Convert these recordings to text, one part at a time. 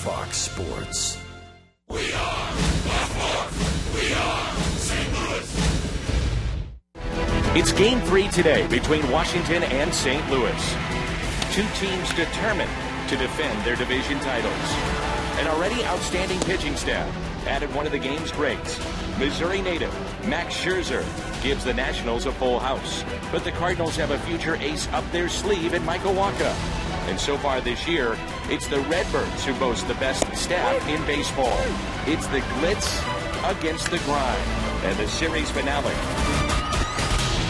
Fox Sports. We are Baltimore. We are St. Louis. It's Game 3 today between Washington and St. Louis. Two teams determined to defend their division titles. An already outstanding pitching staff added one of the game's greats. Missouri native Max Scherzer gives the Nationals a full house. But the Cardinals have a future ace up their sleeve in Michael Wacha. And so far this year, it's the Redbirds who boast the best staff in baseball. It's the glitz against the grind. And the series finale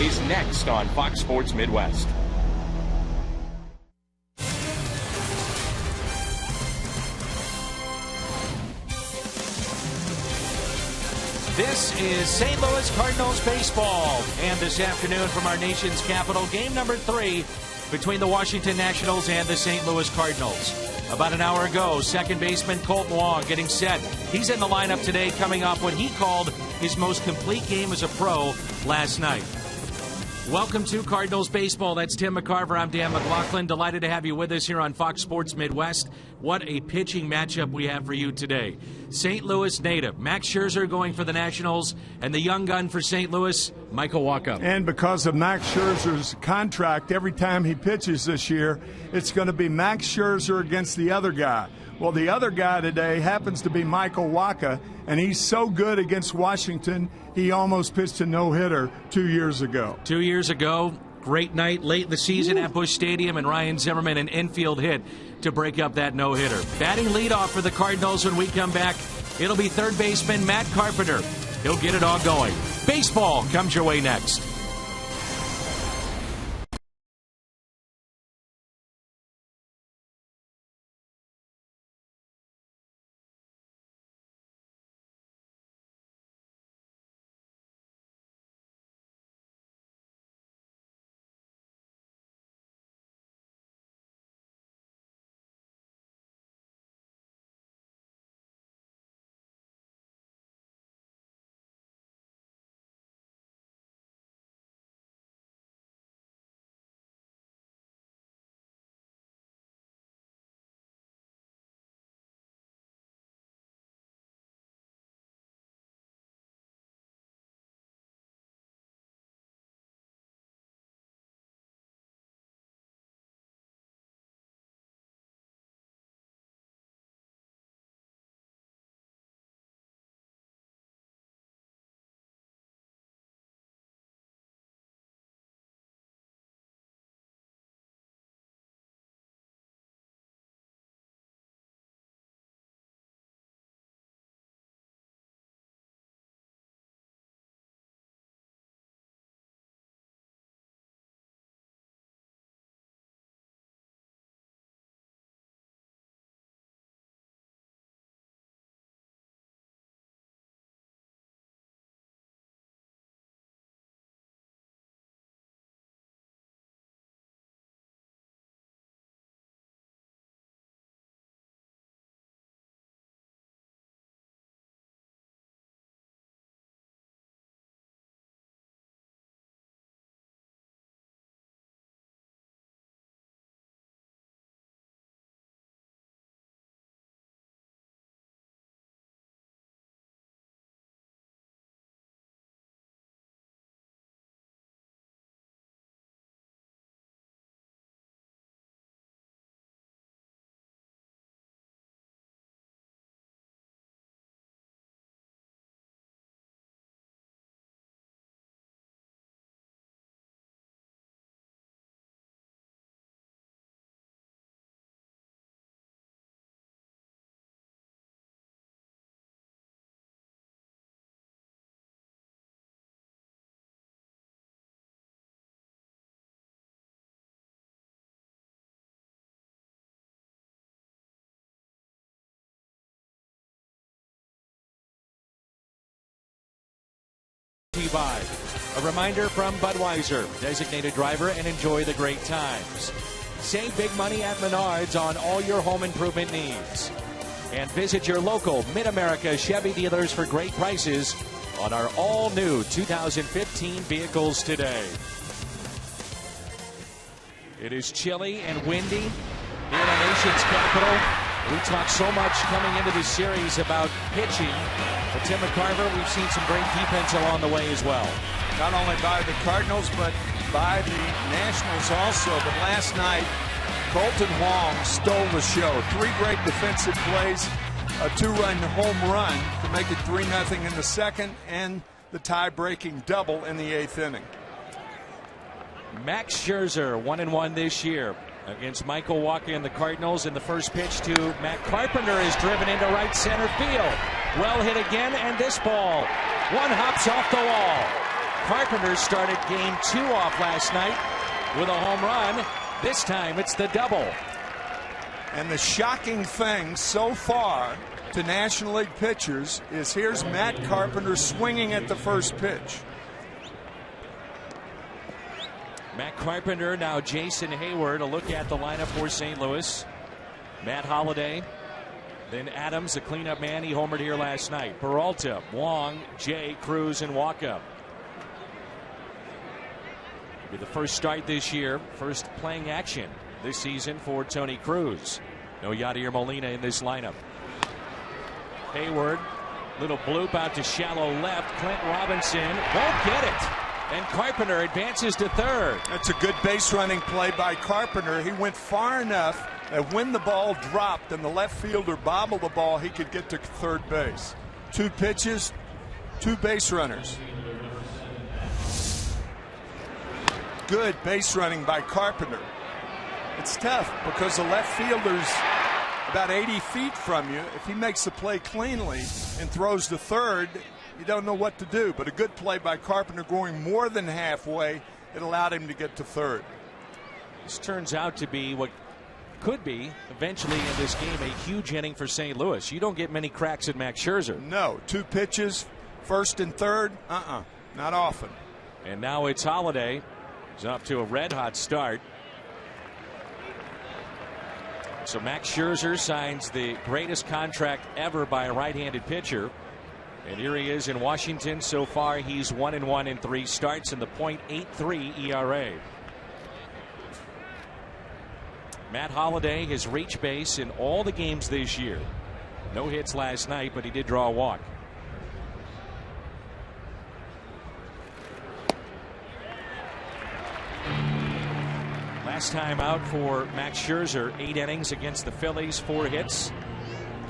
is next on Fox Sports Midwest. This is St. Louis Cardinals baseball. And this afternoon from our nation's capital, game number 3 between the Washington Nationals and the St. Louis Cardinals. About an hour ago, second baseman Colton Wong getting set. He's in the lineup today coming off what he called his most complete game as a pro last night. Welcome to Cardinals baseball. That's Tim McCarver. I'm Dan McLaughlin. Delighted to have you with us here on Fox Sports Midwest. What a pitching matchup we have for you today. St. Louis native Max Scherzer going for the Nationals, and the young gun for St. Louis, Michael Wacha. And because of Max Scherzer's contract, every time he pitches this year, it's going to be Max Scherzer against the other guy. Well, the other guy today happens to be Michael Wacha, and he's so good against Washington, he almost pitched a no-hitter 2 years ago. 2 years ago, great night late in the season at Busch Stadium, and Ryan Zimmerman an infield hit to break up that no-hitter. Batting leadoff for the Cardinals when we come back, it'll be third baseman Matt Carpenter. He'll get it all going. Baseball comes your way next. By. A reminder from Budweiser, designated driver, and enjoy the great times. Save big money at Menards on all your home improvement needs. And visit your local Mid-America Chevy dealers for great prices on our all-new 2015 vehicles today. It is chilly and windy in our nation's capital. We talked so much coming into this series about pitching. But Tim McCarver, we've seen some great defense along the way as well. Not only by the Cardinals, but by the Nationals also. But last night, Colton Wong stole the show. 3 great defensive plays, a 2-run home run to make it 3-0 in the second, and the tie-breaking double in the 8th inning. Max Scherzer 1-1 this year against Michael Wacha and the Cardinals. And the first pitch to Matt Carpenter is driven into right center field. Well hit again, and this ball, one hops off the wall. Carpenter started game 2 off last night with a home run. This time it's the double. And the shocking thing so far to National League pitchers is here's Matt Carpenter swinging at the first pitch. Matt Carpenter, now Jason Hayward. A look at the lineup for St. Louis. Matt Holliday, then Adams, the cleanup man. He homered here last night. Peralta, Wong, Jay, Cruz, and Wacha. Be the first start this year, first playing action this season for Tony Cruz. No Yadier Molina in this lineup. Hayward, little bloop out to shallow left. Clint Robinson won't get it. And Carpenter advances to third. That's a good base running play by Carpenter. He went far enough that when the ball dropped and the left fielder bobbled the ball, he could get to third base. 2 pitches, 2 base runners. Good base running by Carpenter. It's tough because the left fielder's about 80 feet from you. If he makes the play cleanly and throws to third, you don't know what to do. But a good play by Carpenter going more than halfway, it allowed him to get to third. This turns out to be what could be eventually in this game a huge inning for St. Louis. You don't get many cracks at Max Scherzer. No, 2 pitches, first and third, not often. And now it's Holliday. He's off to a red-hot start. So Max Scherzer signs the greatest contract ever by a right-handed pitcher. And here he is in Washington. So far, he's 1-1 in 3 starts and the .83 ERA. Matt Holliday has reached base in all the games this year. No hits last night, but he did draw a walk. Last time out for Max Scherzer, 8 innings against the Phillies, 4 hits.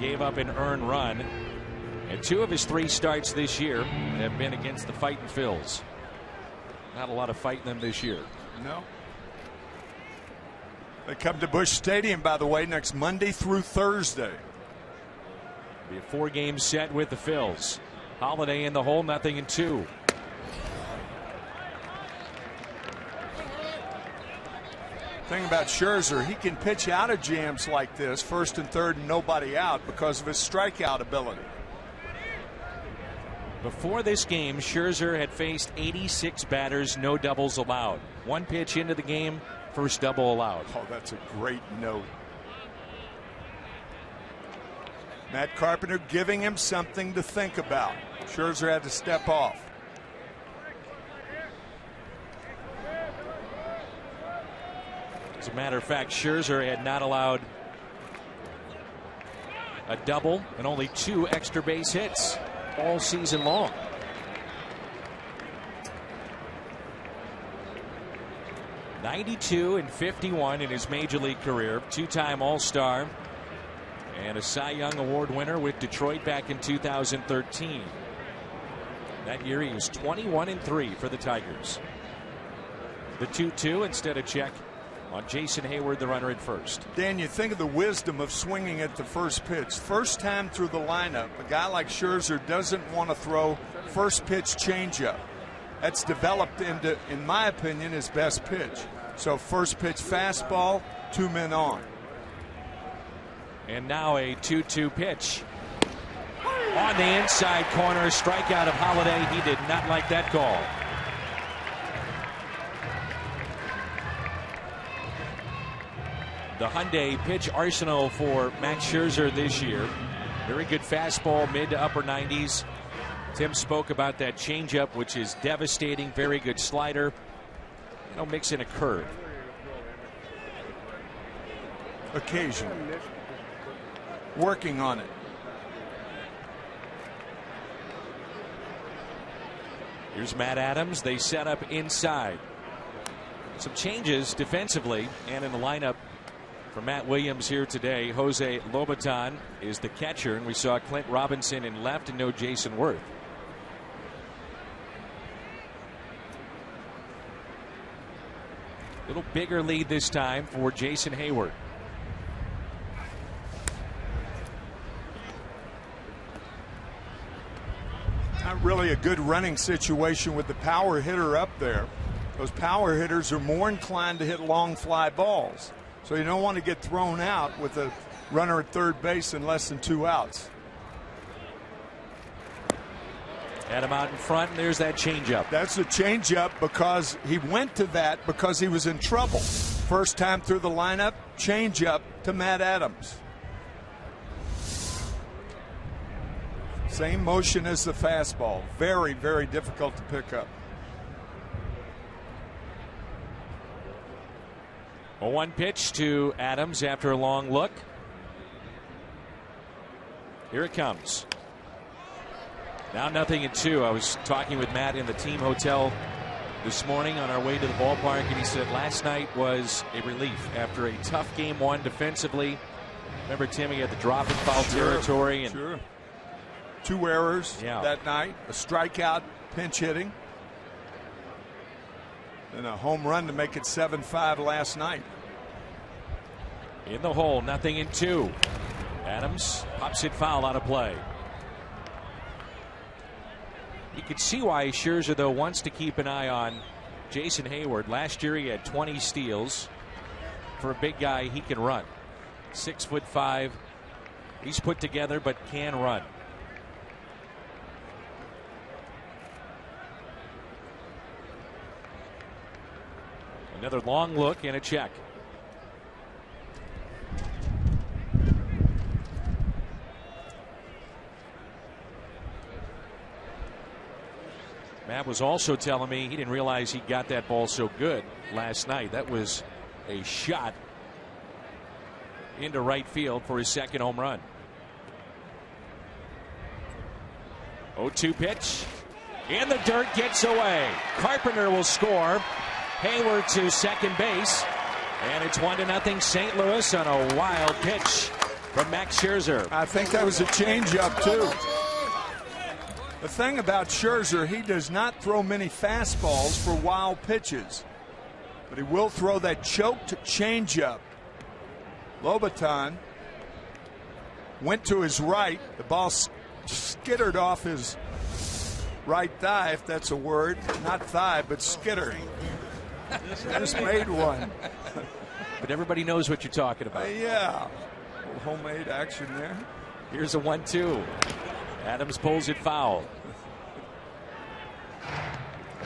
Gave up an earned run. And 2 of his 3 starts this year have been against the Fightin' Phils. Not a lot of fighting them this year. No. They come to Busch Stadium, by the way, next Monday through Thursday. Be a 4-game set with the Phils. Holliday in the hole, 0-2. Thing about Scherzer, he can pitch out of jams like this, first and third and nobody out, because of his strikeout ability. Before this game, Scherzer had faced 86 batters, no doubles allowed. 1 pitch into the game, first double allowed. Oh, that's a great note. Matt Carpenter giving him something to think about. Scherzer had to step off. As a matter of fact, Scherzer had not allowed a double and only 2 extra base hits all season long. .92 and 51 in his major league career. 2-time All-Star and a Cy Young Award winner with Detroit back in 2013. That year he was 21-3 for the Tigers. The 2-2 instead of check on Jason Hayward, the runner at first. Dan, you think of the wisdom of swinging at the first pitch. First time through the lineup, a guy like Scherzer doesn't want to throw first pitch changeup. That's developed into, in my opinion, his best pitch. So first pitch fastball, 2 men on. And now a 2-2 pitch. On the inside corner, strikeout of Holliday. He did not like that call. The Hyundai pitch arsenal for Max Scherzer this year. Very good fastball, mid to upper 90s. Tim spoke about that changeup, which is devastating. Very good slider. Mix in a curve. Occasionally. working on it. Here's Matt Adams. They set up inside. Some changes defensively and in the lineup for Matt Williams here today. Jose Lobaton is the catcher, and we saw Clint Robinson in left and no Jason Worth. A little bigger lead this time for Jason Hayward. Not really a good running situation with the power hitter up there. Those power hitters are more inclined to hit long fly balls. So you don't want to get thrown out with a runner at third base and less than 2 outs. Had him out in front, and there's that changeup. That's a changeup because he went to that because he was in trouble. First time through the lineup, changeup to Matt Adams. Same motion as the fastball. Very, very difficult to pick up. 0-1 pitch to Adams after a long look. Here it comes. Now 0-2. I was talking with Matt in the team hotel this morning on our way to the ballpark, and he said last night was a relief after a tough game one defensively. Remember, Tim, he had the drop in foul territory. And sure. 2 errors that night, a strikeout, pinch hitting, and a home run to make it 7-5 last night. In the hole, 0-2. Adams pops it foul out of play. You could see why Scherzer, though, wants to keep an eye on Jason Hayward. Last year he had 20 steals. For a big guy, he can run. 6'5". He's put together but can run. Another long look and a check. Matt was also telling me he didn't realize he got that ball so good last night. That was a shot into right field for his second home run. 0-2 pitch. In the dirt, gets away. Carpenter will score. Hayward to second base. And it's 1-0 St. Louis on a wild pitch from Max Scherzer. I think that was a changeup, too. The thing about Scherzer, he does not throw many fastballs for wild pitches, but he will throw that choked changeup. Lobaton went to his right. The ball skittered off his right thigh, if that's a word. Not thigh, but skitter. Just made one. But everybody knows what you're talking about. Yeah. A little homemade action there. Here's a 1-2. Adams pulls it foul.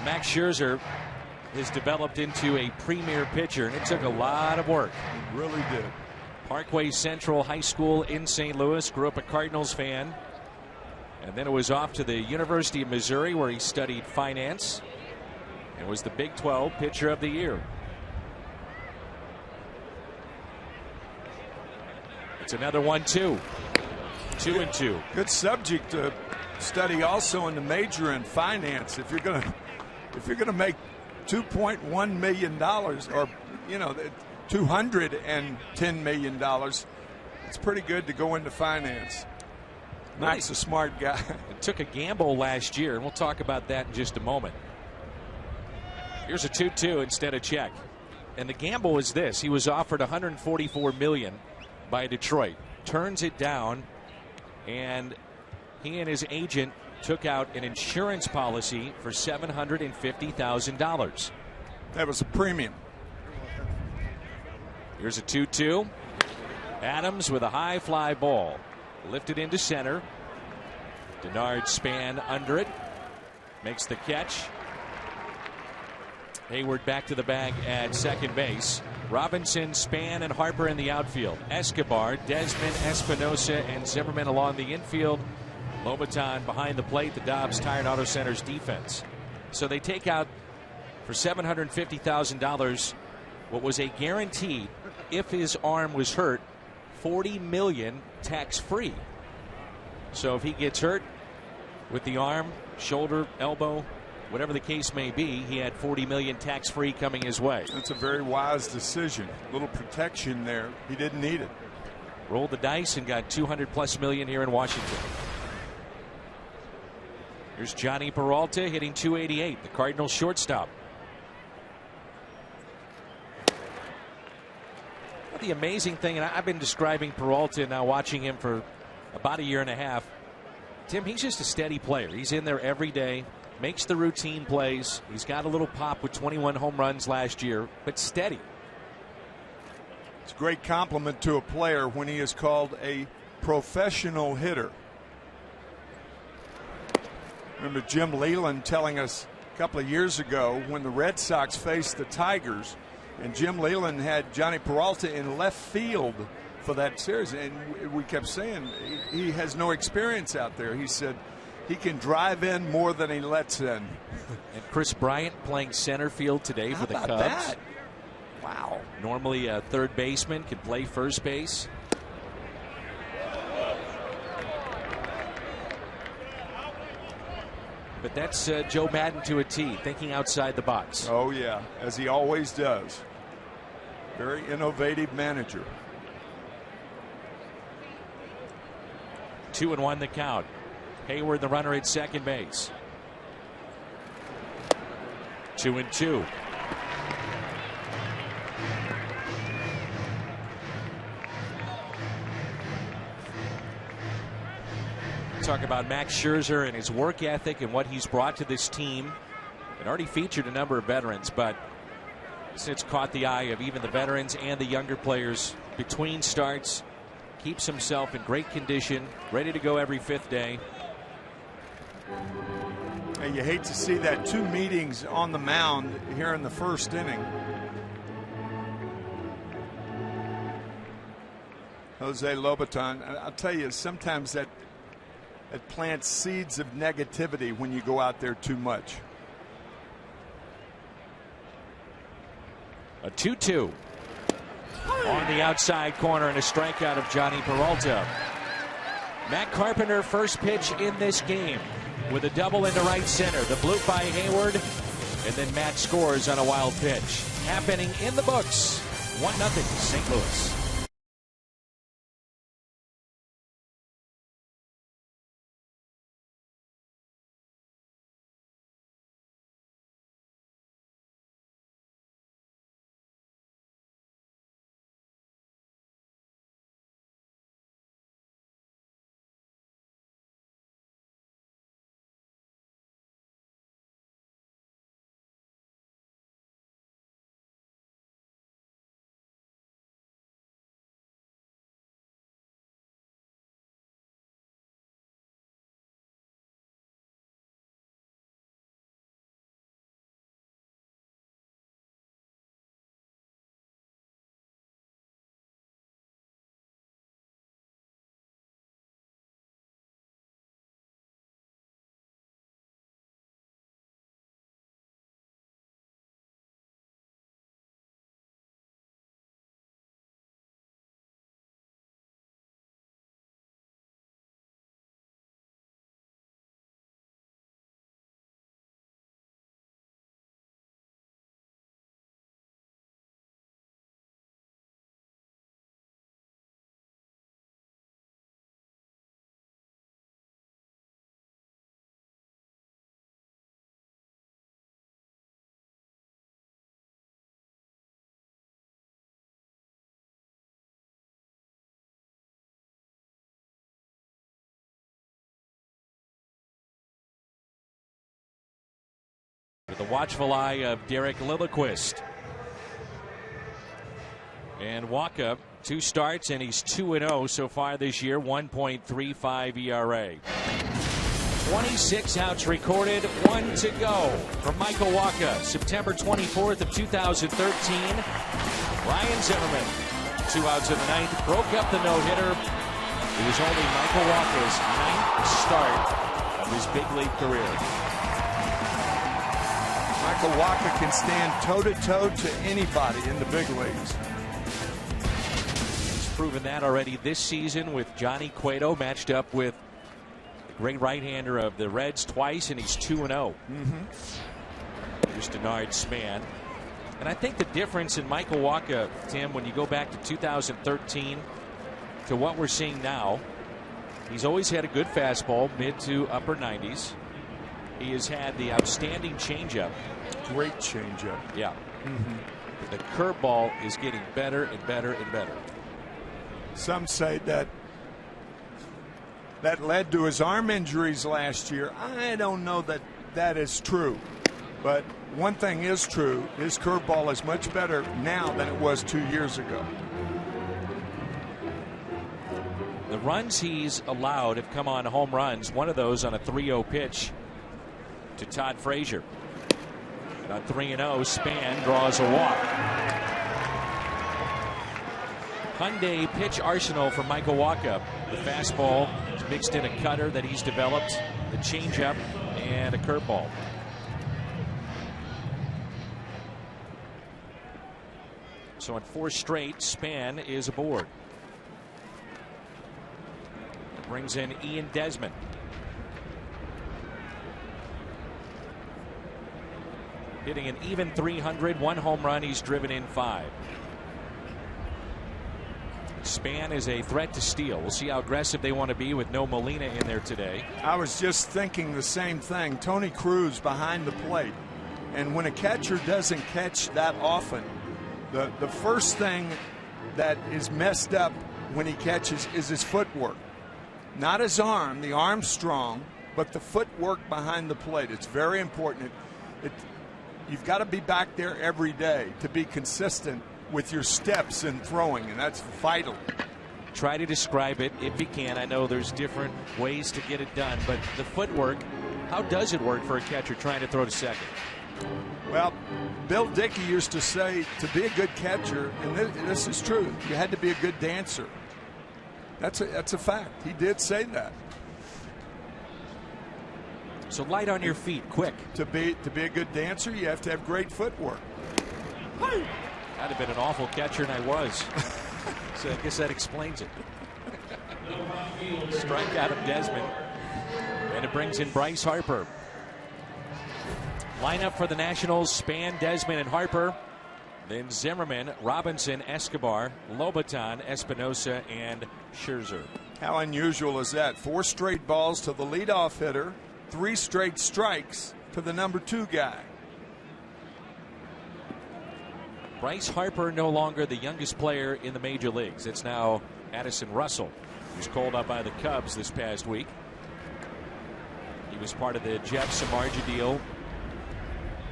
Max Scherzer has developed into a premier pitcher, and it took a lot of work. It really did. Parkway Central High School in St. Louis. Grew up a Cardinals fan. And then it was off to the University of Missouri, where he studied finance and was the Big 12 Pitcher of the Year. It's another 1-2. 2-2. Good subject to study also in the major in finance. If you're gonna make $2.1 million, or $210 million, it's pretty good to go into finance. Max a smart guy. It took a gamble last year, and we'll talk about that in just a moment. Here's a 2-2 instead of check. And the gamble was this: he was offered $144 million by Detroit, turns it down, and he and his agent took out an insurance policy for $750,000. That was a premium. Here's a 2-2. Adams with a high fly ball. Lifted into center. Denard Span under it. Makes the catch. Hayward back to the bag at second base. Robinson, Span, and Harper in the outfield. Escobar, Desmond, Espinosa, and Zimmerman along the infield. Lobaton behind the plate. The Dobbs Tired Auto Center's defense. So they take out for $750,000 what was a guaranteed, if his arm was hurt, $40 million tax-free. So if he gets hurt with the arm, shoulder, elbow, whatever the case may be, he had $40 million tax-free coming his way. That's a very wise decision. A little protection there. He didn't need it. Rolled the dice and got $200+ million here in Washington. Here's Johnny Peralta hitting .288, the Cardinals shortstop. The amazing thing, and I've been describing Peralta now, watching him for about a year and a half. Tim, he's just a steady player. He's in there every day, makes the routine plays. He's got a little pop with 21 home runs last year, but steady. It's a great compliment to a player when he is called a professional hitter. Remember Jim Leyland telling us a couple of years ago when the Red Sox faced the Tigers, and Jim Leyland had Johnny Peralta in left field for that series, and we kept saying he has no experience out there. He said he can drive in more than he lets in. And Chris Bryant playing center field today for the Cubs. That? Wow. Normally a third baseman, can play first base. But that's Joe Madden to a T, thinking outside the box. Oh, yeah, as he always does. Very innovative manager. 2-1 the count. Hayward, the runner at second base. 2-2. Talk about Max Scherzer and his work ethic and what he's brought to this team. It already featured a number of veterans, but it's caught the eye of even the veterans and the younger players between starts. Keeps himself in great condition, ready to go every fifth day. And you hate to see that, 2 meetings on the mound here in the first inning. Jose Lobaton, I'll tell you, sometimes that plants seeds of negativity when you go out there too much. A 2-2 on the outside corner, and a strikeout of Johnny Peralta. Matt Carpenter first pitch in this game with a double into right center. The bloop by Hayward, and then Matt scores on a wild pitch. Happening in the books. 1-0 St. Louis. With the watchful eye of Derek Lilliquist. And Waka, 2 starts, and he's 2-0 so far this year, 1.35 ERA. 26 outs recorded, 1 to go from Michael Waka, September 24th of 2013. Ryan Zimmerman, 2 outs in the 9th, broke up the no-hitter. It was only Michael Waka's 9th start of his big league career. Michael Waka can stand toe-to-toe to anybody in the big leagues. proven that already this season with Johnny Cueto matched up with the great right-hander of the Reds twice, and he's 2-0. Here's Denard Span. And I think the difference in Michael Wacha, Tim, when you go back to 2013 to what we're seeing now, he's always had a good fastball, mid to upper 90s. He has had the outstanding changeup. Great changeup. Yeah. The curveball is getting better and better and better. Some say that led to his arm injuries last year. I don't know that that is true. But one thing is true, his curveball is much better now than it was 2 years ago. The runs he's allowed have come on home runs. One of those on a 3-0 pitch to Todd Frazier. And on 3-0, Span draws a walk. Hyundai pitch arsenal for Michael Wacha. The fastball is mixed in a cutter that he's developed, the changeup, and a curveball. So in 4 straight, Span is aboard. Brings in Ian Desmond. Hitting an even 300, 1 home run. He's driven in 5. Span is a threat to steal. We'll see how aggressive they want to be with no Molina in there today. I was just thinking the same thing. Tony Cruz behind the plate. And when a catcher doesn't catch that often, the first thing that is messed up when he catches is his footwork. Not his arm. The arm's strong, but the footwork behind the plate. It's very important. You've got to be back there every day to be consistent with your steps and throwing, and that's vital. Try to describe it if you can. I know there's different ways to get it done, but the footwork, how does it work for a catcher trying to throw to second? Well, Bill Dickey used to say to be a good catcher, and this is true, you had to be a good dancer. That's a fact. He did say that. So light on your feet, quick. To be a good dancer, you have to have great footwork. I'd have been an awful catcher, and I was. So I guess that explains it. Strikeout of Desmond. And it brings in Bryce Harper. Lineup for the Nationals: Span, Desmond, and Harper. Then Zimmerman, Robinson, Escobar, Lobaton, Espinosa, and Scherzer. How unusual is that? 4 straight balls to the leadoff hitter, 3 straight strikes to the number 2 guy. Bryce Harper no longer the youngest player in the major leagues. It's now Addison Russell, who's called up by the Cubs this past week. He was part of the Jeff Samardzija deal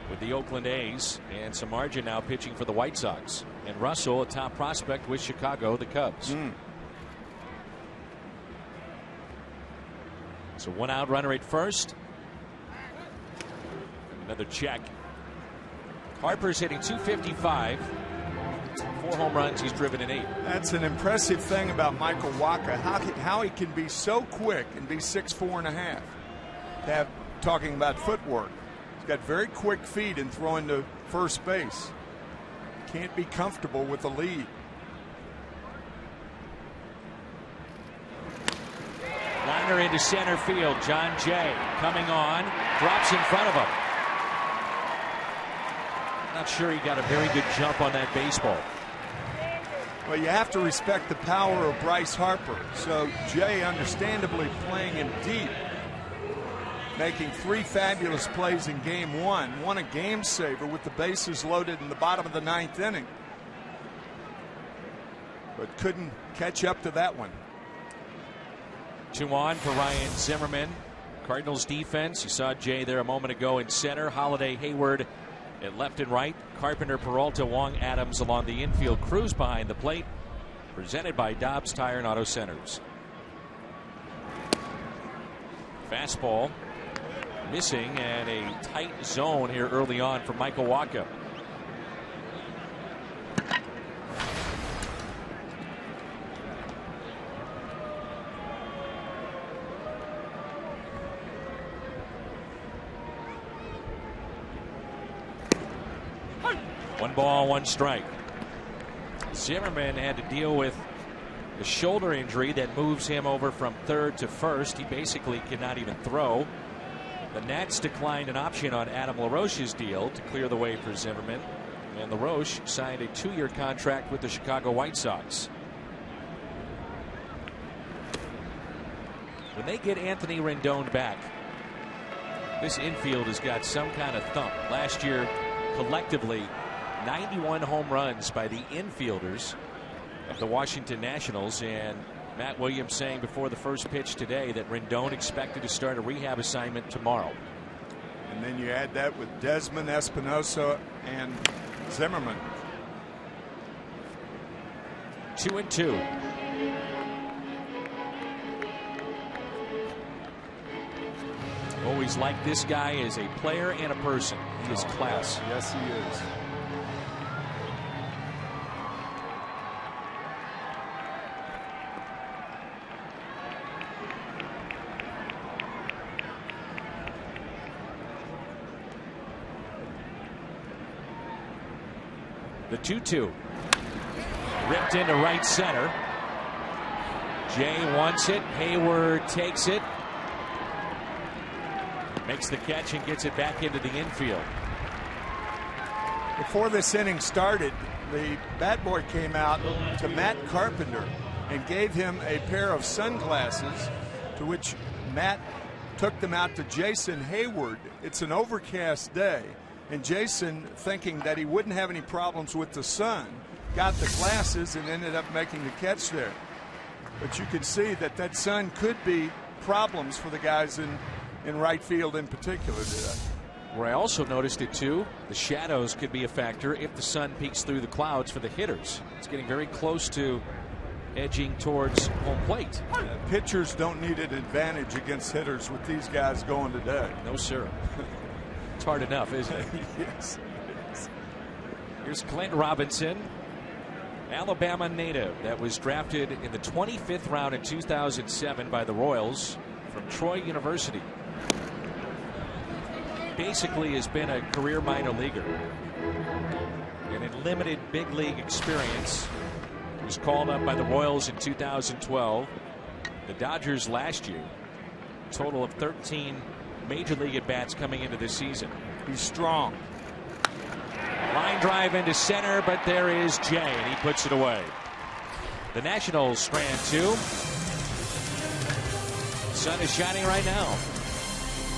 with the Oakland A's, and Samardzija now pitching for the White Sox. And Russell, a top prospect with Chicago, the Cubs. So 1 out runner at first. Another check. Harper's hitting .255. 4 home runs. He's driven in 8. That's an impressive thing about Michael Wacha. How he can be so quick and be 6'4½. Talking about footwork. He's got very quick feet in throwing to first base. Can't be comfortable with the lead. Liner into center field. John Jay coming on. Drops in front of him. Not sure he got a very good jump on that baseball. Well, you have to respect the power of Bryce Harper. So Jay understandably playing him deep. Making 3 fabulous plays in game 1. Won a game saver with the bases loaded in the bottom of the 9th inning. But couldn't catch up to that one. 2 on for Ryan Zimmerman. Cardinals defense. You saw Jay there a moment ago in center. Holiday, Hayward at left and right. Carpenter, Peralta, Wong, Adams along the infield. Cruz behind the plate. Presented by Dobbs Tire and Auto Centers. Fastball missing, and a tight zone here early on for Michael Wacha. One ball, 1 strike. Zimmerman had to deal with the shoulder injury that moves him over from third to first. He basically cannot even throw. The Nats declined an option on Adam LaRoche's deal to clear the way for Zimmerman, and LaRoche signed a 2-year contract with the Chicago White Sox. When they get Anthony Rendon back, this infield has got some kind of thump. Last year, collectively, 91 home runs by the infielders of the Washington Nationals, and Matt Williams saying before the first pitch today that Rendon expected to start a rehab assignment tomorrow. And then you add that with Desmond, Espinosa, and Zimmerman. 2-2. Always liked this guy as a player and a person. He is class. Yes, he is. The 2-2. Ripped into right center. Jay wants it. Hayward takes it. Makes the catch and gets it back into the infield. Before this inning started, the bat boy came out to Matt Carpenter and gave him a pair of sunglasses, to which Matt took them out to Jason Hayward. It's an overcast day, and Jason, thinking that he wouldn't have any problems with the sun, got the glasses and ended up making the catch there. But you can see that that sun could be problems for the guys in right field in particular today. Where I also noticed it too, the shadows could be a factor if the sun peeks through the clouds for the hitters. It's getting very close to edging towards home plate. Pitchers don't need an advantage against hitters with these guys going today. No, sir. It's hard enough, isn't it? Yes. Here's Clint Robinson, Alabama native that was drafted in the 25th round in 2007 by the Royals from Troy University. Basically has been a career minor leaguer and in limited big league experience. He was called up by the Royals in 2012, the Dodgers last year. Total of 13 major league at bats coming into this season. He's strong. Line drive into center, but there is Jay, and he puts it away. The Nationals strand 2. Sun is shining right now.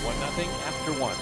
1-0 after 1.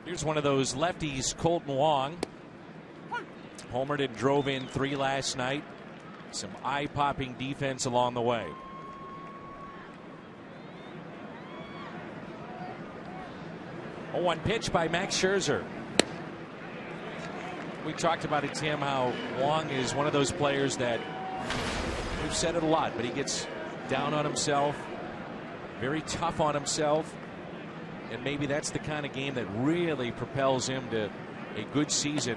Here's one of those lefties, Colton Wong. Homered and drove in 3 last night. Some eye-popping defense along the way. Oh, one pitch by Max Scherzer. We talked about it, Tim, how Wong is one of those players that we've said it a lot, but he gets down on himself, very tough on himself, and maybe that's the kind of game that really propels him to a good season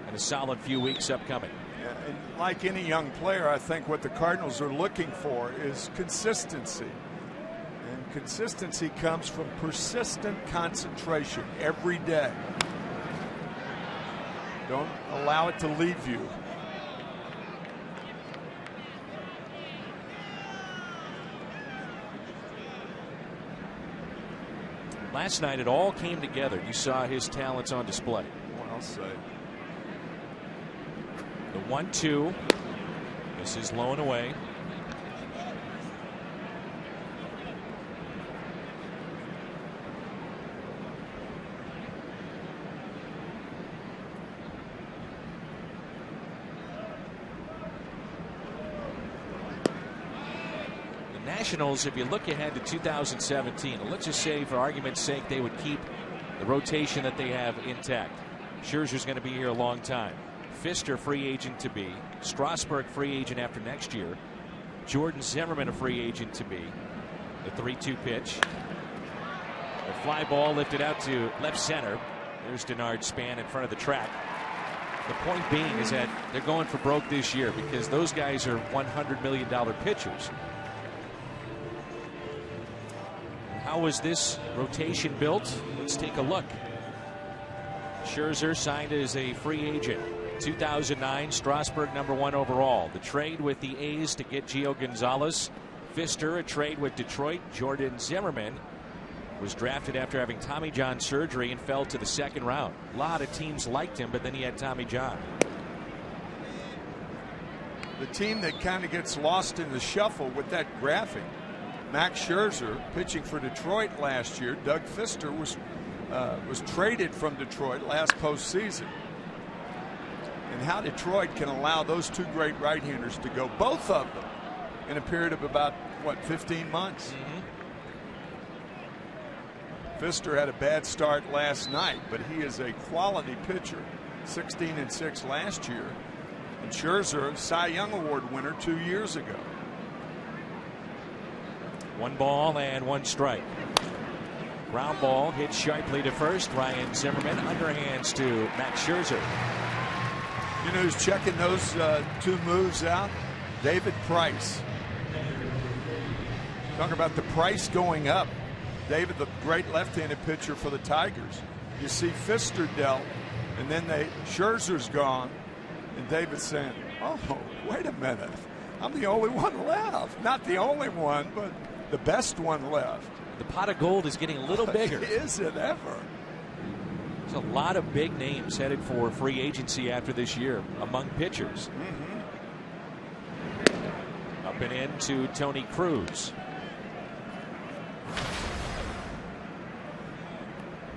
and a solid few weeks upcoming. Yeah, and like any young player, I think what the Cardinals are looking for is consistency. And consistency comes from persistent concentration every day. Don't allow it to leave you. Last night, it all came together. You saw his talents on display. Well said. The 1-2. This is low and away. Nationals, if you look ahead to 2017, let's just say for argument's sake they would keep the rotation that they have intact. Scherzer's going to be here a long time. Fister free agent to be. Strasburg free agent after next year. Jordan Zimmerman a free agent to be. The 3-2 pitch. The fly ball lifted out to left center. There's Denard Span in front of the track. The point being is that they're going for broke this year because those guys are $100 million pitchers. How was this rotation built? Let's take a look. Scherzer signed as a free agent. 2009, Strasburg #1 overall. The trade with the A's to get Gio Gonzalez. Fister, a trade with Detroit. Jordan Zimmerman was drafted after having Tommy John surgery and fell to the 2nd round. A lot of teams liked him, but then he had Tommy John. The team that kind of gets lost in the shuffle with that graphic. Max Scherzer pitching for Detroit last year. Doug Fister was traded from Detroit last postseason. And how Detroit can allow those two great right-handers to go, both of them, in a period of about, what, 15 months? Fister had a bad start last night, but he is a quality pitcher. 16-6 last year. And Scherzer, Cy Young Award winner 2 years ago. 1 ball and 1 strike. Ground ball hit sharply to first. Ryan Zimmerman underhands to Max Scherzer. You know who's checking those 2 moves out? David Price. Talking about the price going up. David, the great left-handed pitcher for the Tigers. You see Fister dealt, and then Scherzer's gone, and David's saying, "Oh, wait a minute, I'm the only one left." Not the only one, but the best one left. The pot of gold is getting a little bigger. Is it ever? There's a lot of big names headed for free agency after this year among pitchers. Up and in to Tony Cruz.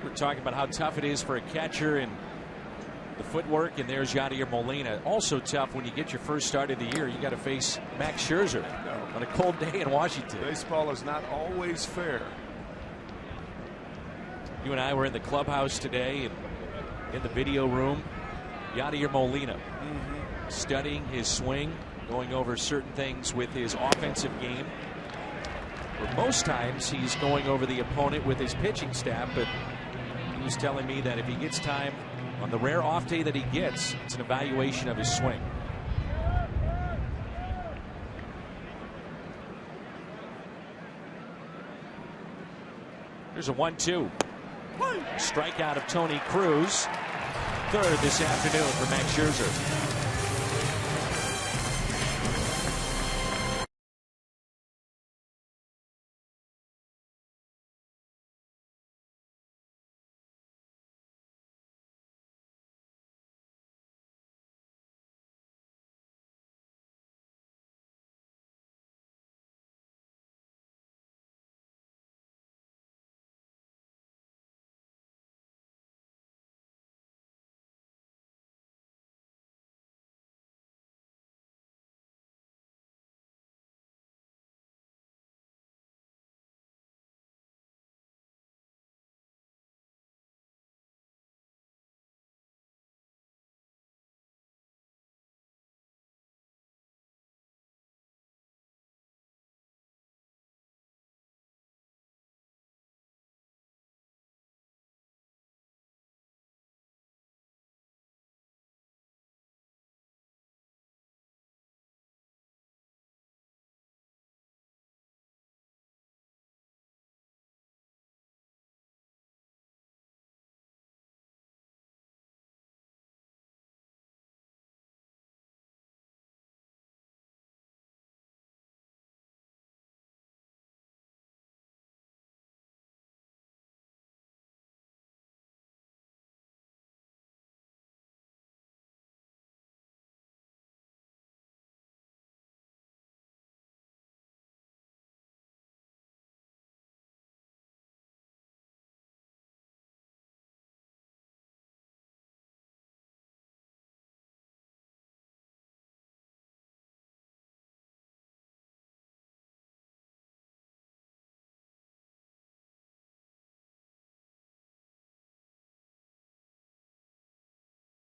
We're talking about how tough it is for a catcher and the footwork, and there's Yadier Molina. Also tough when you get your first start of the year. You got to face Max Scherzer on a cold day in Washington. Baseball is not always fair. You and I were in the clubhouse today and in the video room. Yadier Molina studying his swing, going over certain things with his offensive game. Where most times he's going over the opponent with his pitching staff, but he was telling me that if he gets time on the rare off day that he gets, it's an evaluation of his swing. There's a 1-2. Strikeout of Tony Cruz. 3rd this afternoon for Max Scherzer.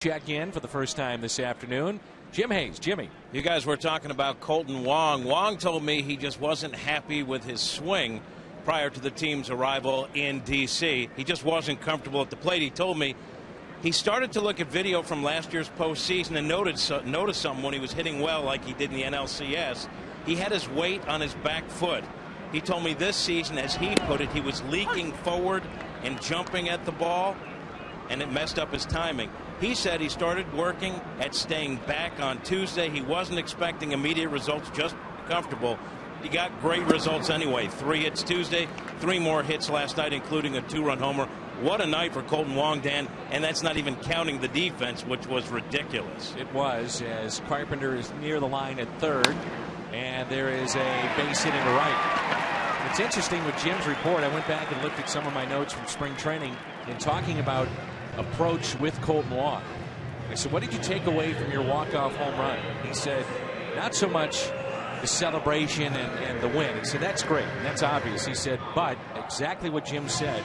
check in for the first time this afternoon. Jim Hayes. Jimmy. You guys were talking about Kolten Wong. Wong told me he just wasn't happy with his swing prior to the team's arrival in D.C. He just wasn't comfortable at the plate. He told me he started to look at video from last year's postseason and noticed something when he was hitting well like he did in the NLCS. He had his weight on his back foot. He told me this season, as he put it, he was leaking forward and jumping at the ball, and it messed up his timing. He said he started working at staying back on Tuesday. He wasn't expecting immediate results, just comfortable. He got great results anyway. 3 hits Tuesday, 3 more hits last night, including a 2-run homer. What a night for Kolten Wong, Dan, and that's not even counting the defense, which was ridiculous. It was, as Carpenter is near the line at third, and there is a base hit into right. It's interesting with Jim's report. I went back and looked at some of my notes from spring training and talking about approach with Kolten Wong. I said, what did you take away from your walk-off home run? He said, not so much the celebration and the win. He said, that's great, and that's obvious. He said, but exactly what Jim said,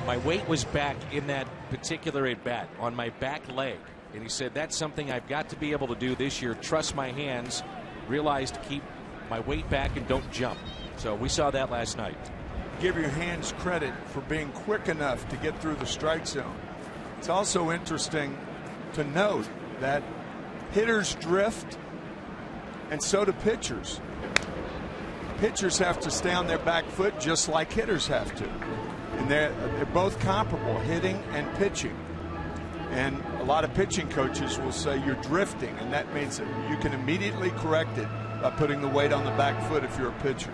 my weight was back in that particular at-bat, on my back leg. And he said, that's something I've got to be able to do this year, trust my hands, realize to keep my weight back and don't jump. So we saw that last night. Give your hands credit for being quick enough to get through the strike zone. It's also interesting to note that hitters drift, and so do pitchers. Pitchers have to stay on their back foot just like hitters have to. And they're both comparable, hitting and pitching. And a lot of pitching coaches will say you're drifting, and that means that you can immediately correct it by putting the weight on the back foot if you're a pitcher.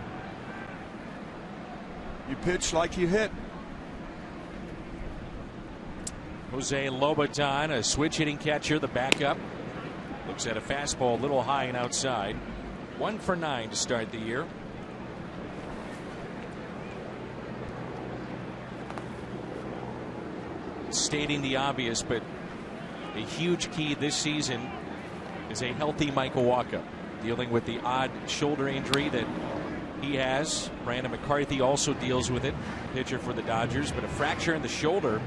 You pitch like you hit. Jose Lobaton, a switch hitting catcher, the backup. Looks at a fastball a little high and outside. 1 for 9 to start the year. Stating the obvious, but a huge key this season is a healthy Michael Wacha, dealing with the odd shoulder injury that he has. Brandon McCarthy also deals with it, pitcher for the Dodgers, but a fracture in the shoulder.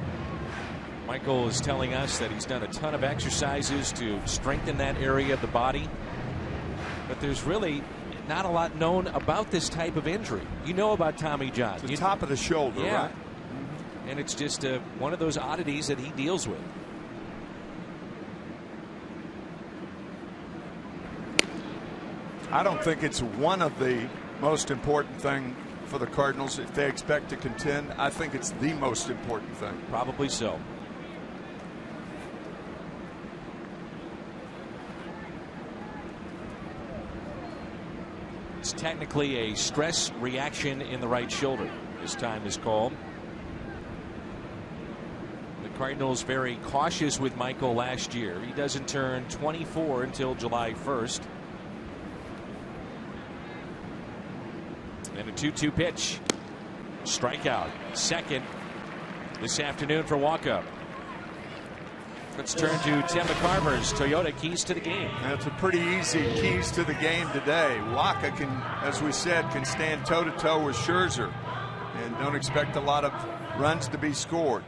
Michael is telling us that he's done a ton of exercises to strengthen that area of the body, but there's really not a lot known about this type of injury. You know about Tommy John. The top of the shoulder, yeah. Right? And it's just one of those oddities that he deals with. I don't think it's one of the most important thing for the Cardinals if they expect to contend. I think it's the most important thing. Probably so. It's technically a stress reaction in the right shoulder. This time is called. The Cardinals very cautious with Michael last year. He doesn't turn 24 until July 1st. And a 2-2 pitch. Strikeout. Second this afternoon for Wacha. Let's turn to Tim McCarver's Toyota keys to the game. That's a pretty easy keys to the game today. Wacha can, as we said, can stand toe-to-toe with Scherzer, and don't expect a lot of runs to be scored.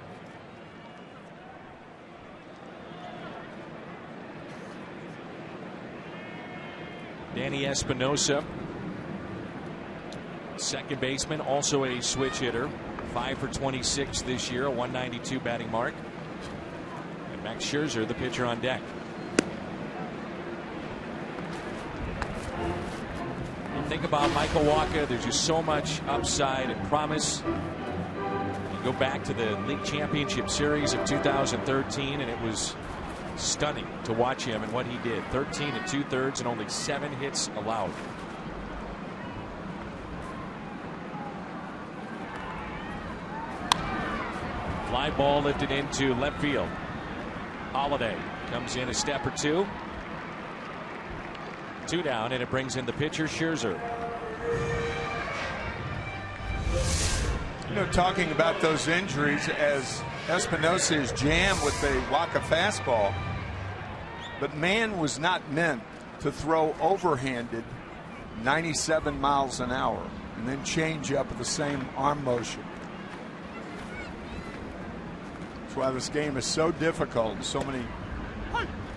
Danny Espinosa, second baseman, also a switch hitter. 5 for 26 this year, a 192 batting mark. And Max Scherzer, the pitcher, on deck. You think about Michael Wacha, there's just so much upside and promise. You go back to the League Championship Series of 2013, and it was stunning to watch him and what he did. 13 2/3 and only 7 hits allowed. Fly ball lifted into left field. Holiday comes in a step or two. 2 down, and it brings in the pitcher, Scherzer. You know, talking about those injuries, as Espinosa is jammed with the Wacha fastball, but man was not meant to throw overhanded 97 miles an hour and then change up with the same arm motion. That's why this game is so difficult and so many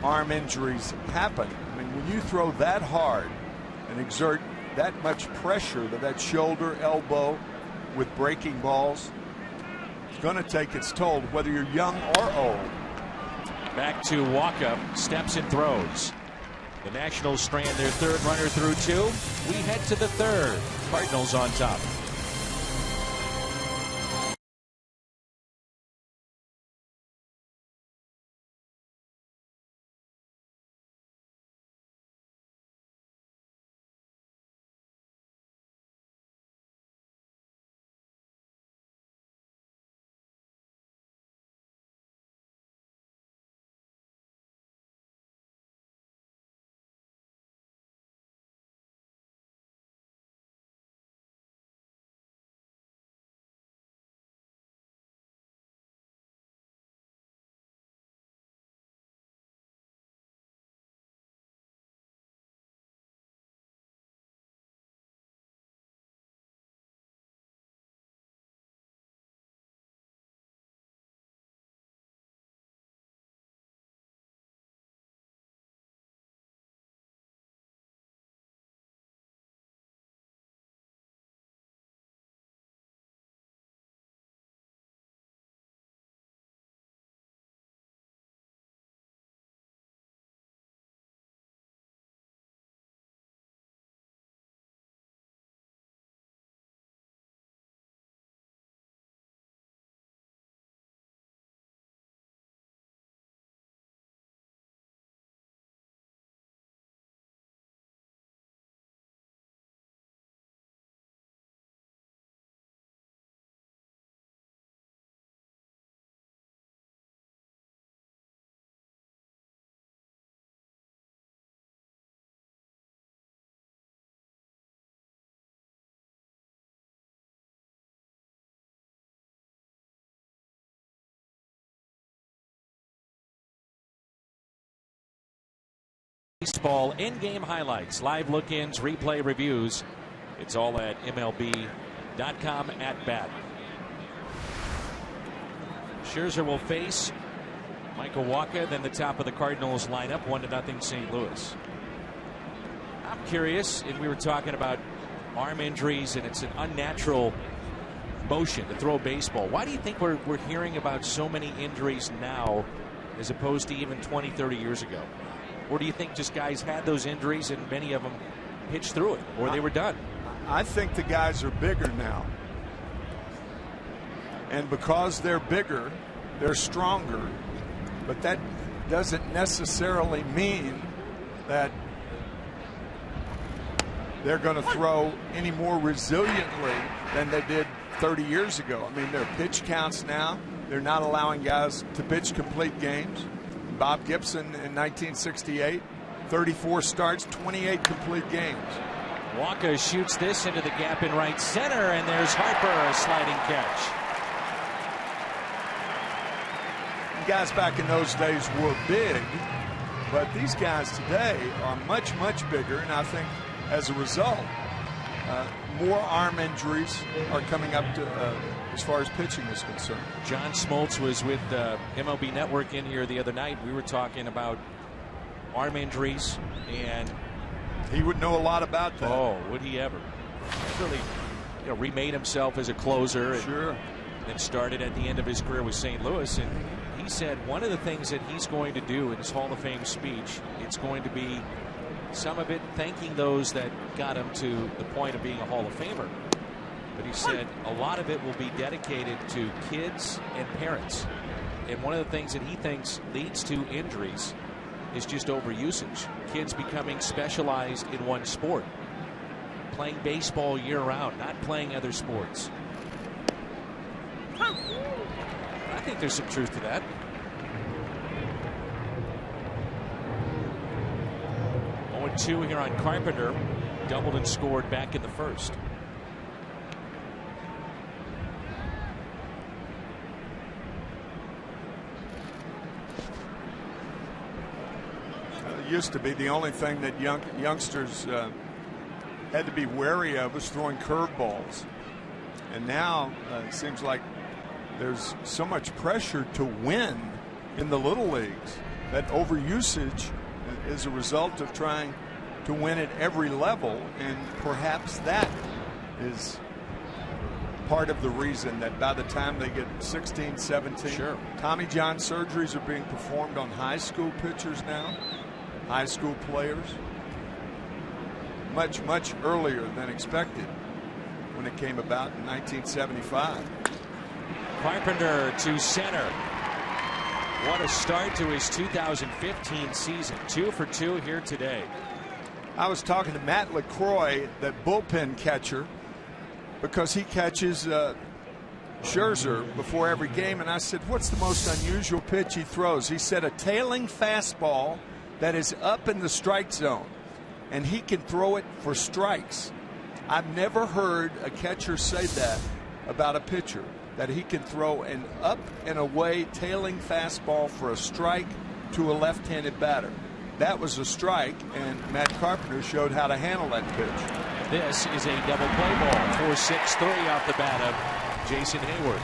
arm injuries happen. I mean, when you throw that hard and exert that much pressure to that shoulder, elbow with breaking balls, it's going to take its toll, whether you're young or old. Back to Waka, steps and throws. The Nationals strand their third runner through 2. We head to the third. Cardinals on top. Baseball in-game highlights, live look-ins, replay reviews. It's all at MLB.com/@bat. Scherzer will face Michael Waka, then the top of the Cardinals lineup, 1-0 St. Louis. I'm curious, and we were talking about arm injuries, and it's an unnatural motion to throw a baseball. Why do you think we're hearing about so many injuries now as opposed to even 20, 30 years ago? Or do you think just guys had those injuries and many of them pitched through it, or they were done? I think the guys are bigger now. And because they're bigger, they're stronger. But that doesn't necessarily mean that they're going to throw any more resiliently than they did 30 years ago. I mean, their pitch counts now. They're not allowing guys to pitch complete games. Bob Gibson in 1968, 34 starts, 28 complete games. Waka shoots this into the gap in right center, and there's Harper, a sliding catch. Guys back in those days were big, but these guys today are much, much bigger, and I think as a result, more arm injuries are coming up to as far as pitching is concerned. John Smoltz was with MLB Network in here the other night. We were talking about arm injuries, and he would know a lot about that. Oh, would he ever? Really, remade himself as a closer. Sure. And started at the end of his career with St. Louis, and he said one of the things that he's going to do in his Hall of Fame speech, it's going to be some of it thanking those that got him to the point of being a Hall of Famer. But he said a lot of it will be dedicated to kids and parents. And one of the things that he thinks leads to injuries is just overusage. Kids becoming specialized in one sport. Playing baseball year-round, not playing other sports. I think there's some truth to that. Oh, 2 here on Carpenter. Doubled and scored back in the first. It used to be the only thing that youngsters had to be wary of was throwing curveballs. And now it seems like there's so much pressure to win in the little leagues that overusage is a result of trying to win at every level, and perhaps that is part of the reason that by the time they get 16, 17, sure. Tommy John surgeries are being performed on high school pitchers now, high school players, much earlier than expected when it came about in 1975. Carpenter to center. What a start to his 2015 season. 2 for 2 here today. I was talking to Matt LaCroix, the bullpen catcher, because he catches Scherzer before every game, and I said, what's the most unusual pitch he throws? He said a tailing fastball that is up in the strike zone, and he can throw it for strikes. I've never heard a catcher say that about a pitcher, that he can throw an up and away tailing fastball for a strike to a left-handed batter. That was a strike, and Matt Carpenter showed how to handle that pitch. This is a double play ball. 4-6-3 off the bat of Jason Hayward.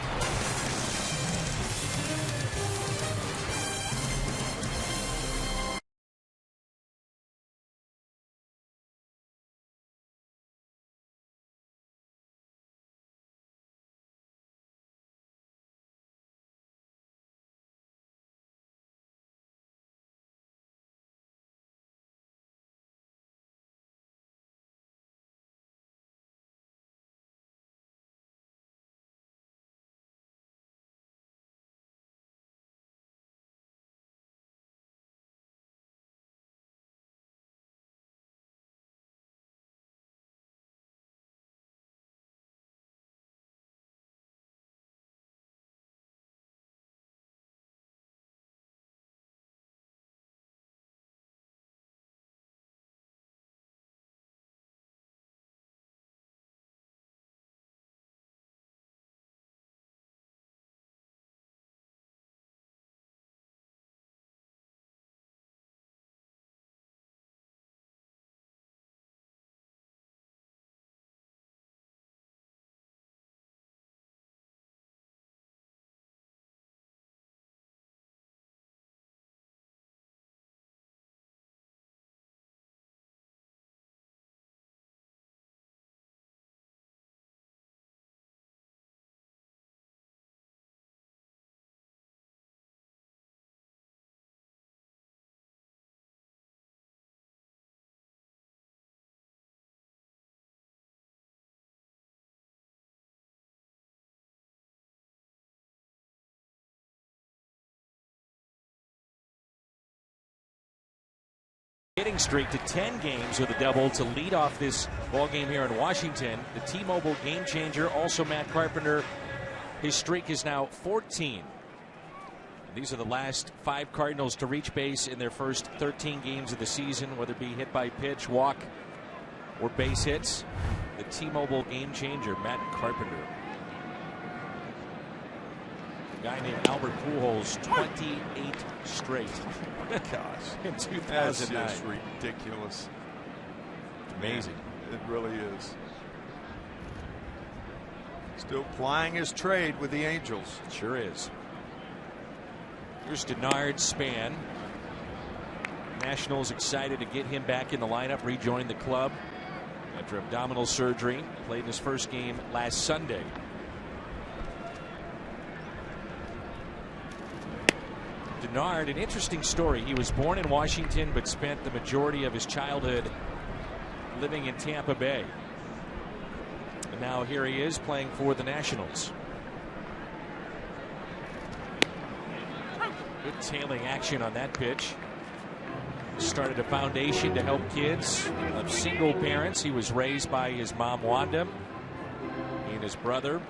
Hitting streak to 10 games with a double to lead off this ball game here in Washington. The T-Mobile game changer, also Matt Carpenter. His streak is now 14. These are the last 5 Cardinals to reach base in their first 13 games of the season, whether it be hit by pitch, walk, or base hits. The T-Mobile game changer, Matt Carpenter. A guy named Albert Pujols, 28 straight. Gosh, in 2009. That's just ridiculous. Amazing. It really is. Still plying his trade with the Angels. Sure is. Here's Denard Span. Nationals excited to get him back in the lineup, rejoin the club after abdominal surgery. Played in his first game last Sunday. Denard, an interesting story. He was born in Washington but spent the majority of his childhood living in Tampa Bay. And now here he is playing for the Nationals. Good tailing action on that pitch. Started a foundation to help kids of single parents. He was raised by his mom Wanda. He and his brother,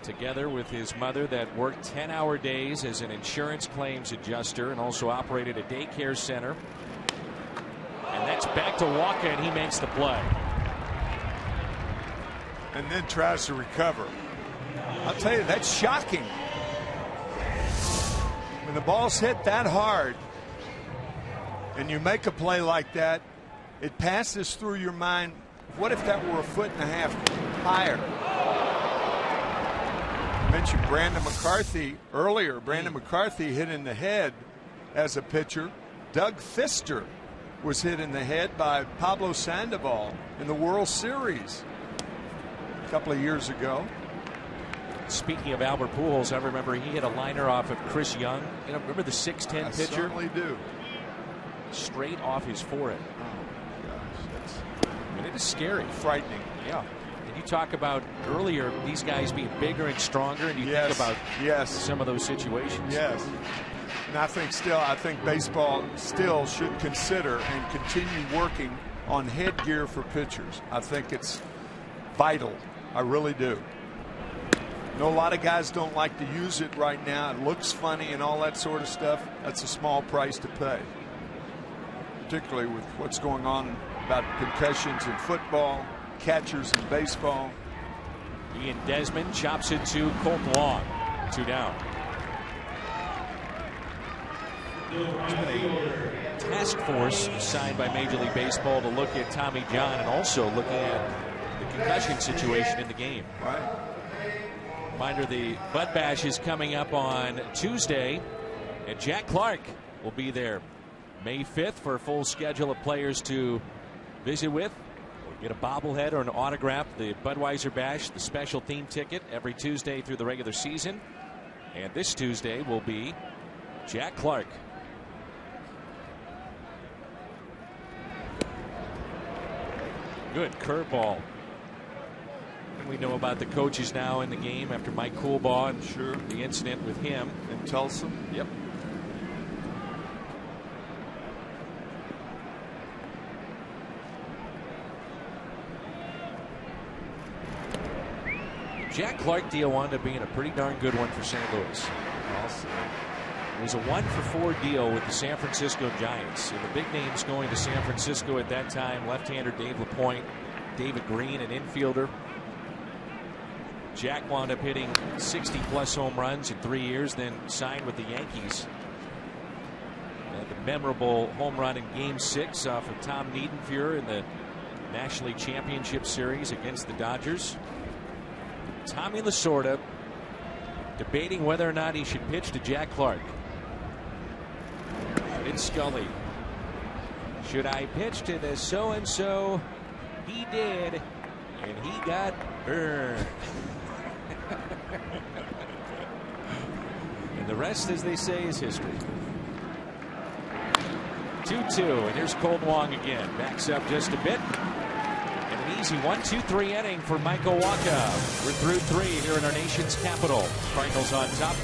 together with his mother, that worked 10-hour days as an insurance claims adjuster and also operated a daycare center. And that's back to Walker, and he makes the play. And then tries to recover. I'll tell you, that's shocking. When the ball's hit that hard and you make a play like that, it passes through your mind, what if that were a foot and a half higher? I mentioned Brandon McCarthy earlier. Brandon McCarthy hit in the head as a pitcher. Doug Fister was hit in the head by Pablo Sandoval in the World Series a couple of years ago. Speaking of Albert Pujols, I remember he hit a liner off of Chris Young. You know, remember the 6'10" pitcher? I certainly do. Straight off his forehead. Oh, gosh. I mean, it is scary. Frightening. Yeah. And you talk about earlier these guys being bigger and stronger, and you think about some of those situations. Yes. And I think baseball still should consider and continue working on headgear for pitchers. I think it's vital. I really do. I know a lot of guys don't like to use it right now. It looks funny and all that sort of stuff. That's a small price to pay, particularly with what's going on about concussions in football, catchers in baseball. Ian Desmond chops it to Colton Wong. 2 down. There's been a task force signed by Major League Baseball to look at Tommy John and also looking at the concussion situation in the game. Right. Reminder, the Bud Bash is coming up on Tuesday, and Jack Clark will be there May 5th for a full schedule of players to visit with or get a bobblehead or an autograph. The Budweiser Bash, the special theme ticket every Tuesday through the regular season. And this Tuesday will be Jack Clark. Good curveball. We know about the coaches now in the game after Mike Coolbaugh and the incident with him in Tulsa. Yep. Jack Clark deal wound up being a pretty darn good one for St. Louis. Awesome. It was a 1-for-4 deal with the San Francisco Giants. And the big names going to San Francisco at that time: left-hander Dave LaPointe, David Green, an infielder. Jack wound up hitting 60-plus home runs in 3 years, then signed with the Yankees. And the memorable home run in Game 6 off of Tom Niedenfuhr in the National League Championship Series against the Dodgers. Tommy Lasorda debating whether or not he should pitch to Jack Clark. Vin Scully. Should I pitch to the so-and-so? He did, and he got burned. And the rest, as they say, is history. 2-2, and here's Colton Wong again. Backs up just a bit. And an easy 1-2-3 inning for Michael Wacha. We're through 3 here in our nation's capital. Cardinals on top,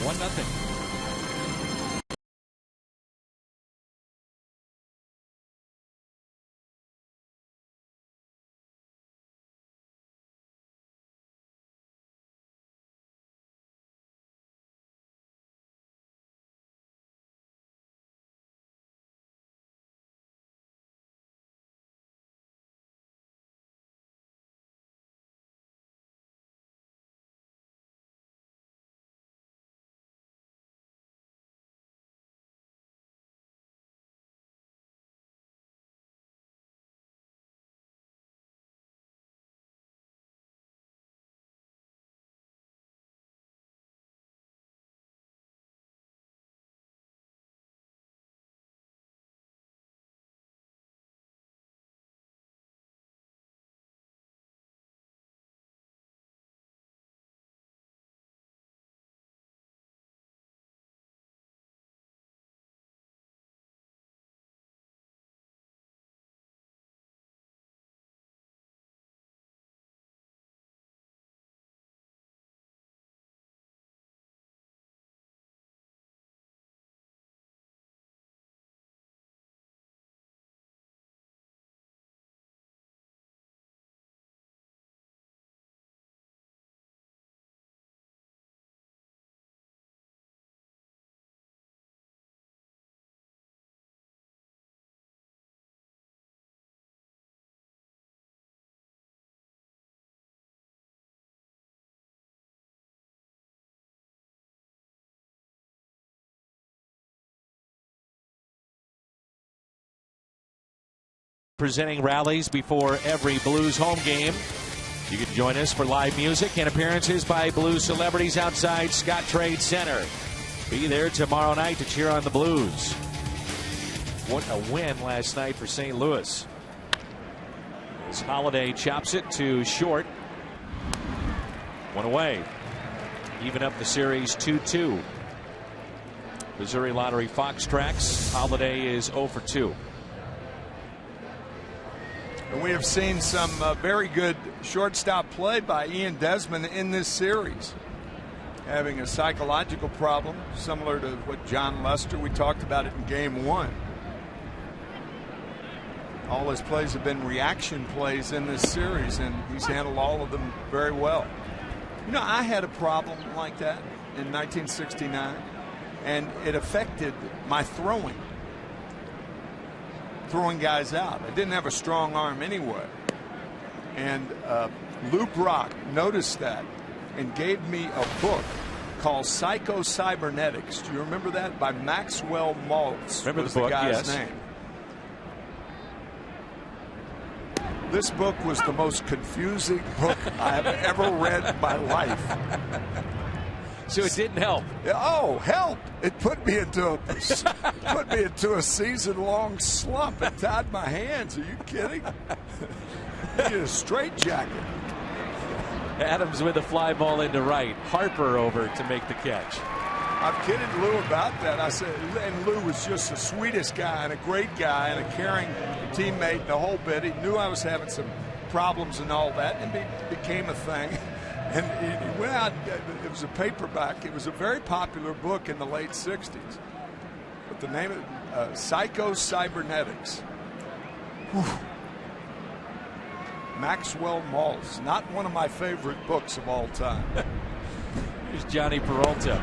1-0. Presenting rallies before every Blues home game. You can join us for live music and appearances by Blues celebrities outside Scott Trade Center. be there tomorrow night to cheer on the Blues. What a win last night for St. Louis. As Holiday chops it to short. One away. Even up the series 2-2. Missouri Lottery Fox Tracks. Holiday is 0 for 2. And we have seen some very good shortstop play by Ian Desmond in this series. Having a psychological problem similar to what John Lester, we talked about it in game 1. All his plays have been reaction plays in this series, and he's handled all of them very well. You know, I had a problem like that in 1969, and it affected my throwing guys out. I didn't have a strong arm anyway. And Lou Brock noticed that and gave me a book called Psycho-Cybernetics. Do you remember that? By Maxwell Maltz. Remember the book, guy's yes. name. This book was the most confusing book I have ever read in my life. So it didn't help. Oh, help! It put me into a season-long slump and tied my hands. Are you kidding? Need a straitjacket. Adams with a fly ball into right. Harper over to make the catch. I've kidded Lou about that. I said, and Lou was just the sweetest guy and a great guy and a caring teammate, the whole bit. He knew I was having some problems and all that, and it became a thing. And he went out. It was a paperback. It was a very popular book in the late '60s. But the name of it, Psycho-Cybernetics. Whew. Maxwell Maltz, not one of my favorite books of all time. Here's Johnny Peralta.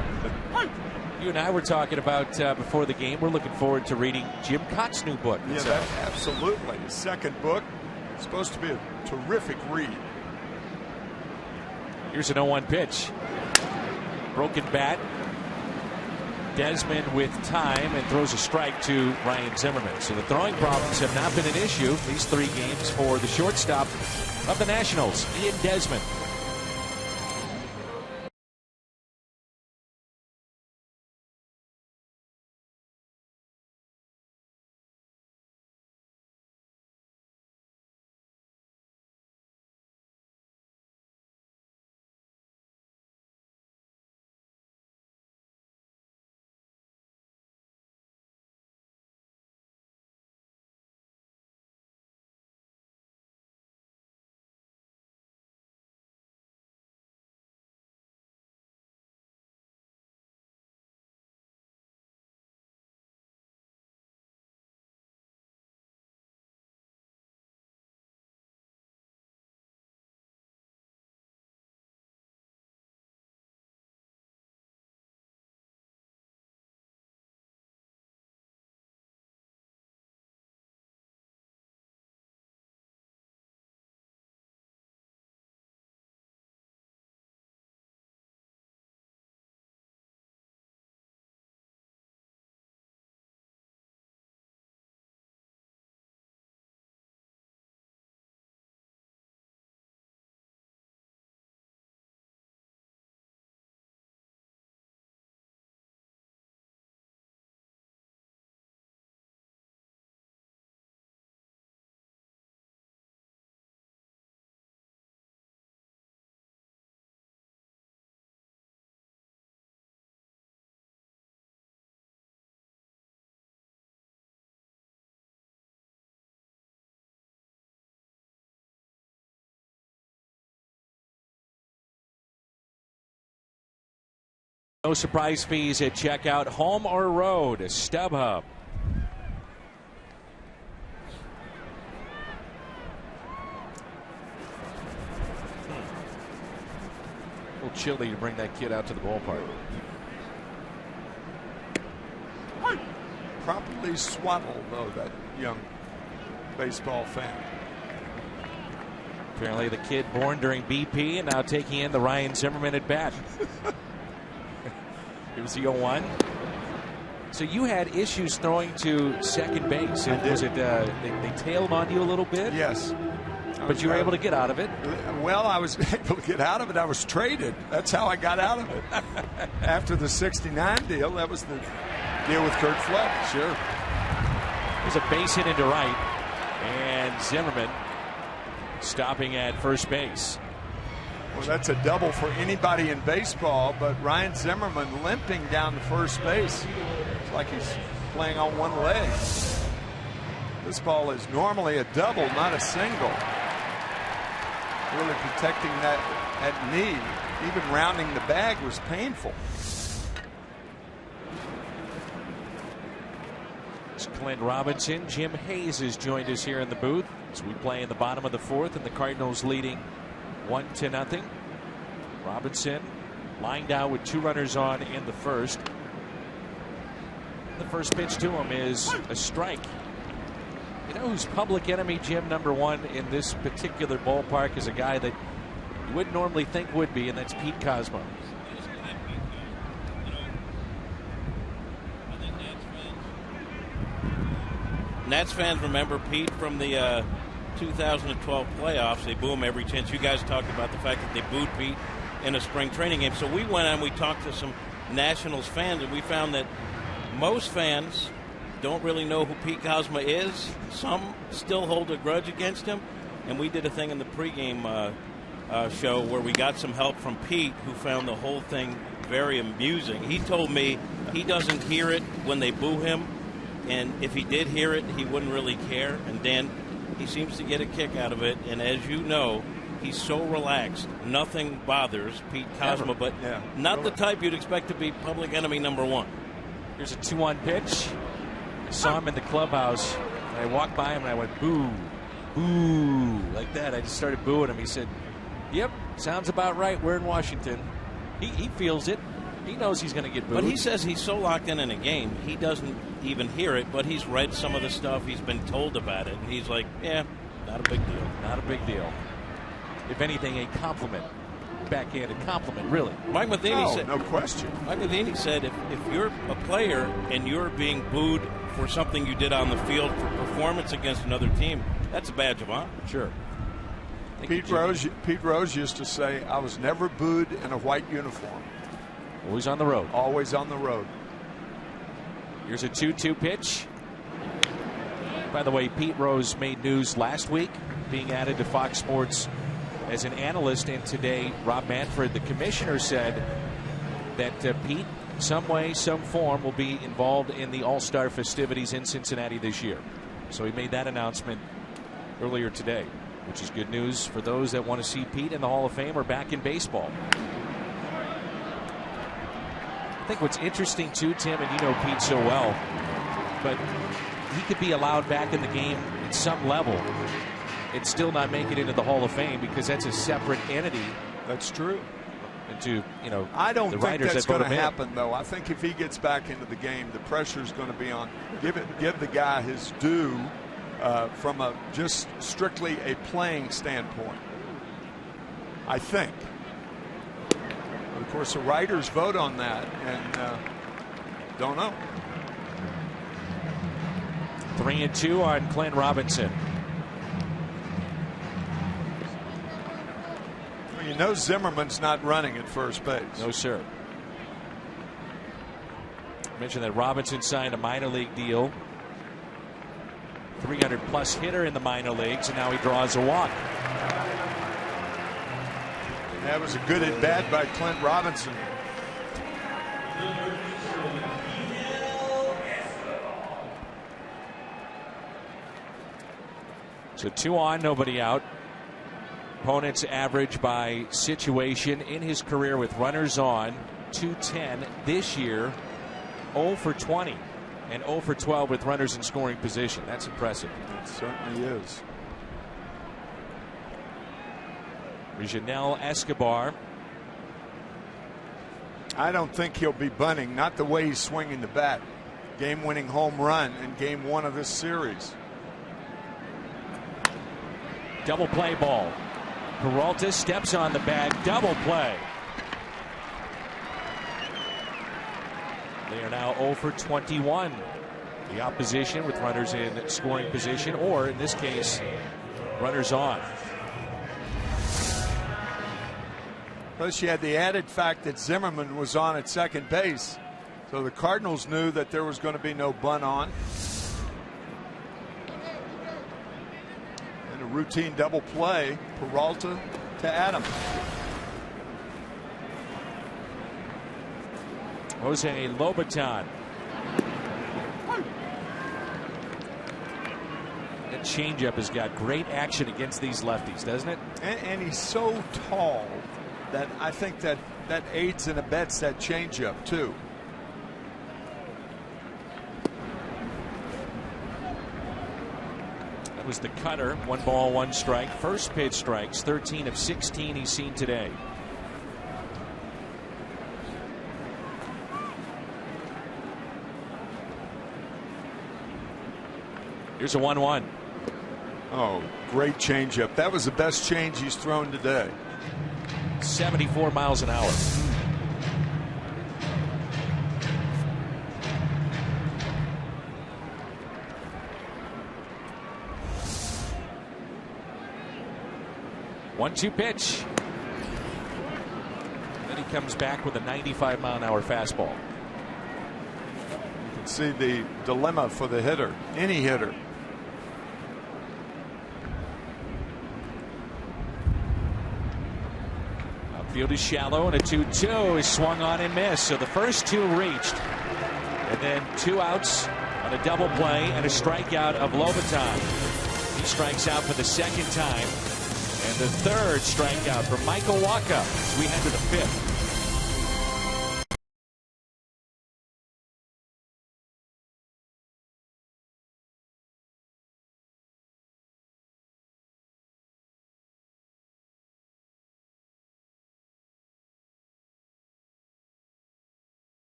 You and I were talking about before the game. We're looking forward to reading Jim Cott's new book. Yeah, absolutely. His second book. It's supposed to be a terrific read. Here's an 0-1 pitch. Broken bat. Desmond with time and throws a strike to Ryan Zimmerman. So the throwing problems have not been an issue these 3 games for the shortstop of the Nationals, Ian Desmond. No surprise fees at checkout, home or road. StubHub. A little chilly to bring that kid out to the ballpark. Properly swaddled, though, that young baseball fan. Apparently the kid born during BP and now taking in the Ryan Zimmerman at bat. Here's the 0-1. So you had issues throwing to second base. Was it they tailed on you a little bit? Yes. But you were able to get out of it. Well, I was able to get out of it. I was traded. That's how I got out of it. After the '69 deal, that was the deal with Kurt Flood. Sure. There's a base hit into right, and Zimmerman stopping at first base. Well, that's a double for anybody in baseball, but Ryan Zimmerman limping down to first base. It's like he's playing on one leg. This ball is normally a double, not a single. Really protecting that knee. Even rounding the bag was painful. It's Clint Robinson. Jim Hayes has joined us here in the booth as we play in the bottom of the fourth, and the Cardinals leading 1-0. Robinson lined out with 2 runners on in the first. The first pitch to him is a strike. You know who's public enemy, Jim, number 1 in this particular ballpark is a guy that you wouldn't normally think would be, and that's Pete Cosmo. Nats fans remember Pete from the 2012 playoffs. They boo him every chance. You guys talked about the fact that they booed Pete in a spring training game. So we went and we talked to some Nationals fans, and we found that most fans don't really know who Pete Cosmo is. Some still hold a grudge against him. And we did a thing in the pregame show where we got some help from Pete, who found the whole thing very amusing. He told me he doesn't hear it when they boo him, and if he did hear it, he wouldn't really care. And Dan, he seems to get a kick out of it. And as you know, he's so relaxed. Nothing bothers Pete Cosmo, but not the type you'd expect to be public enemy number 1. Here's a 2-1 pitch. I saw him in the clubhouse. I walked by him and I went, boo, boo, like that. I just started booing him. He said, yep, sounds about right. We're in Washington. He feels it. He knows he's going to get booed. But he says he's so locked in a game, he doesn't even hear it, but he's read some of the stuff. He's been told about it. And he's like, yeah, not a big deal. Not a big deal. If anything, a compliment. Backhanded compliment, really. Mike Matheny said, no question. Mike Matheny said if you're a player and you're being booed for something you did on the field for performance against another team, that's a badge of honor. Sure. Pete Rose used to say, I was never booed in a white uniform. Always on the road. Always on the road. Here's a 2-2 pitch. By the way, Pete Rose made news last week, being added to Fox Sports as an analyst, and today Rob Manfred, the commissioner, said that Pete, some way, some form, will be involved in the All-Star festivities in Cincinnati this year. So he made that announcement earlier today, which is good news for those that want to see Pete in the Hall of Fame or back in baseball. I think what's interesting too, Tim, and you know Pete so well, but he could be allowed back in the game at some level and still not make it into the Hall of Fame because that's a separate entity. That's true. And to, you know, I don't think that's going to happen, though. I think if he gets back into the game, the pressure is going to be on. Give the guy his due from a just strictly a playing standpoint. I think. But of course, the writers vote on that, and don't know. 3-2 on Clint Robinson. You know Zimmerman's not running at first base. No, sir. I mentioned that Robinson signed a minor league deal. 300-plus hitter in the minor leagues, and now he draws a walk. That was a good at-bat by Clint Robinson. So 2 on, nobody out. Opponents average by situation in his career with runners on, 210 this year, 0 for 20, and 0 for 12 with runners in scoring position. That's impressive. It certainly is. Reginel Escobar. I don't think he'll be bunting, not the way he's swinging the bat. Game-winning home run in game 1 of this series. Double play ball. Peralta steps on the bag. Double play. They are now 0 for 21. The opposition with runners in scoring position, or in this case, runners on. Plus, you had the added fact that Zimmerman was on at second base. So the Cardinals knew that there was going to be no bunt on. And a routine double play, Peralta to Adams. Jose Lobaton. That changeup has got great action against these lefties, doesn't it? And he's so tall that I think that aids and abets that changeup too. That was the cutter. 1 ball, 1 strike. First pitch strikes. 13 of 16 he's seen today. Here's a 1-1. Oh, great changeup. That was the best change he's thrown today. 74 miles an hour. One-two pitch. Then he comes back with a 95-mile-an-hour fastball. You can see the dilemma for the hitter, any hitter. Field is shallow, and a 2-2 is swung on and missed. So the first 2 reached, and then 2 outs on a double play and a strikeout of Lobaton. He strikes out for the second time, and the third strikeout for Michael Wacha as we head to the 5th.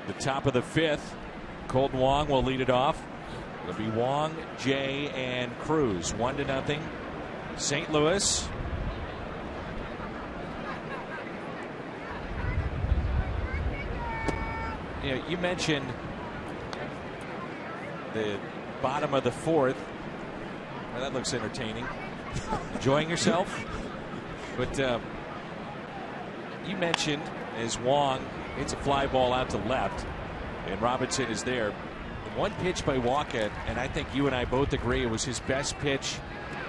The top of the 5th. Colton Wong will lead it off. It'll be Wong, Jay, and Cruz. 1-0. St. Louis. You mentioned the bottom of the 4th. Well, that looks entertaining. Enjoying yourself? But you mentioned as Wong hits a fly ball out to left, and Robinson is there. One pitch by Wacha, and I think you and I both agree it was his best pitch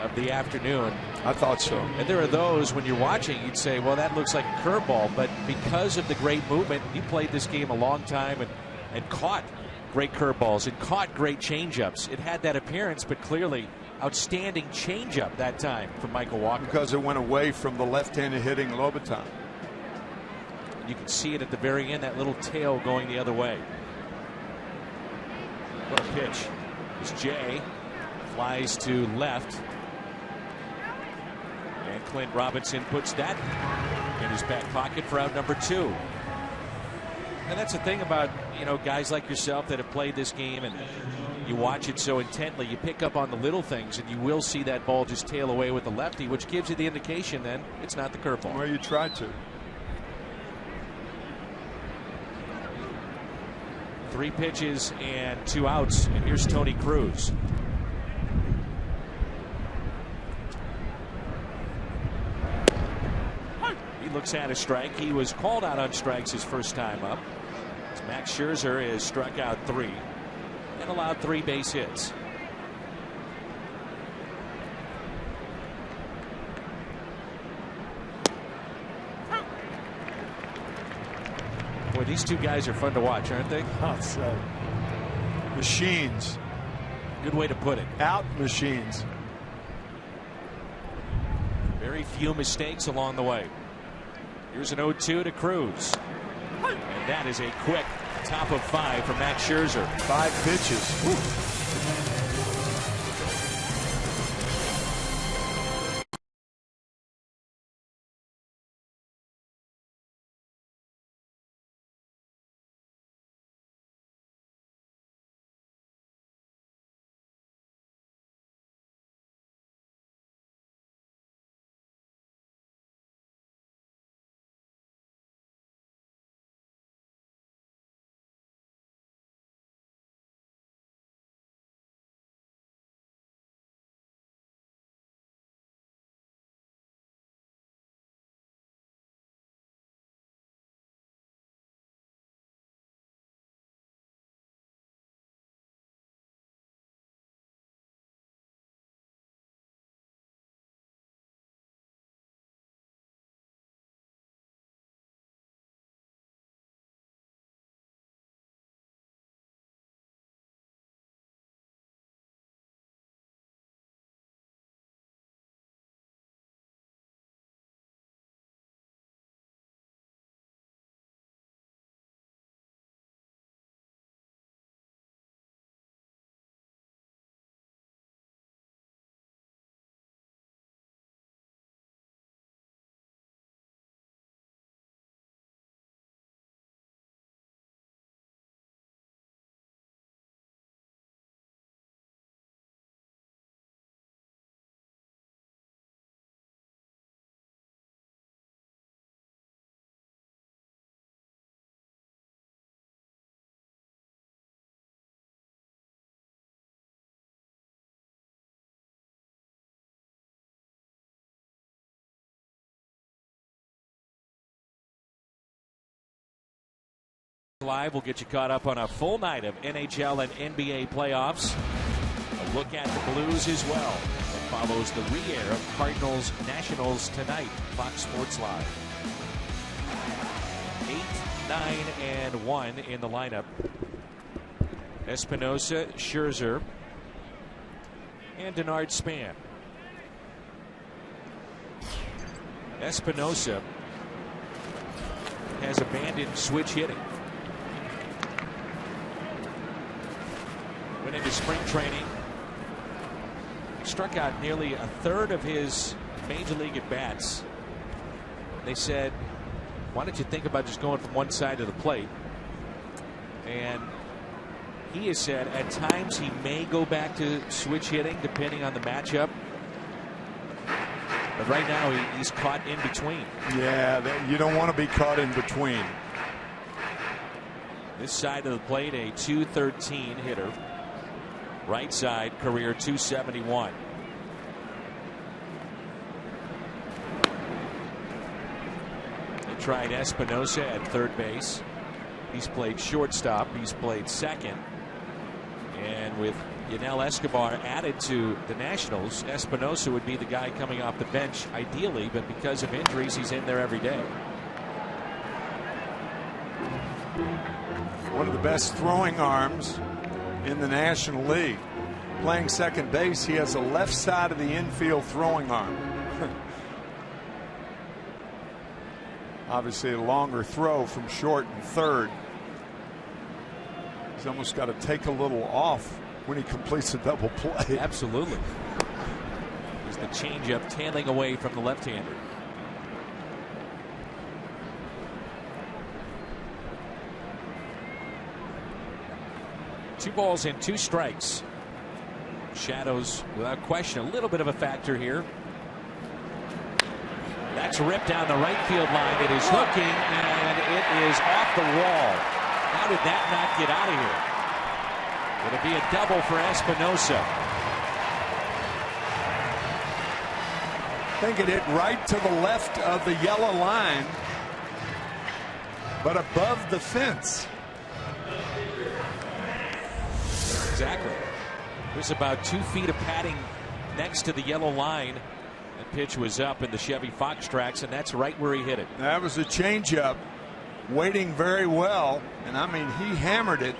of the afternoon. I thought so. And there are those, when you're watching, you'd say, well, that looks like a curveball. But because of the great movement, he played this game a long time and caught great curveballs and caught great changeups. It had that appearance, but clearly outstanding changeup that time from Michael Wacha. Because it went away from the left-handed hitting Lobaton. You can see it at the very end, that little tail going the other way. What a pitch. As Jay flies to left. And Clint Robinson puts that in his back pocket for out number 2. And that's the thing about, guys like yourself that have played this game and you watch it so intently, you pick up on the little things, and you will see that ball just tail away with the lefty, which gives you the indication then it's not the curveball. Well, you try to. 3 pitches and 2 outs, and here's Tony Cruz. He looks at a strike. He was called out on strikes his first time up. Max Scherzer has struck out 3 and allowed 3 base hits. Boy, these two guys are fun to watch, aren't they? Machines. Good way to put it. Out machines. Very few mistakes along the way. Here's an 0-2 to Cruz. And that is a quick top of 5 for Max Scherzer. 5 pitches. Ooh. Live will get you caught up on a full night of NHL and NBA playoffs. A look at the Blues as well. It follows the re-air of Cardinals Nationals tonight. Fox Sports Live. 8, 9, and 1 in the lineup. Espinosa, Scherzer, and Denard Span. Espinosa has abandoned switch hitting. Went into spring training, struck out nearly a third of his major league at bats. They said, why don't you think about just going from one side of the plate? And he has said at times he may go back to switch hitting depending on the matchup. But right now he's caught in between. Yeah, you don't want to be caught in between. This side of the plate, a .213 hitter. Right side, career .271. They tried Espinosa at third base. He's played shortstop. He's played second. And with Yanel Escobar added to the Nationals, Espinosa would be the guy coming off the bench ideally, but because of injuries, he's in there every day. One of the best throwing arms in the National League. Playing second base, he has a left side of the infield throwing arm. Obviously a longer throw from short and third. He's almost got to take a little off when he completes a double play. Absolutely. He's the The changeup tailing away from the left-hander. Two balls and two strikes. Shadows, without question, a little bit of a factor here. That's ripped down the right field line. It is hooking, and it is off the wall. How did that not get out of here? It'll be a double for Espinosa. I think it hit right to the left of the yellow line, but above the fence. Exactly. There's about 2 feet of padding next to the yellow line. The pitch was up in the Chevy Fox tracks, and that's right where he hit it. That was a changeup, waiting very well, and I mean, he hammered it.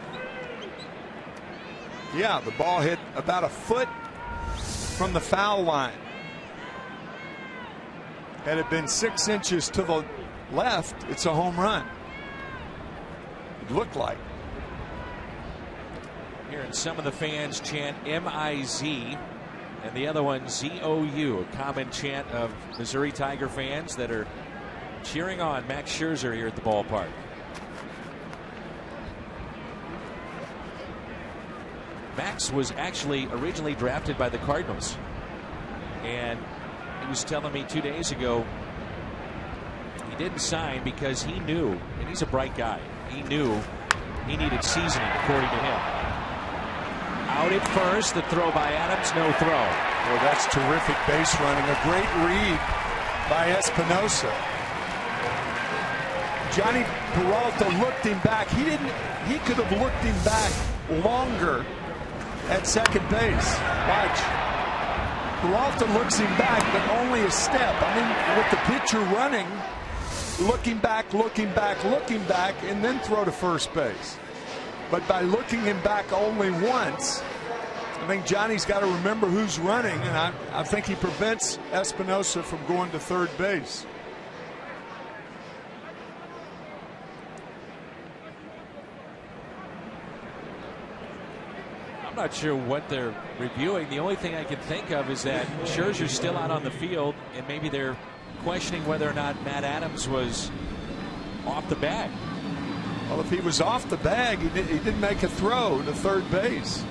Yeah, the ball hit about a foot from the foul line. Had it been 6 inches to the left, it's a home run. It looked like. Hearing some of the fans chant M-I-Z and the other one Z-O-U, a common chant of Missouri Tiger fans that are cheering on Max Scherzer here at the ballpark. Max was actually originally drafted by the Cardinals, and he was telling me 2 days ago he didn't sign because he knew, and he's a bright guy, he knew he needed seasoning, according to him. Out at first, the throw by Adams, no throw. Well, that's terrific base running. A great read by Espinosa. Johnny Peralta looked him back. He could have looked him back longer at second base. Watch. Peralta looks him back, but only a step. I mean, with the pitcher running, looking back, and then throw to first base. But by looking him back only once, I think Johnny's got to remember who's running, and I think he prevents Espinosa from going to third base. I'm not sure what they're reviewing. The only thing I can think of is that Scherzer's still out on the field, and maybe they're questioning whether or not Matt Adams was off the bag. Well, if he was off the bag, he didn't make a throw to third base.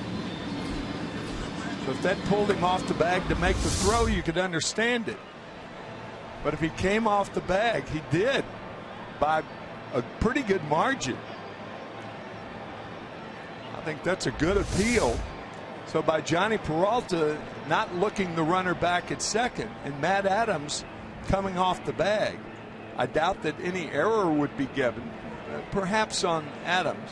So if that pulled him off the bag to make the throw, you could understand it. But if he came off the bag, he did by a pretty good margin. I think that's a good appeal. So by Johnny Peralta not looking the runner back at second and Matt Adams coming off the bag, I doubt that any error would be given. Perhaps on Adams.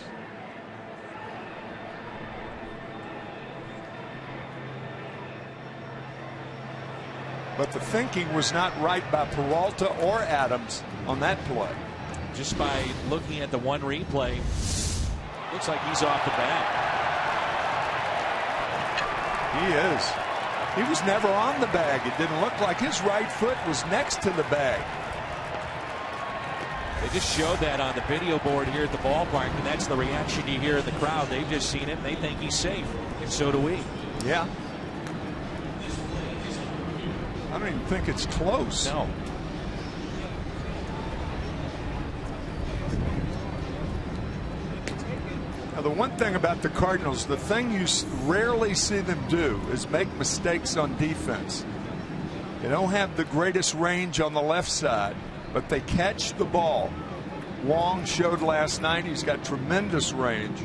But the thinking was not right by Peralta or Adams on that play. Just by looking at the one replay, looks like he's off the bag. He is. He was never on the bag. It didn't look like. His right foot was next to the bag. They just showed that on the video board here at the ballpark, and that's the reaction you hear in the crowd. They've just seen it, and they think he's safe, and so do we. Yeah. I don't even think it's close. No. Now, the one thing about the Cardinals, the thing you rarely see them do is make mistakes on defense. They don't have the greatest range on the left side, but they catch the ball. Wong showed last night he's got tremendous range.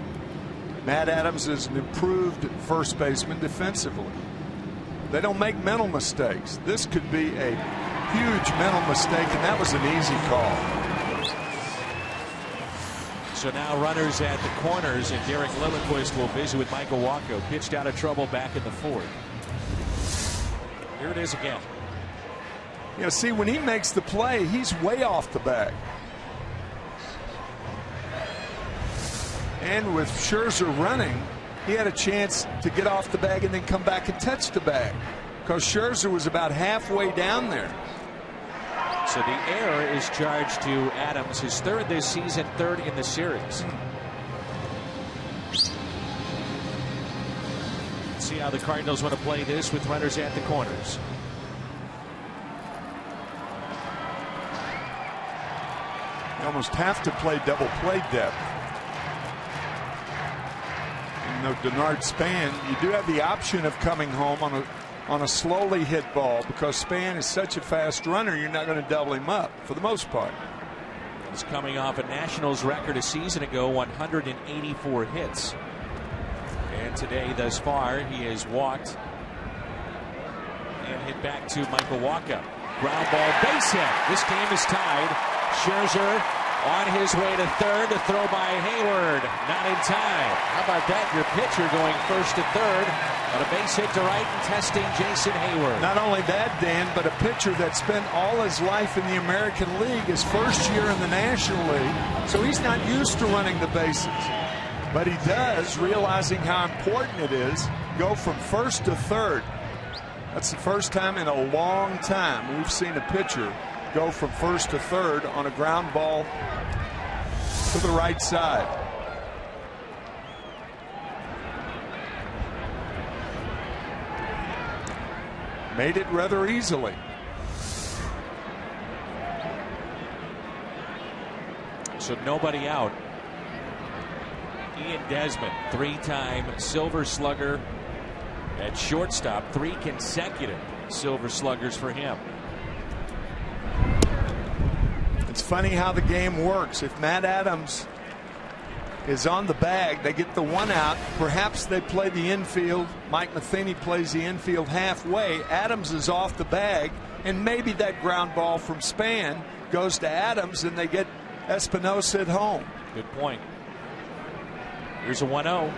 Matt Adams is an improved first baseman defensively. They don't make mental mistakes. This could be a huge mental mistake, and that was an easy call. So now runners at the corners, and Derek Lilliquist will visit with Michael Wacha, pitched out of trouble back in the fourth. Here it is again. You know, see, when he makes the play, he's way off the bag. And with Scherzer running, he had a chance to get off the bag and then come back and touch the bag, because Scherzer was about halfway down there. So the error is charged to Adams, his third this season, third in the series. Let's see how the Cardinals want to play this with runners at the corners. You almost have to play double play depth. You know, Denard Span, you do have the option of coming home on a slowly hit ball, because Span is such a fast runner, you're not going to double him up for the most part. He's coming off a Nationals record a season ago, 184 hits. And today, thus far, he has walked and hit back to Michael Wacha. Ground ball, base hit. This game is tied. Scherzer on his way to third. The throw by Hayward, not in time. How about that? Your pitcher going first to third on a base hit to right and testing Jason Hayward. Not only that, Dan, but a pitcher that spent all his life in the American League, his first year in the National League, so he's not used to running the bases. But he does, realizing how important it is, go from first to third. That's the first time in a long time we've seen a pitcher go from first to third on a ground ball to the right side. Made it rather easily. So nobody out. Ian Desmond, three-time Silver Slugger at shortstop, 3 consecutive Silver Sluggers for him. It's funny how the game works. If Matt Adams is on the bag, they get the one out. Perhaps they play the infield. Mike Matheny plays the infield halfway. Adams is off the bag, and maybe that ground ball from Span goes to Adams, and they get Espinosa at home. Good point. Here's a 1-0.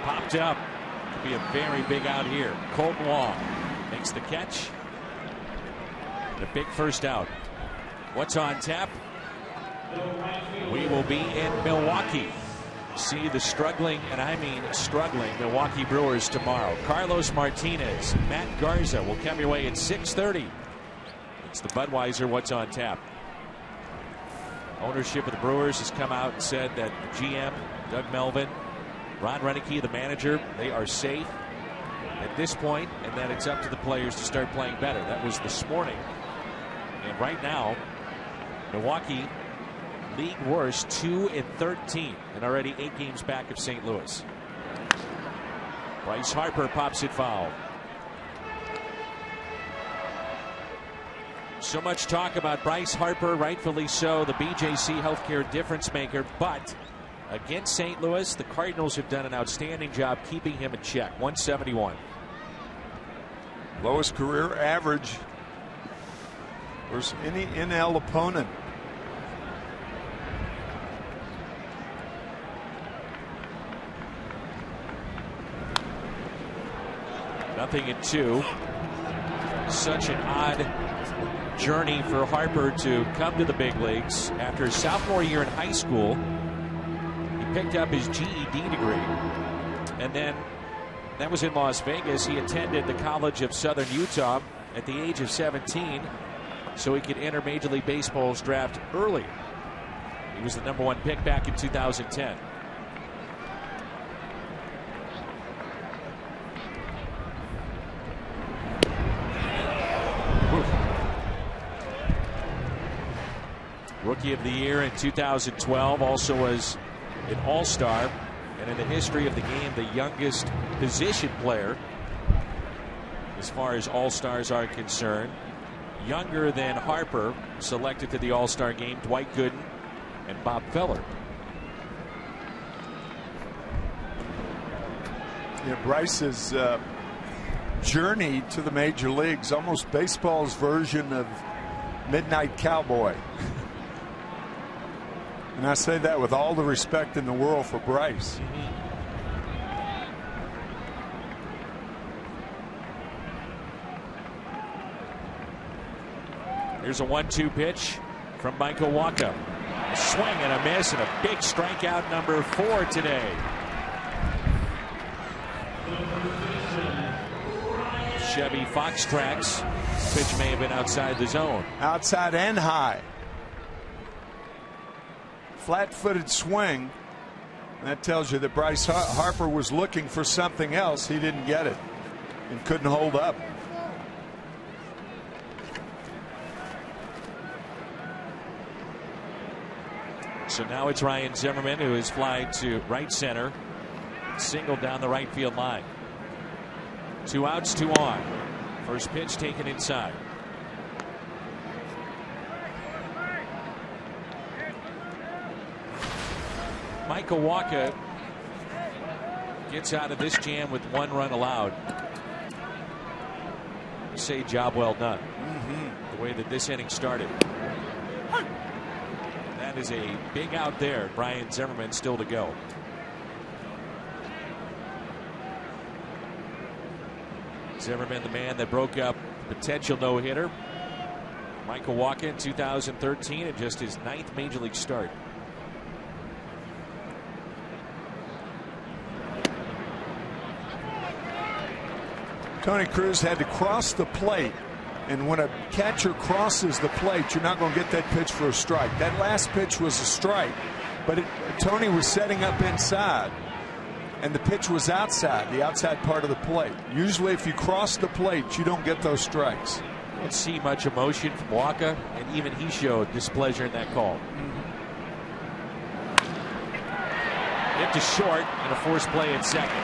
Popped up. Could be a very big out here. Colton Wong makes the catch. The big first out. What's on tap? We will be in Milwaukee. See the struggling, and I mean struggling, Milwaukee Brewers tomorrow. Carlos Martinez, Matt Garza will come your way at 6:30. It's the Budweiser What's on Tap. Ownership of the Brewers has come out and said that the GM, Doug Melvin, Ron Renneke, the manager, they are safe at this point, and that it's up to the players to start playing better. That was this morning. And right now, Milwaukee, league worst, 2-13, and already 8 games back of St. Louis. Bryce Harper pops it foul. So much talk about Bryce Harper, rightfully so, the BJC Healthcare difference maker, but against St. Louis, the Cardinals have done an outstanding job keeping him in check. 171. Lowest career average versus any NL opponent. Nothing at 2. Such an odd journey for Harper to come to the big leagues. After his sophomore year in high school, he picked up his GED degree, and then that was in Las Vegas. He attended the College of Southern Utah at the age of 17 so he could enter Major League Baseball's draft early. He was the #1 pick back in 2010. Rookie of the Year in 2012, also was an All-Star, and in the history of the game, the youngest position player as far as All-Stars are concerned. Younger than Harper, selected to the All-Star game, Dwight Gooden and Bob Feller. Yeah, Bryce's journey to the major leagues, almost baseball's version of Midnight Cowboy. And I say that with all the respect in the world for Bryce. Here's a 1-2 pitch from Michael Wacha. A swing and a miss, and a big strikeout, number 4 today. Chevy Fox Tracks. Pitch may have been outside the zone. Outside and high. Flat-footed swing. That tells you that Bryce Harper was looking for something else. He didn't get it and couldn't hold up. So now it's Ryan Zimmerman, who is flying to right center. Single down the right field line. 2 outs, 2 on. First pitch taken inside. Michael Wacha gets out of this jam with 1 run allowed. Say job well done. The way that this inning started. That is a big out there. Brian Zimmerman still to go. Zimmerman, the man that broke up potential no-hitter. Michael Wacha in 2013 and just his 9th major league start. Tony Cruz had to cross the plate, and when a catcher crosses the plate, you're not going to get that pitch for a strike. That last pitch was a strike, but Tony was setting up inside, and the pitch was outside, the outside part of the plate. Usually if you cross the plate, you don't get those strikes. Don't see much emotion from Wacha, and even he showed displeasure in that call. Hit to short and a forced play at second.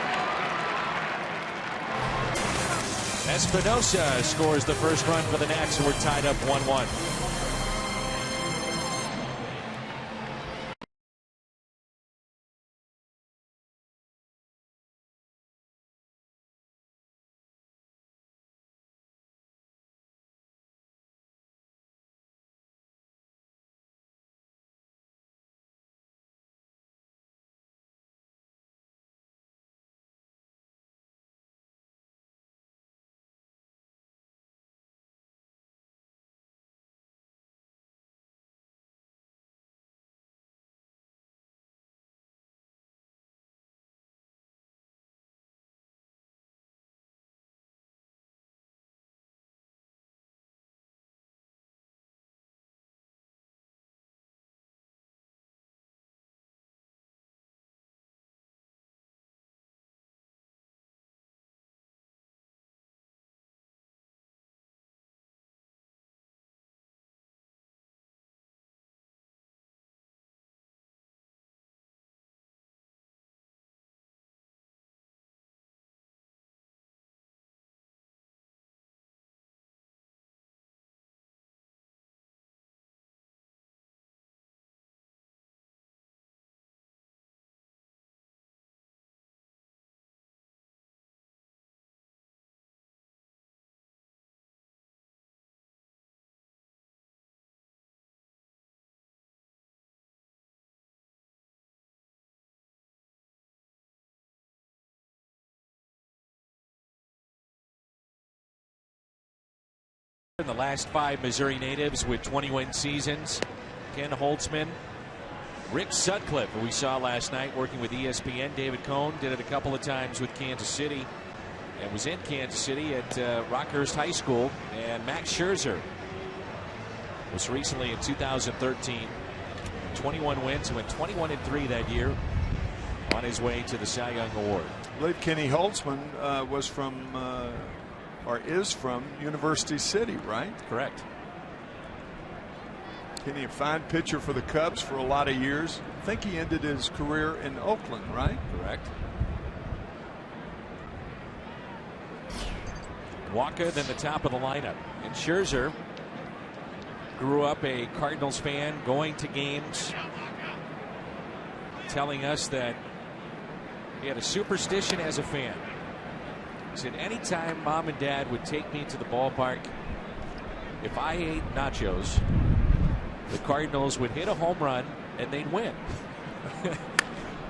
Espinosa scores the first run for the Nats, and we're tied up 1-1. In the last 5 Missouri natives with 20-win seasons. Ken Holtzman, Rick Sutcliffe, who we saw last night working with ESPN. David Cohn did it a couple of times with Kansas City and was in Kansas City at Rockhurst High School. And Max Scherzer was recently in 2013. 21 wins, went 21-3 that year, on his way to the Cy Young Award. I believe Kenny Holtzman was from or is from University City, right? Correct. Kenny, a fine pitcher for the Cubs for a lot of years. I think he ended his career in Oakland, right? Correct. Wacha then the top of the lineup. And Scherzer grew up a Cardinals fan, going to games, telling us that he had a superstition as a fan. He said anytime mom and dad would take me to the ballpark, if I ate nachos, the Cardinals would hit a home run and they'd win.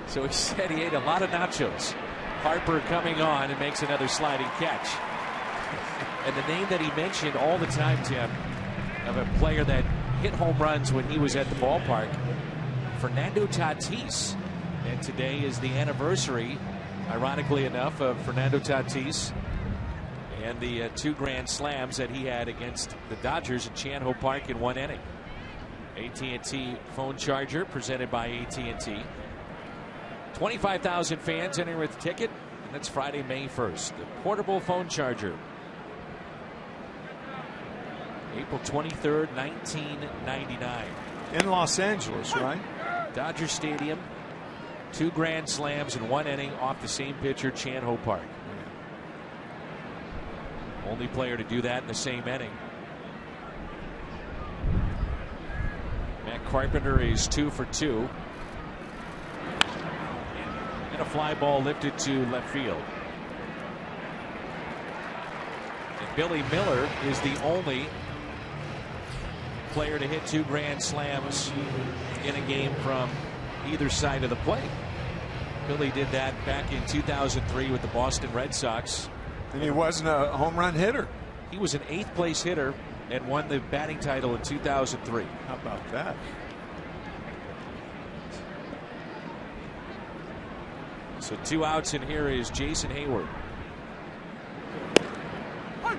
So he said he ate a lot of nachos. Harper coming on and makes another sliding catch. And the name that he mentioned all the time, Tim, of a player that hit home runs when he was at the ballpark, Fernando Tatis. And today is the anniversary, ironically enough, of Fernando Tatis and the 2 grand slams that he had against the Dodgers at Chan Ho Park in 1 inning. AT&T phone charger presented by AT&T. 25,000 fans entering with a ticket, and that's Friday, May 1st. The portable phone charger. April 23rd, 1999. In Los Angeles, right? Dodger Stadium, 2 grand slams in 1 inning off the same pitcher, Chan-Ho Park. Only player to do that in the same inning. Matt Carpenter is 2 for 2. And a fly ball lifted to left field. And Billy Miller is the only player to hit 2 grand slams in a game from either side of the plate. Billy did that back in 2003 with the Boston Red Sox. And he wasn't a home run hitter. He was an 8th place hitter and won the batting title in 2003. How about that? So 2 outs, and here is Jason Hayward. I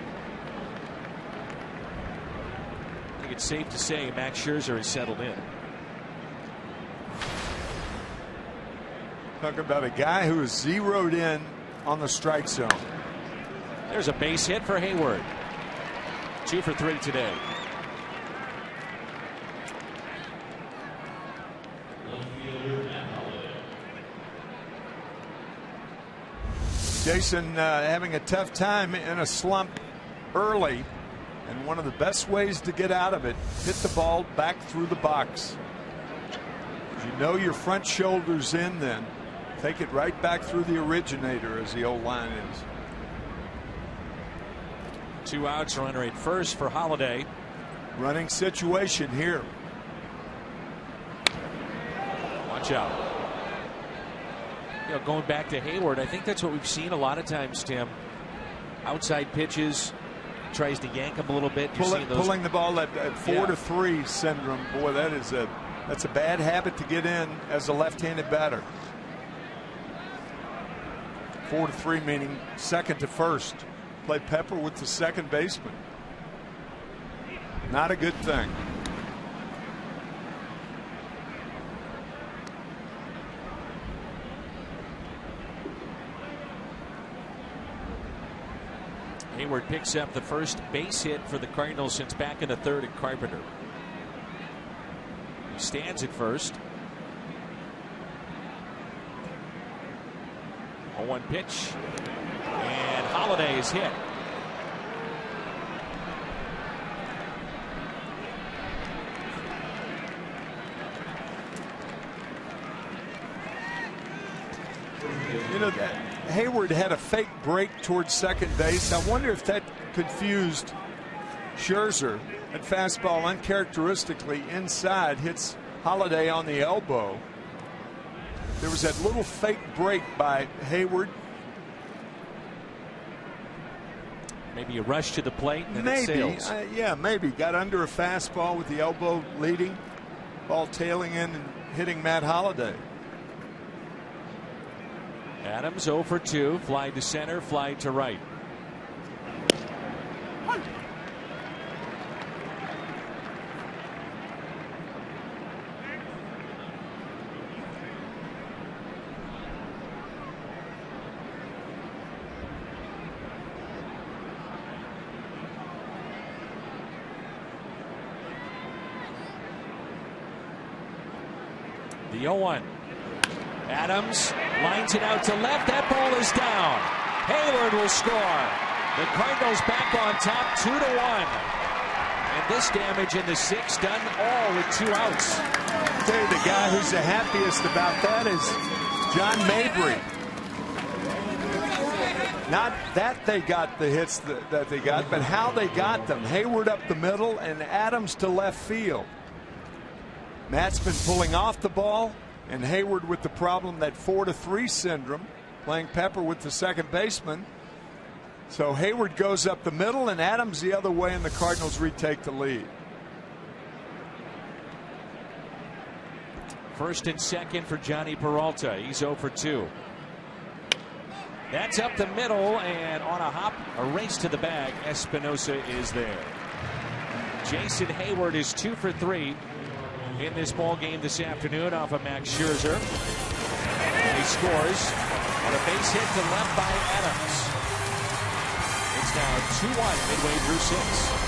think it's safe to say Max Scherzer is settled in. Talking about a guy who is zeroed in on the strike zone. There's a base hit for Hayward. 2 for 3 today. Jason having a tough time in a slump early, and one of the best ways to get out of it, hit the ball back through the box. You know your front shoulder's in, then take it right back through the originator, as the old line is. 2 outs, runner at first for Holiday. Running situation here. Watch out. You know, going back to Hayward, I think that's what we've seen a lot of times, Tim. Outside pitches, tries to yank him a little bit. Pulling the ball at 4-3 syndrome. Boy, that's a bad habit to get in as a left-handed batter. 4-3 meaning second to first. Play Pepper with the second baseman. Not a good thing. Hayward picks up the first base hit for the Cardinals since back in the 3rd at Carpenter. He stands at first. 0-1 pitch. And Holiday is hit. You know, Hayward had a fake break towards second base. I wonder if that confused Scherzer. That fastball uncharacteristically inside hits Holiday on the elbow. There was that little fake break by Hayward. Maybe a rush to the plate and then maybe, it sails. Yeah, maybe. Got under a fastball with the elbow leading. Ball tailing in and hitting Matt Holiday. Adams 0 for 2. Fly to center, fly to right. The 0-1. Adams lines it out to left. That ball is down. Hayward will score. The Cardinals back on top 2-1. And this damage in the 6th done all with 2 outs. I'll tell you, the guy who's the happiest about that is John Mabry. Not that they got the hits that they got, but how they got them. Hayward up the middle and Adams to left field. Matt's been pulling off the ball, and Hayward with the problem, that 4-3 syndrome, playing Pepper with the second baseman. So Hayward goes up the middle and Adams the other way, and the Cardinals retake the lead. First and second for Johnny Peralta. He's 0 for 2. That's up the middle, and on a hop, a race to the bag. Espinosa is there. Jason Hayward is 2 for 3 in this ball game this afternoon off of Max Scherzer. And he scores on a base hit to left by Adams. It's now 2-1 midway through 6.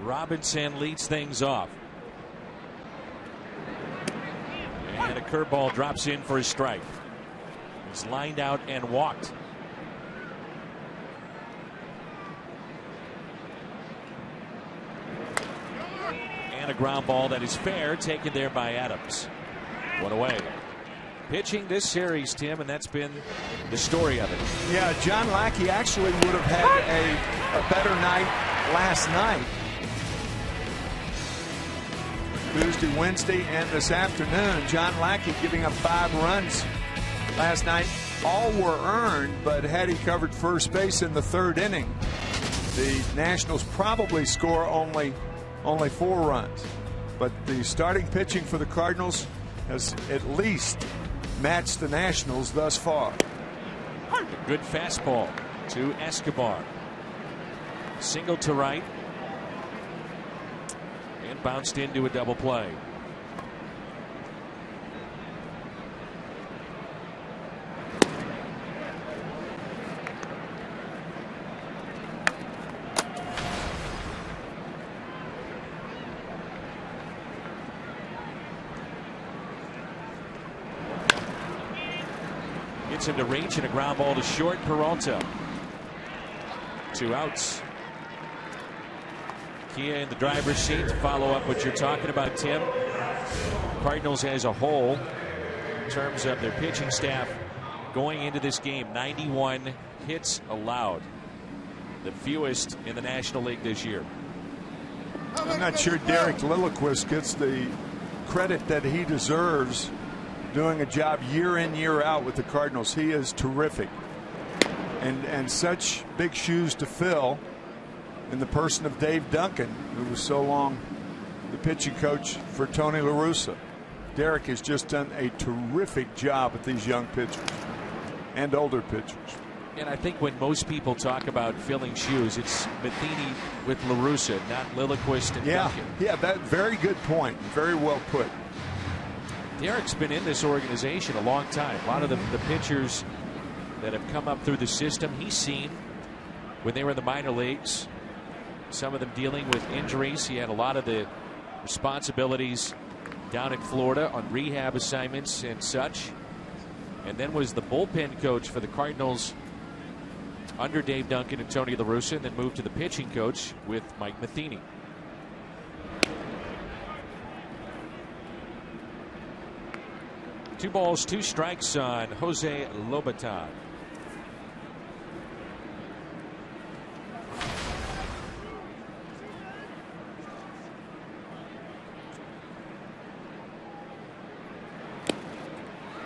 Robinson leads things off. And a curveball drops in for a strike. He's lined out and walked. And a ground ball that is fair, taken there by Adams. One away. Pitching this series, Tim, and that's been the story of it. Yeah, John Lackey actually would have had a better night last night. Tuesday, Wednesday, and this afternoon. John Lackey giving up 5 runs last night. All were earned, but had he covered first base in the 3rd inning, the Nationals probably score only 4 runs. But the starting pitching for the Cardinals has at least matched the Nationals thus far. A good fastball to Escobar. Single to right. And bounced into a double play. Gets him to reach, and a ground ball to short. Peralta. 2 outs. Kia in the driver's seat to follow up what you're talking about, Tim. Cardinals as a whole, in terms of their pitching staff going into this game, 91 hits allowed. The fewest in the National League this year. I'm not sure Derek Lilliquist gets the credit that he deserves doing a job year in, year out with the Cardinals. He is terrific. And such big shoes to fill in the person of Dave Duncan, who was so long the pitching coach for Tony La Russa. Derek has just done a terrific job with these young pitchers and older pitchers. And I think when most people talk about filling shoes, it's Matheny with La Russa, not Lilliquist and Duncan. Yeah, that very good point. Very well put. Derek's been in this organization a long time. A lot of the pitchers that have come up through the system he's seen when they were in the minor leagues. Some of them dealing with injuries. He had a lot of the responsibilities down in Florida on rehab assignments and such. And then was the bullpen coach for the Cardinals under Dave Duncan and Tony La Russa, and then moved to the pitching coach with Mike Matheny. Two balls, 2 strikes on Jose Lobaton.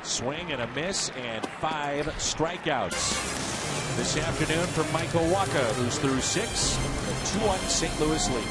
Swing and a miss, and 5 strikeouts this afternoon from Michael Wacha, who's through 6, a 2-1 St. Louis lead.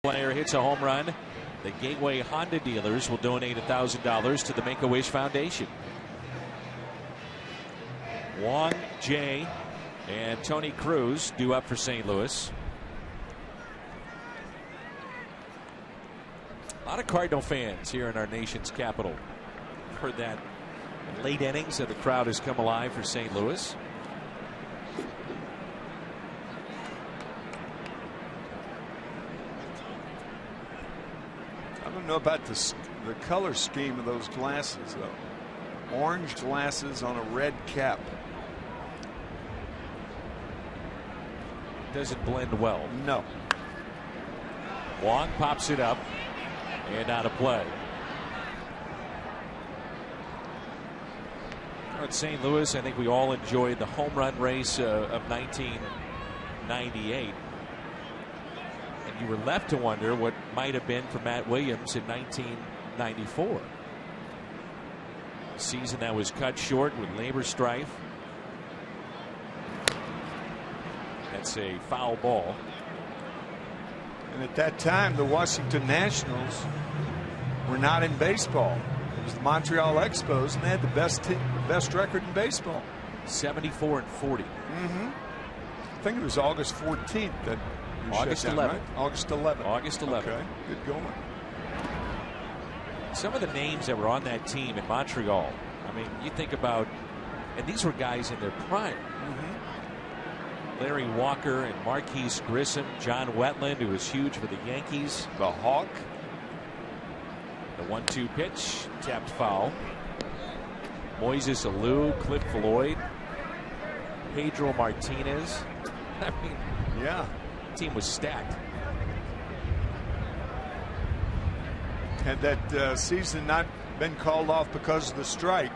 Player hits a home run The Gateway Honda dealers will donate $1,000 to the Make-A-Wish Foundation. Wong, Jay, and Tony Cruz due up for St. Louis. A lot of Cardinal fans here in our nation's capital. Heard that in late innings that the crowd has come alive for St. Louis. I don't know about the color scheme of those glasses, though. Orange glasses on a red cap. Doesn't blend well. No. Wong pops it up and out of play. At St. Louis, I think we all enjoyed the home run race of 1998. And you were left to wonder what might have been for Matt Williams in 1994. A season that was cut short with labor strife. That's a foul ball. And at that time, the Washington Nationals were not in baseball. It was the Montreal Expos, and they had the best record in baseball. 74-40. I think it was August 14th that August 11th. Right? August 11th. August 11th. Okay, good going. Some of the names that were on that team in Montreal, I mean, you think about, and these were guys in their prime. Larry Walker and Marquise Grissom, John Wetland, who was huge for the Yankees. The Hawk. The 1-2 pitch, tapped foul. Moises Alou, Cliff Floyd, Pedro Martinez. I mean, yeah, the team was stacked. Had that season not been called off because of the strike,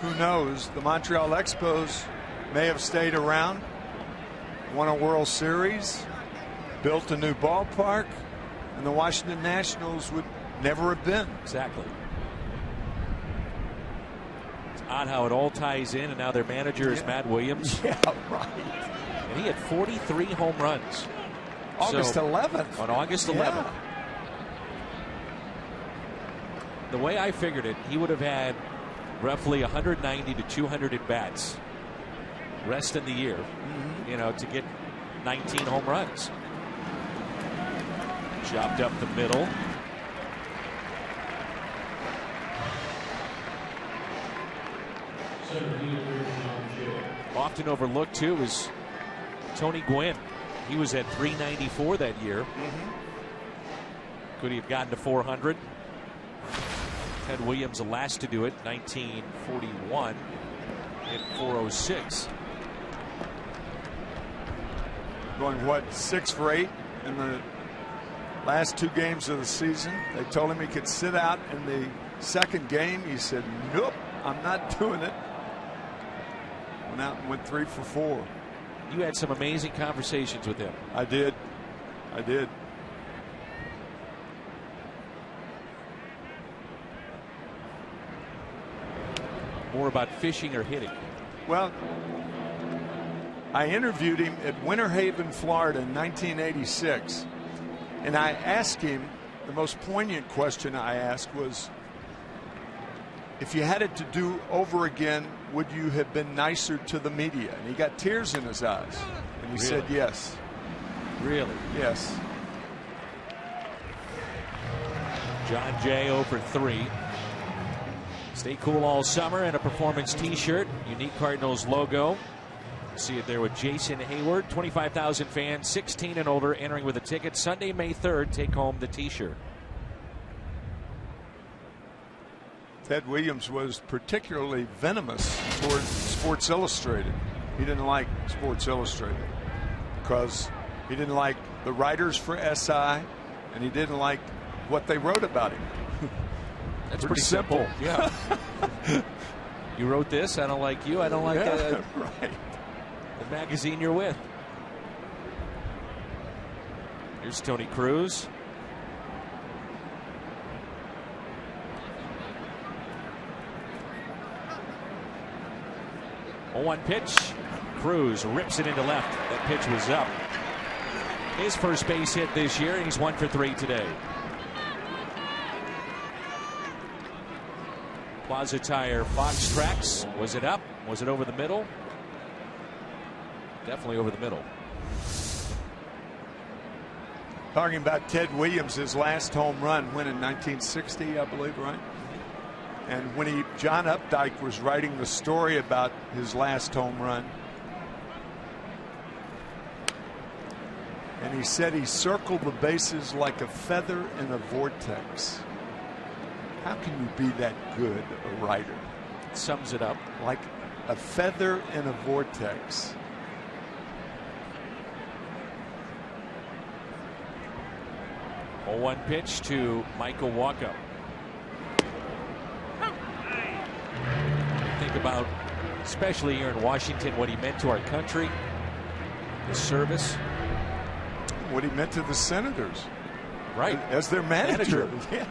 who knows? The Montreal Expos may have stayed around, won a World Series, built a new ballpark, and the Washington Nationals would never have been. Exactly. It's odd how it all ties in, and now their manager is Matt Williams. Yeah, right. And he had 43 home runs. August 11th. On August 11th. Yeah. The way I figured it, he would have had roughly 190 to 200 at bats rest in the year, you know, to get 19 home runs. Chopped up the middle. Often overlooked too is Tony Gwynn. He was at 394 that year. Could he have gotten to 400? Ted Williams, the last to do it, 1941, hit 406. Going what, 6 for 8 in the last 2 games of the season. They told him he could sit out in the second game. He said, nope, I'm not doing it. Went out and went 3 for 4. You had some amazing conversations with him. I did. I did. More about fishing or hitting? Well, I interviewed him at Winter Haven, Florida in 1986. And I asked him, the most poignant question I asked was, if you had it to do over again, would you have been nicer to the media? And he got tears in his eyes. And he said yes. Really? Yes. John Jay 0 for 3. Stay cool all summer and a performance t-shirt. Unique Cardinals logo. See it there with Jason Hayward. 25,000 fans, 16 and older, entering with a ticket. Sunday, May 3rd, take home the t-shirt. Ted Williams was particularly venomous toward Sports Illustrated. He didn't like Sports Illustrated because he didn't like the writers for SI, and he didn't like what they wrote about him. That's pretty simple. Yeah. You wrote this. I don't like you. I don't like right. the magazine you're with. Here's Tony Cruz. Oh, 1 pitch. Cruz rips it into left. That pitch was up. His first base hit this year, and he's 1 for 3 today. Plaza Tire Fox Tracks. Was it up? Was it over the middle? Definitely over the middle. Talking about Ted Williams, his last home run went in 1960, I believe, right? And when John Updike was writing the story about his last home run, and he said he circled the bases like a feather in a vortex. How can you be that good a writer? Sums it up. Like a feather in a vortex. A 1 pitch to Michael Walker. Think about, especially here in Washington, what he meant to our country, the service. What he meant to the Senators. Right. As their manager. Yeah.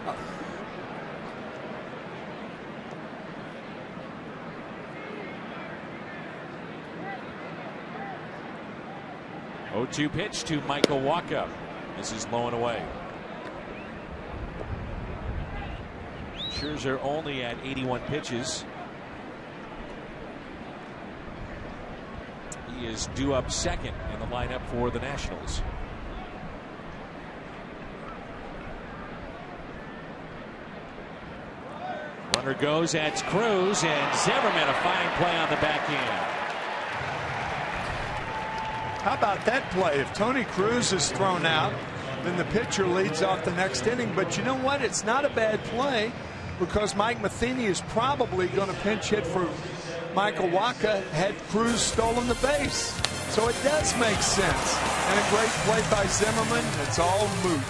Oh, 2 pitch to Michael Walker. This is low and away. Scherzer only at 81 pitches. He is due up second in the lineup for the Nationals. Runner goes, that's Cruz, and Zimmerman, a fine play on the back end. How about that play? If Tony Cruz is thrown out, then the pitcher leads off the next inning. But you know what? It's not a bad play because Mike Matheny is probably going to pinch hit for Michael Wacha had Cruz stolen the base. So it does make sense. And a great play by Zimmerman. It's all moot.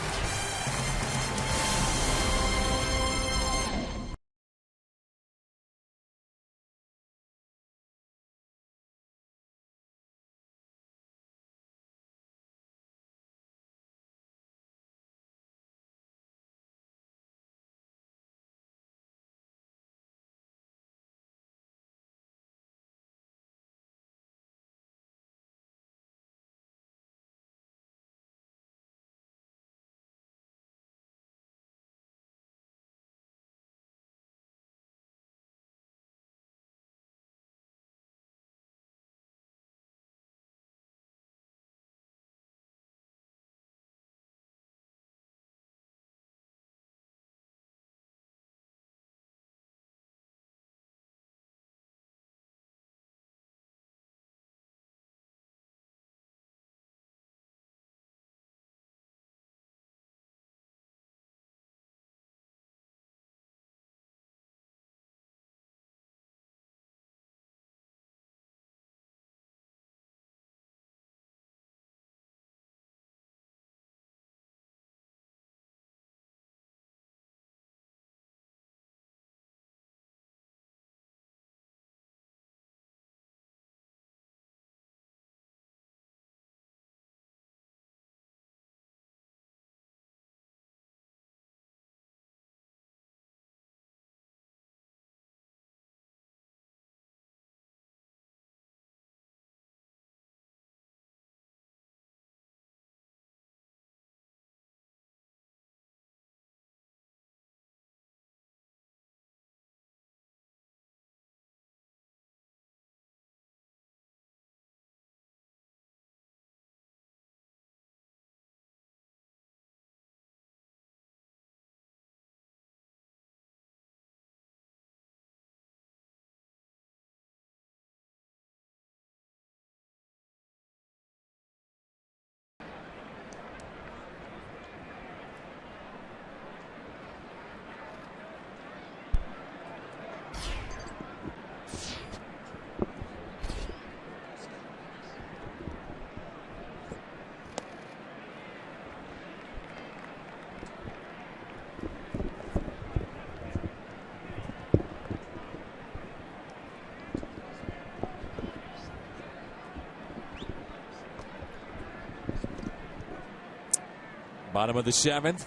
Bottom of the 7th.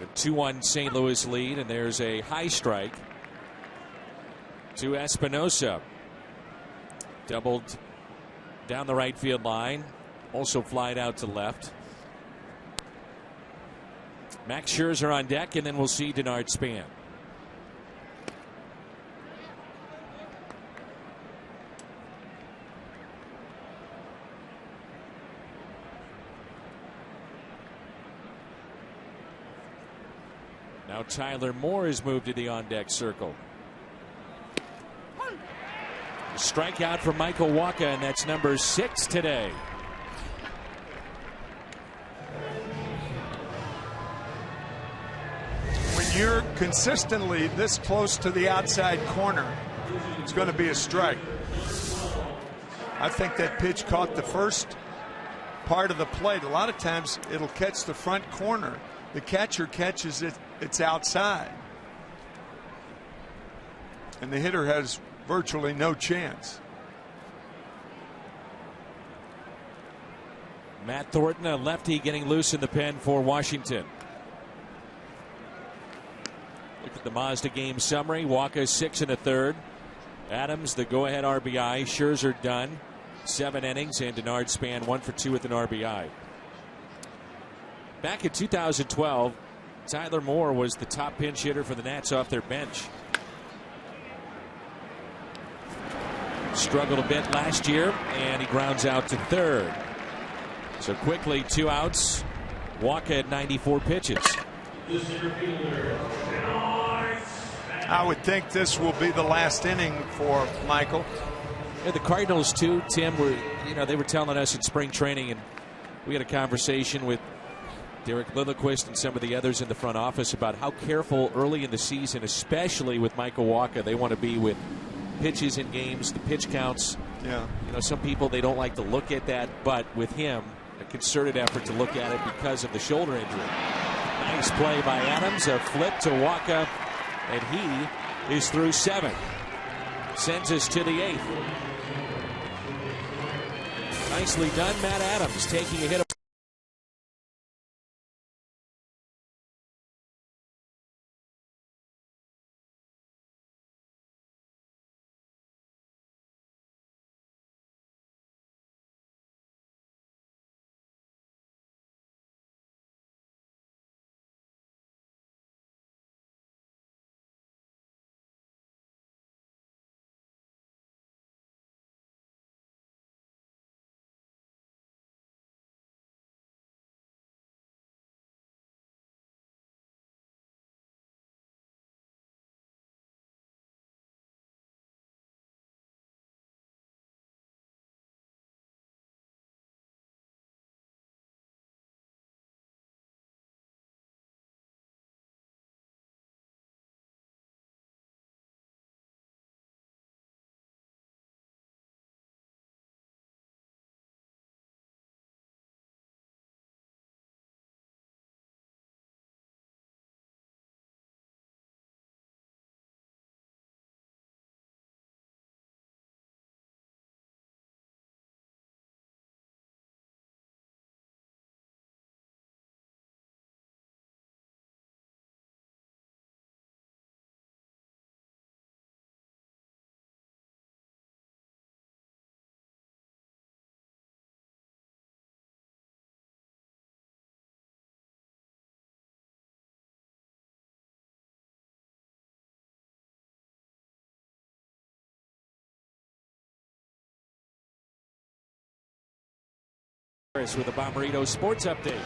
A 2-1 St. Louis lead, and there's a high strike to Espinosa. Doubled down the right field line. Also flied out to left. Max Scherzer on deck, and then we'll see Denard Span. Now Tyler Moore has moved to the on-deck circle. Strikeout for Michael Wacha, and that's number 6 today. When you're consistently this close to the outside corner, it's going to be a strike. I think that pitch caught the first part of the plate. A lot of times it'll catch the front corner. The catcher catches it, it's outside. And the hitter has virtually no chance. Matt Thornton, a lefty, getting loose in the pen for Washington. Look at the Mazda game summary. Wacha 6 1/3. Adams the go-ahead RBI. Scherzer done 7 innings, and Denard Span 1 for 2 with an RBI. Back in 2012, Tyler Moore was the top pinch hitter for the Nats off their bench. Struggled a bit last year, and he grounds out to third. So quickly 2 outs. Wacha at 94 pitches. I would think this will be the last inning for Michael. Yeah, the Cardinals too, Tim, they were telling us in spring training, and we had a conversation with Derek Lilliquist and some of the others in the front office about how careful early in the season, especially with Michael Wacha, they want to be with pitches in games, the pitch counts. Yeah. Some people, they don't like to look at that, but with him, a concerted effort to look at it because of the shoulder injury. Nice play by Adams, a flip to Wacha, and he is through 7. Sends us to the 8th. Nicely done, Matt Adams, taking a hit. With a Bomberito Sports Update.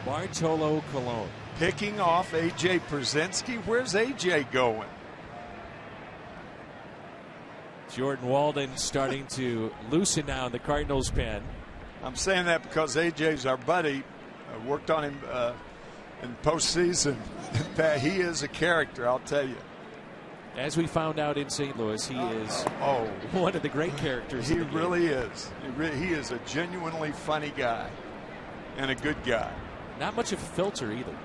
Bartolo Colon. Picking off A.J. Pierzynski. Where's A.J. going? Jordan Walden starting to loosen now in the Cardinals pen. I'm saying that because A.J.'s our buddy. Worked on him in postseason. He is a character, I'll tell you. As we found out in St. Louis, he is one of the great characters. He really is. He is a genuinely funny guy and a good guy. Not much of a filter either,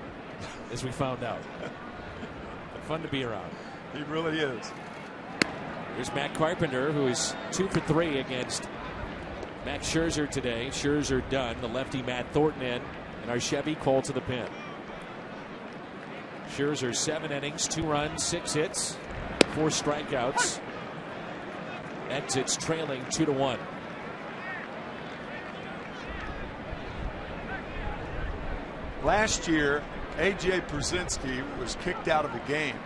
as we found out. Fun to be around. He really is. There's Matt Carpenter, who is 2 for 3 against Max Scherzer today. Scherzer done. The lefty Matt Thornton in, and our Chevy called to the pen. Scherzer 7 innings, 2 runs, 6 hits, 4 strikeouts. Exits trailing 2-1. Last year, A.J. Pierzynski was kicked out of the game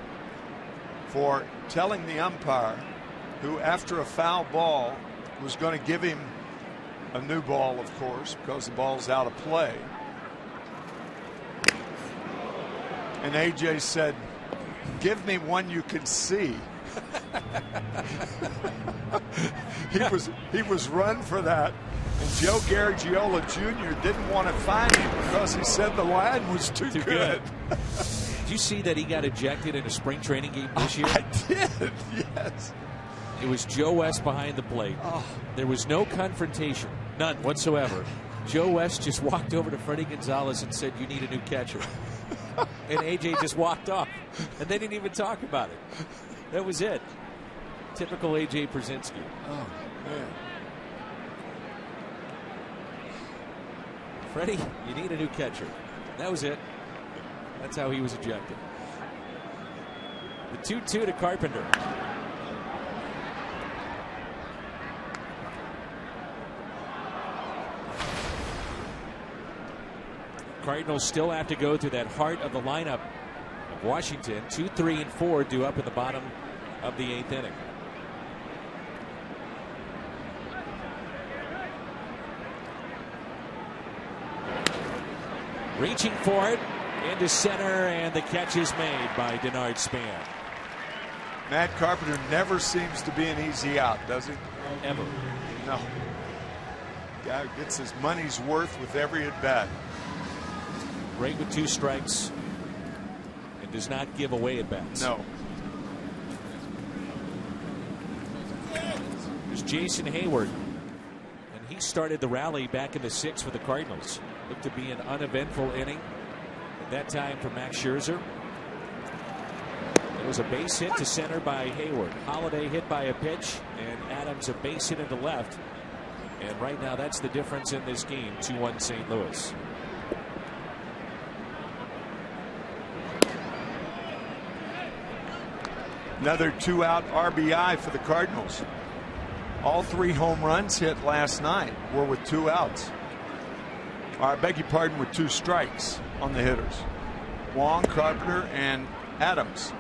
for telling the umpire, who after a foul ball was going to give him a new ball, of course, because the ball's out of play. And A.J. said, "Give me one you can see." he was run for that. And Joe Garagiola Jr. didn't want to fine him because he said the line was too good. Did you see that he got ejected in a spring training game this year? I did, yes. It was Joe West behind the plate. Oh. There was no confrontation, none whatsoever. Joe West just walked over to Freddie Gonzalez and said, "You need a new catcher." And A.J. just walked off, and they didn't even talk about it. That was it. Typical A.J. Pierzynski. Oh, man. Freddie, you need a new catcher. That was it. That's how he was ejected. The 2-2 to Carpenter. Cardinals still have to go through that heart of the lineup of Washington. 2, 3, and 4 due up in the bottom of the 8th inning. Reaching for it into center, and the catch is made by Denard Span. Matt Carpenter never seems to be an easy out, does he? Ever. No. Guy gets his money's worth with every at bat. Great with 2 strikes and does not give away at bats. No. There's Jason Hayward, and he started the rally back in the 6th for the Cardinals. Looked to be an uneventful inning at that time for Max Scherzer. It was a base hit to center by Hayward. Holiday hit by a pitch, and Adams a base hit into left. And right now that's the difference in this game. 2-1 St. Louis. Another 2-out RBI for the Cardinals. All 3 home runs hit last night were with 2 outs. Or I beg your pardon, with 2 strikes on the hitters. Wong, Carpenter, and Adams.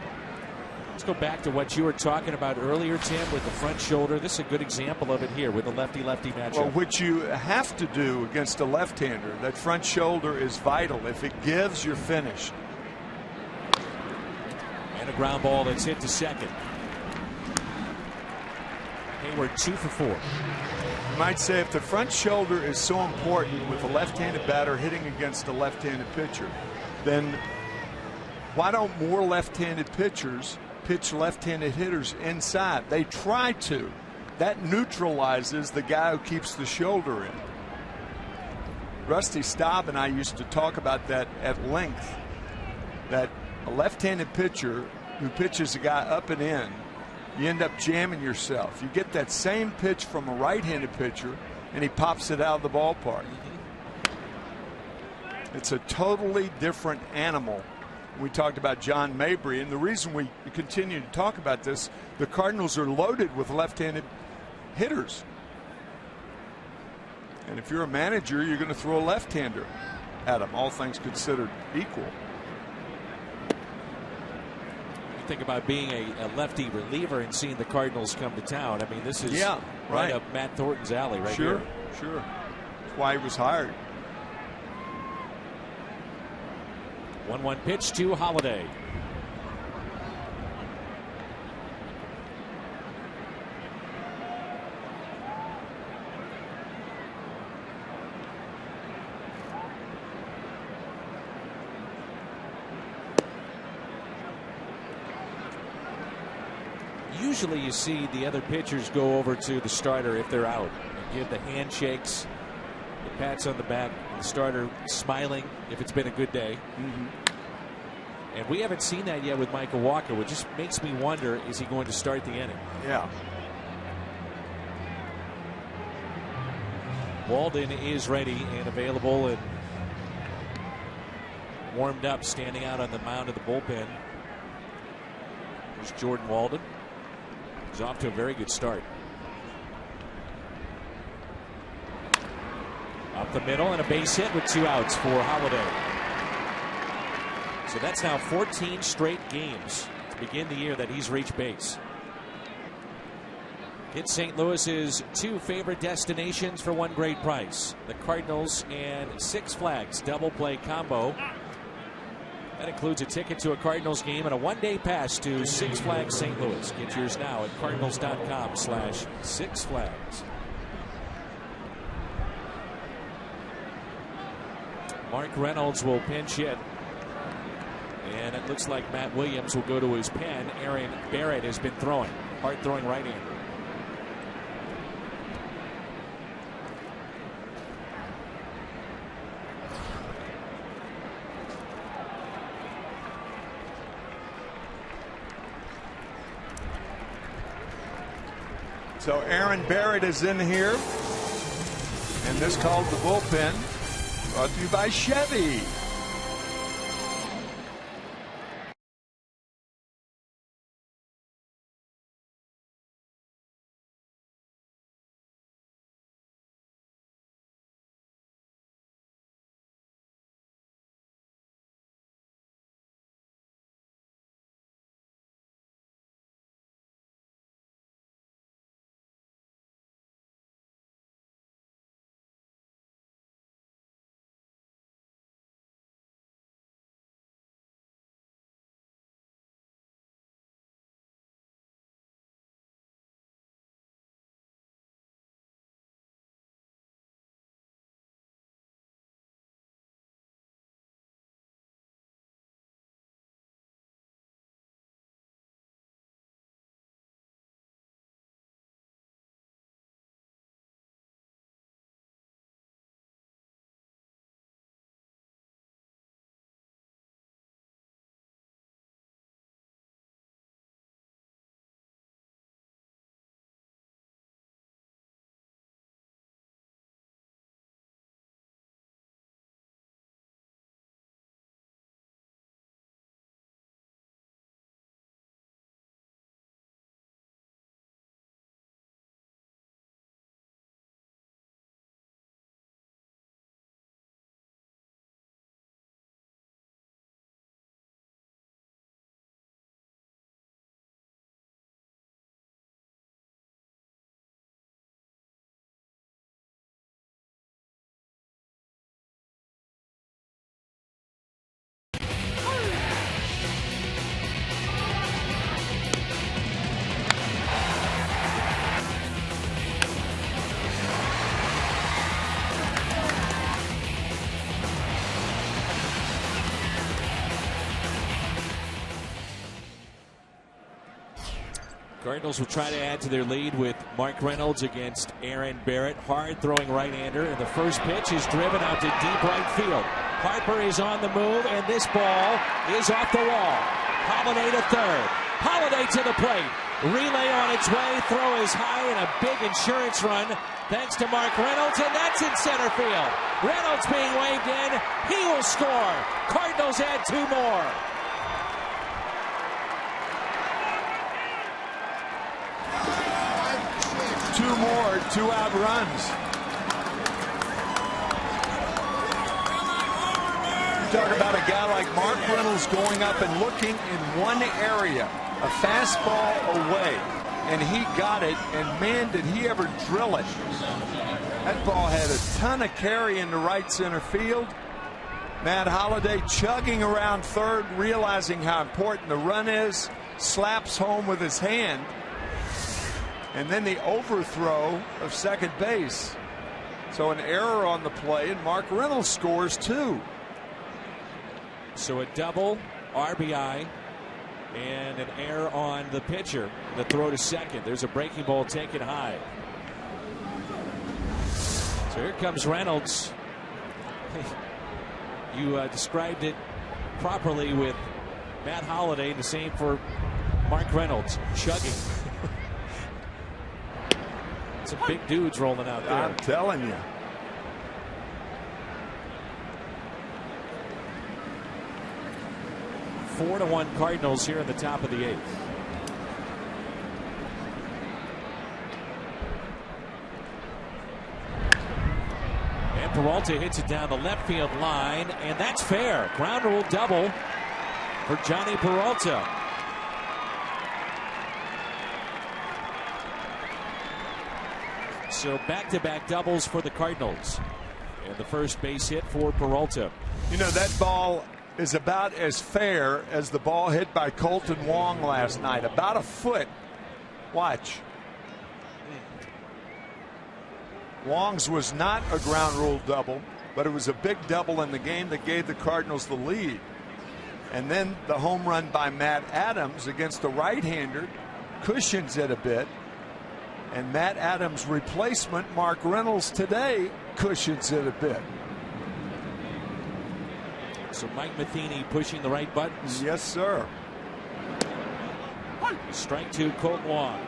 Let's go back to what you were talking about earlier, Tim, with the front shoulder. This is a good example of it here with the lefty-lefty matchup. Well, which you have to do against a left-hander. That front shoulder is vital. If it gives, you're finished. And a ground ball that's hit to second. Hayward 2 for 4. You might say if the front shoulder is so important with a left-handed batter hitting against a left-handed pitcher, then why don't more left-handed pitchers pitch left-handed hitters inside? They try to. That neutralizes the guy who keeps the shoulder in. Rusty Staub and I used to talk about that at length, that a left-handed pitcher who pitches a guy up and in, you end up jamming yourself. You get that same pitch from a right-handed pitcher, and he pops it out of the ballpark. It's a totally different animal. We talked about John Mabry, and the reason we continue to talk about this, the Cardinals are loaded with left-handed hitters. And if you're a manager, you're going to throw a left-hander at them, all things considered equal. Think about being a lefty reliever and seeing the Cardinals come to town. I mean, this is right up Matt Thornton's alley right here. Sure. That's why he was hired. 1-1 pitch to Holiday. Usually you see the other pitchers go over to the starter if they're out and give the handshakes, the pats on the back, the starter smiling if it's been a good day. And we haven't seen that yet with Michael Walker, which just makes me wonder, is he going to start the inning? Yeah. Walden is ready and available and warmed up, standing out on the mound of the bullpen. There's Jordan Walden. He's off to a very good start. Up the middle and a base hit with 2 outs for Holiday. So that's now 14 straight games to begin the year that he's reached base. It's St. Louis's 2 favorite destinations for one great price. The Cardinals and Six Flags double play combo. That includes a ticket to a Cardinals game and a one-day pass to Six Flags St. Louis. Get yours now at cardinals.com/Six Flags. Mark Reynolds will pinch hit. And it looks like Matt Williams will go to his pen. Aaron Barrett has been throwing. Hard-throwing right-hander. So Aaron Barrett is in here. And this called the bullpen. Brought to you by Chevy. Cardinals will try to add to their lead with Mark Reynolds against Aaron Barrett. Hard-throwing right-hander, and the first pitch is driven out to deep right field. Harper is on the move, and this ball is off the wall. Holiday to third. Holiday to the plate. Relay on its way. Throw is high, and a big insurance run thanks to Mark Reynolds, and that's in center field. Reynolds being waved in. He will score. Cardinals add 2 more. Two more 2-out runs. You talk about a guy like Mark Reynolds going up and looking in one area, a fastball away, and he got it, and man, did he ever drill it. That ball had a ton of carry into right center field. Matt Holliday chugging around third, realizing how important the run is, slaps home with his hand. And then the overthrow of second base. So an error on the play, and Mark Reynolds scores 2. So a double, RBI, and an error on the pitcher. The throw to second. There's a breaking ball taken high. So here comes Reynolds. You described it properly with Matt Holliday, the same for Mark Reynolds, chugging. Some big dudes rolling out there. I'm telling you. Four to 1 Cardinals here in the top of the 8th. And Peralta hits it down the left field line, and that's fair. Ground rule double for Johnny Peralta. So back-to-back doubles for the Cardinals. And the first base hit for Peralta. You know, that ball is about as fair as the ball hit by Colton Wong last night. About a foot. Watch. Wong's was not a ground rule double, but it was a big double in the game that gave the Cardinals the lead. And then the home run by Matt Adams against the right-hander cushions it a bit. And Matt Adams' replacement, Mark Reynolds, today cushions it a bit. So Mike Matheny pushing the right buttons. Yes, sir. Strike 2, Colton Wong.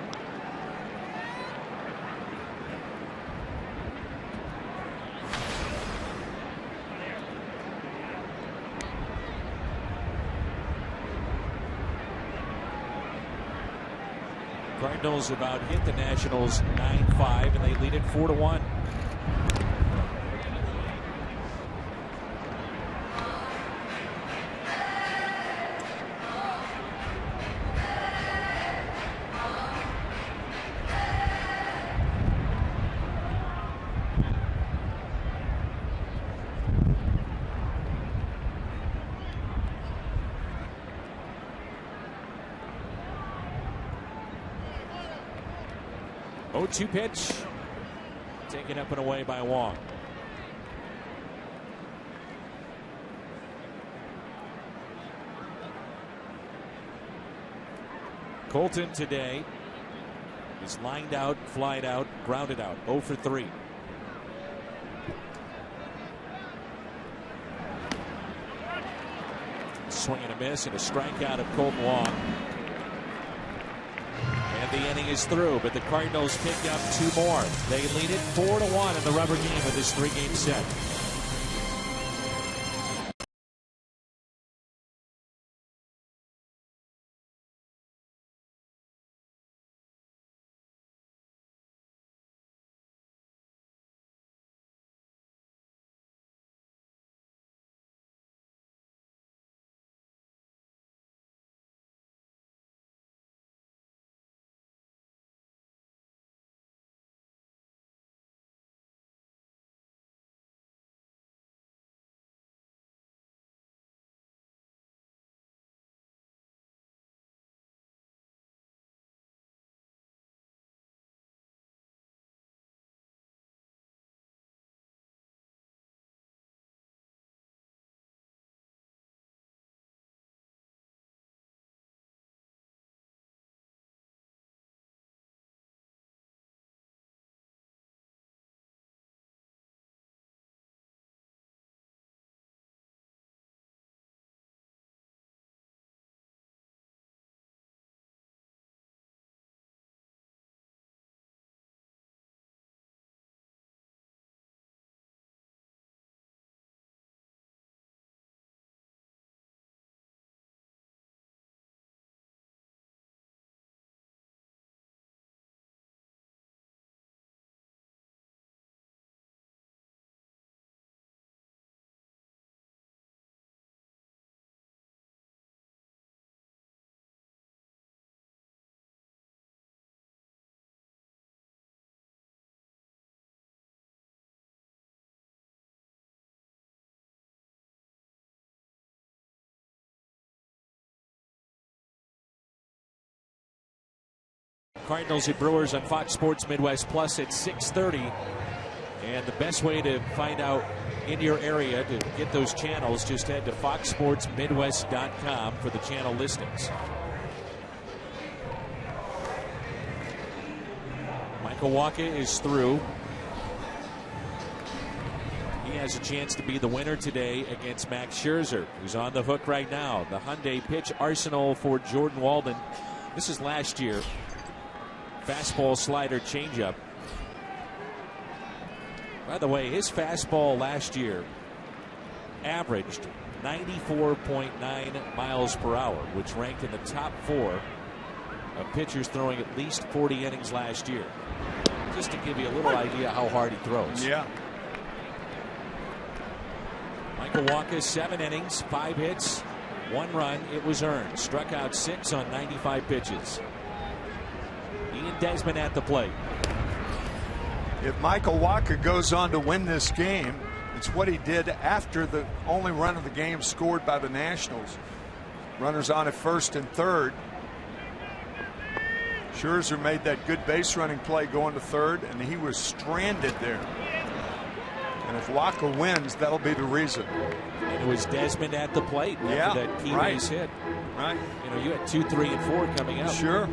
Cardinals about hit the Nationals 9-5, and they lead it 4-1. Oh, 2 pitch. Taken up and away by Wong. Colton today is lined out, flied out, grounded out. 0 for 3. Swing and a miss and a strikeout of Colton Wong. And the inning is through, but the Cardinals pick up 2 more. They lead it 4-1 in the rubber game of this 3-game set. Cardinals and Brewers on Fox Sports Midwest Plus at 6:30. And the best way to find out in your area to get those channels, just head to foxsportsmidwest.com for the channel listings. Michael Wacha is through. He He has a chance to be the winner today against Max Scherzer, who's on the hook right now. The Hyundai pitch arsenal for Jordan Walden. This is last year. Fastball, slider, changeup. By the way, his fastball last year averaged 94.9 miles per hour, which ranked in the top 4 of pitchers throwing at least 40 innings last year. Just to give you a little idea how hard he throws. Yeah. Michael Wacha, 7 innings, 5 hits, 1 run. It was earned. Struck out 6 on 95 pitches. Ian Desmond at the plate. If Michael Wacha goes on to win this game, it's what he did after the only run of the game scored by the Nationals. Runners on at first and third. Scherzer made that good base running play going to third, and he was stranded there. And if Wacha wins, that'll be the reason. And it was Desmond at the plate after that key base hit. Right. You know, you had 2, 3, and 4 coming up. Sure.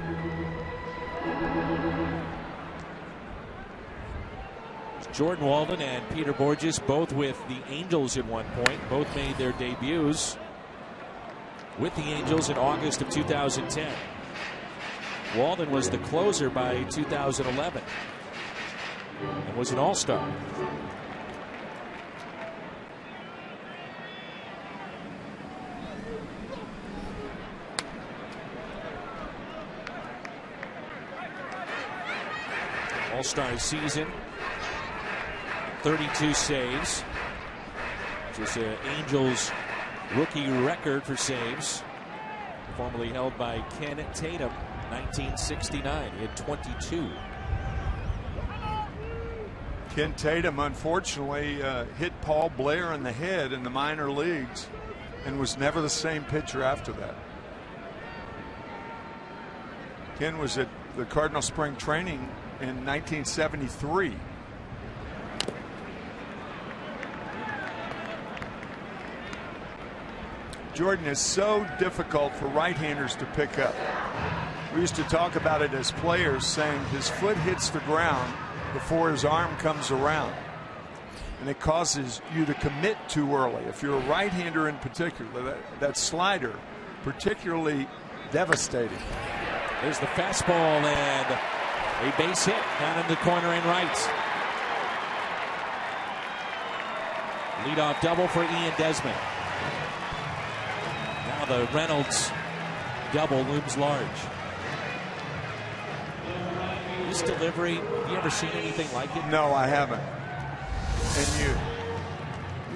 Jordan Walden and Peter Borges, both with the Angels at one point. Both made their debuts with the Angels in August of 2010. Walden was the closer by 2011 and was an all-star. All-star season, 32 saves, which is an Angels rookie record for saves, formerly held by Ken Tatum, 1969. He had 22. Ken Tatum, unfortunately, hit Paul Blair in the head in the minor leagues and was never the same pitcher after that. Ken was at the Cardinal spring training in 1973. Jordan is so difficult for right-handers to pick up. We used to talk about it as players, saying his foot hits the ground before his arm comes around, and it causes you to commit too early. If you're a right-hander in particular, that slider, particularly devastating. There's the fastball and a base hit down in the corner and right. Leadoff double for Ian Desmond. Now the Reynolds double looms large. This delivery, have you ever seen anything like it? No, I haven't. And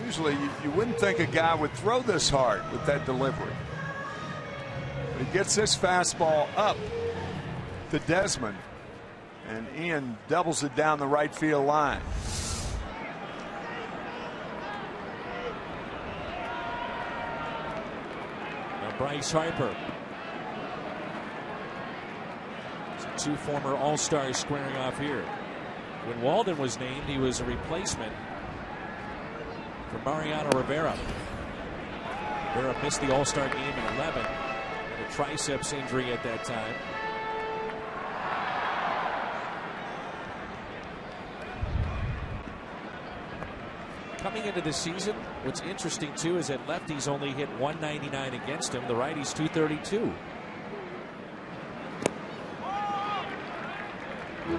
usually you wouldn't think a guy would throw this hard with that delivery. But he gets this fastball up to Desmond, and Ian doubles it down the right field line. Now Bryce Harper. 2 former All-Stars squaring off here. When Walden was named, he was a replacement for Mariano Rivera. Rivera missed the All-Star game in 11, and a triceps injury at that time. Coming into the season, what's interesting too is that lefties only hit 199 against him. The righties 232. You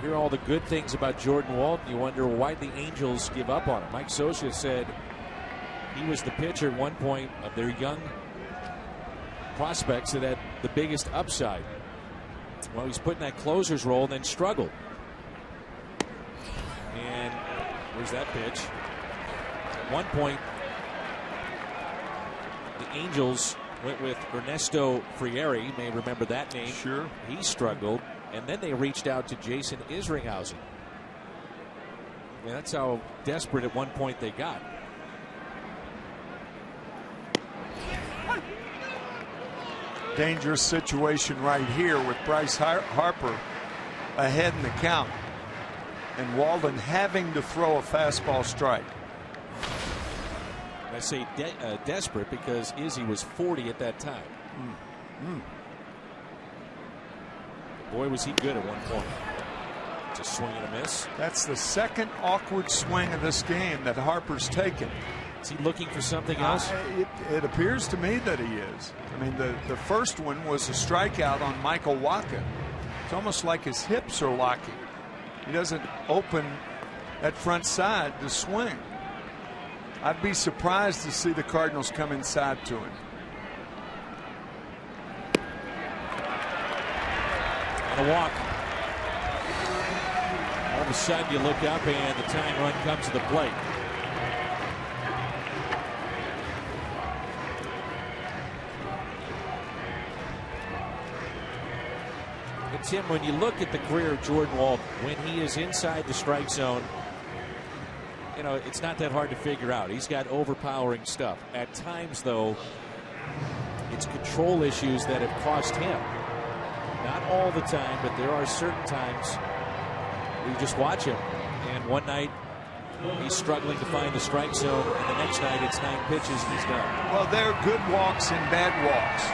hear all the good things about Jordan Walden. You wonder why the Angels give up on him. Mike Scioscia said he was the pitcher at one point of their young prospects that had the biggest upside. Well, he's put in that closer's role and then struggled. And where's that pitch? At one point, the Angels went with Ernesto Frieri. You may remember that name. Sure. He struggled, and then they reached out to Jason Isringhausen. And that's how desperate at one point they got. Dangerous situation right here with Bryce Harper ahead in the count, and Walden having to throw a fastball strike. I say desperate because Izzy was 40 at that time. Boy, was he good at one point. Just swing and a miss. That's the second awkward swing of this game that Harper's taken. Is he looking for something else? It appears to me that he is. I mean, the first one was a strikeout on Michael Wacha. It's almost like his hips are locking. He doesn't open that front side to swing. I'd be surprised to see the Cardinals come inside to him. And a walk. All of a sudden you look up and the tying run comes to the plate. And Tim, when you look at the career of Jordan Walden, when he is inside the strike zone, you know, it's not that hard to figure out. He's got overpowering stuff. At times, though, it's control issues that have cost him. Not all the time, but there are certain times where you just watch him. And one night, he's struggling to find the strike zone, and the next night, it's 9 pitches, and he's done. Well, there are good walks and bad walks.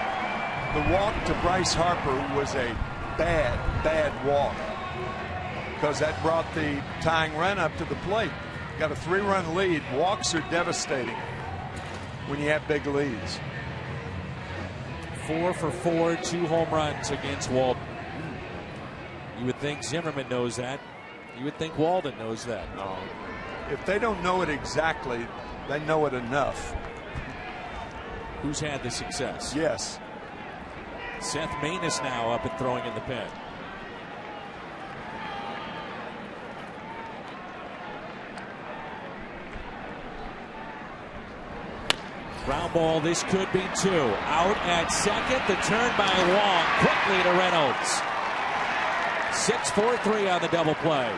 The walk to Bryce Harper was a bad walk because that brought the tying run up to the plate. Got a 3-run lead. Walks are devastating when you have big leads. 4 for 4, 2 home runs against Walden. You would think Zimmerman knows that. You would think Walden knows that. No. If they don't know it exactly, they know it enough. Who's had the success? Yes. Seth Maness now up and throwing in the pen. Ground ball, this could be 2. Out at second, the turn by Wong quickly to Reynolds. 6-4-3 on the double play.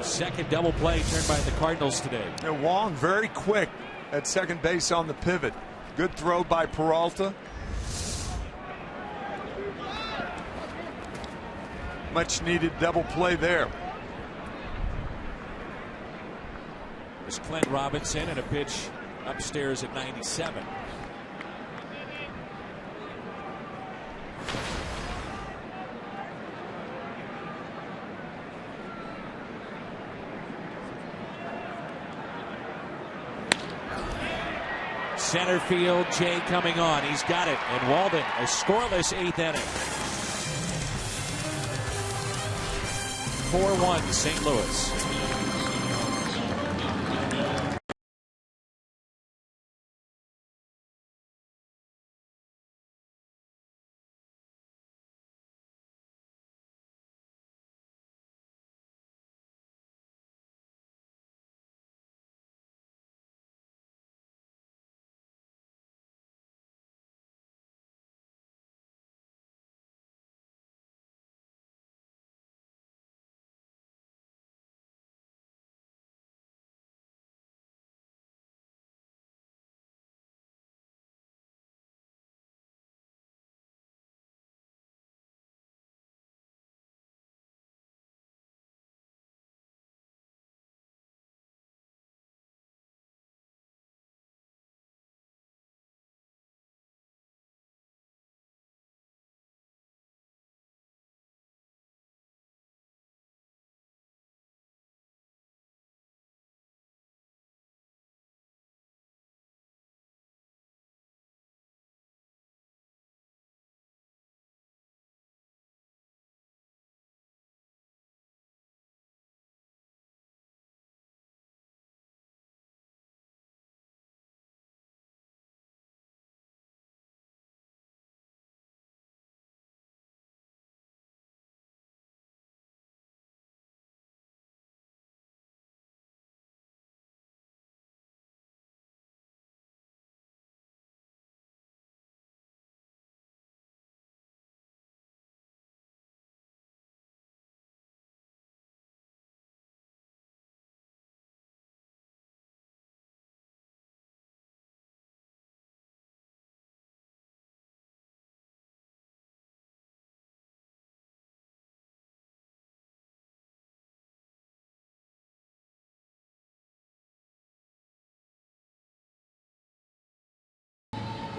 Second double play turned by the Cardinals today. And Wong very quick at second base on the pivot. Good throw by Peralta. Much needed double play there. There's Clint Robinson and a pitch upstairs at 97. Center field, Jay coming on. He's got it. And Walden, a scoreless 8th inning. 4-1 St. Louis.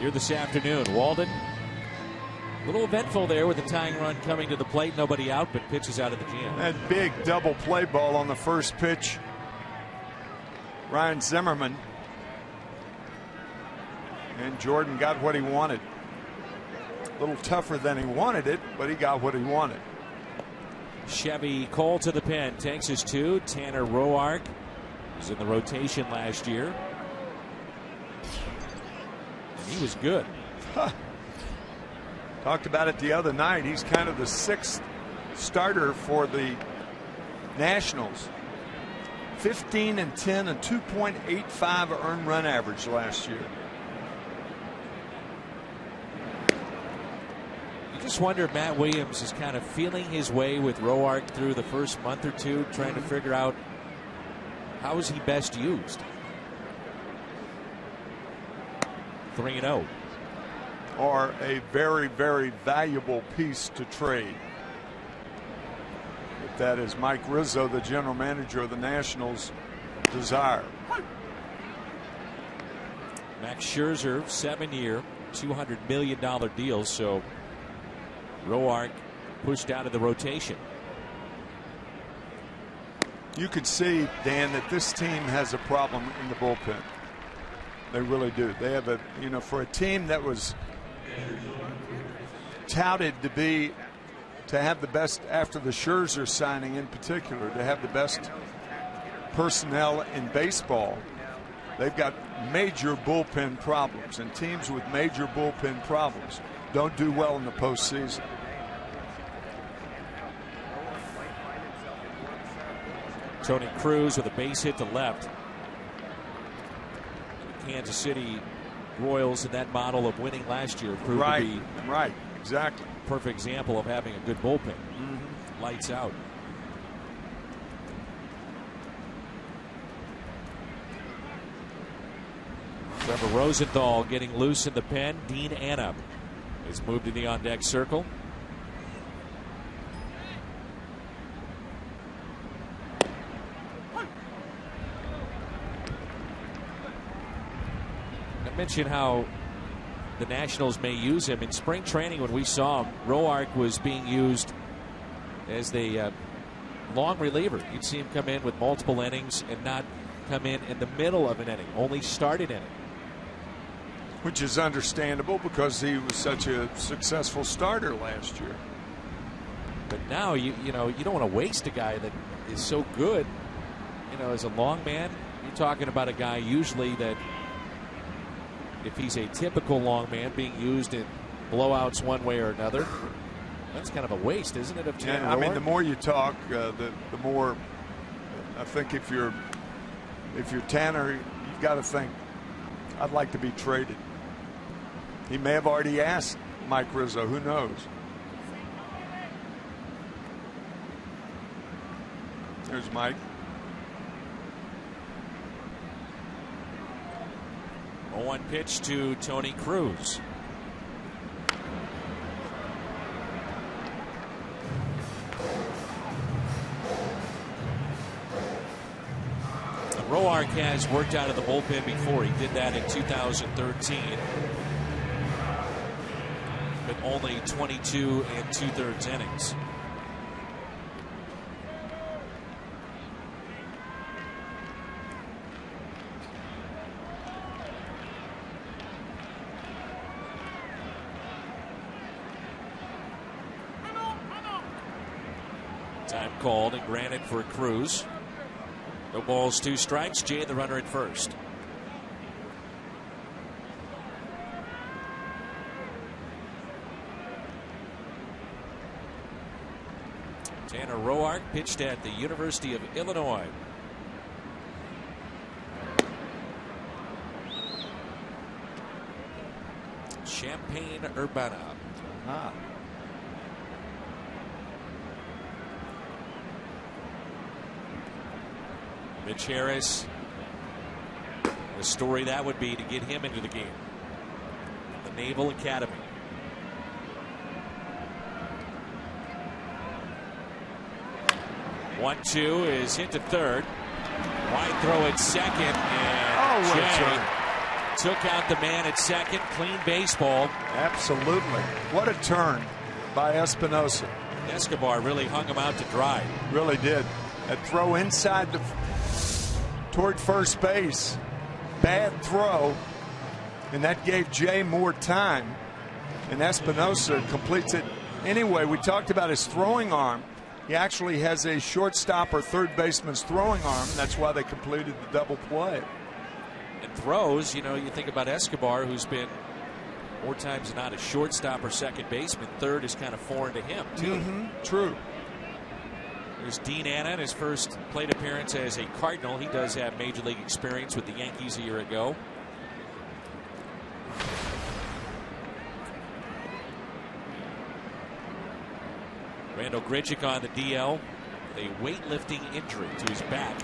here this afternoon. Walden, a little eventful there with the tying run coming to the plate. Nobody out, but pitches out of the jam. That big double play ball on the first pitch. Ryan Zimmerman. And Jordan got what he wanted. A little tougher than he wanted it, but he got what he wanted. Chevy Cole to the pen, takes his 2. Tanner Roark was in the rotation last year. And he was good. Talked about it the other night. He's kind of the 6th starter for the Nationals. 15 and 10 and 2.85 earned run average last year. You just wonder if Matt Williams is kind of feeling his way with Roark through the first month or two, trying to figure out how is he best used. 3-0. Or a very, very valuable piece to trade. If that is Mike Rizzo, the general manager of the Nationals, desire. Max Scherzer, 7-year, $200 million deal. So Roark pushed out of the rotation. You could see, Dan, that this team has a problem in the bullpen. They really do. They have for a team that was touted to have the best, after the Scherzer signing in particular, to have the best personnel in baseball. They've got major bullpen problems, and teams with major bullpen problems don't do well in the postseason. Tony Cruz with a base hit to left. Kansas City Royals in that model of winning last year proved to be exactly perfect example of having a good bullpen. Lights out. Trevor Rosenthal getting loose in the pen. Dean Anup is moved to the on-deck circle. I mentioned how the Nationals may use him in spring training. When we saw him, Roark was being used as the long reliever. You'd see him come in with multiple innings and not come in the middle of an inning, only started inning. Which is understandable because he was such a successful starter last year. But now you don't want to waste a guy that is so good. As a long man, you're talking about a guy usually that, if he's a typical long man being used in blowouts one way or another, that's kind of a waste, isn't it? Of Tanner I mean, Roark? the more you talk, the more I think if you're Tanner, you've got to think, I'd like to be traded. He may have already asked Mike Rizzo. Who knows? There's Mike. 0-1 pitch to Tony Cruz. Roark has worked out of the bullpen before. He did that in 2013. But only 22 2/3 innings. Time called and granted for Cruz. No balls, 2 strikes. Jay, the runner at first. Tanner Roark pitched at the University of Illinois. Champaign-Urbana. Mitch Harris, the story that would be to get him into the game. The Naval Academy. One-two is hit to third. Wide throw at second, and Jay Took out the man at second. Clean baseball. Absolutely. What a turn by Espinosa. Escobar really hung him out to dry. Really did. That throw inside toward first base. Bad throw. And that gave Jay more time. And Espinosa completes it. Anyway, we talked about his throwing arm. He actually has a shortstop or third baseman's throwing arm. That's why they completed the double play. And throws, you know, you think about Escobar, who's been more times than not a shortstop or second baseman. Third is kind of foreign to him, too. True. There's Dean Anna in his first plate appearance as a Cardinal. He does have major league experience with the Yankees a year ago. Randall Grichuk on the DL. A weightlifting injury to his back.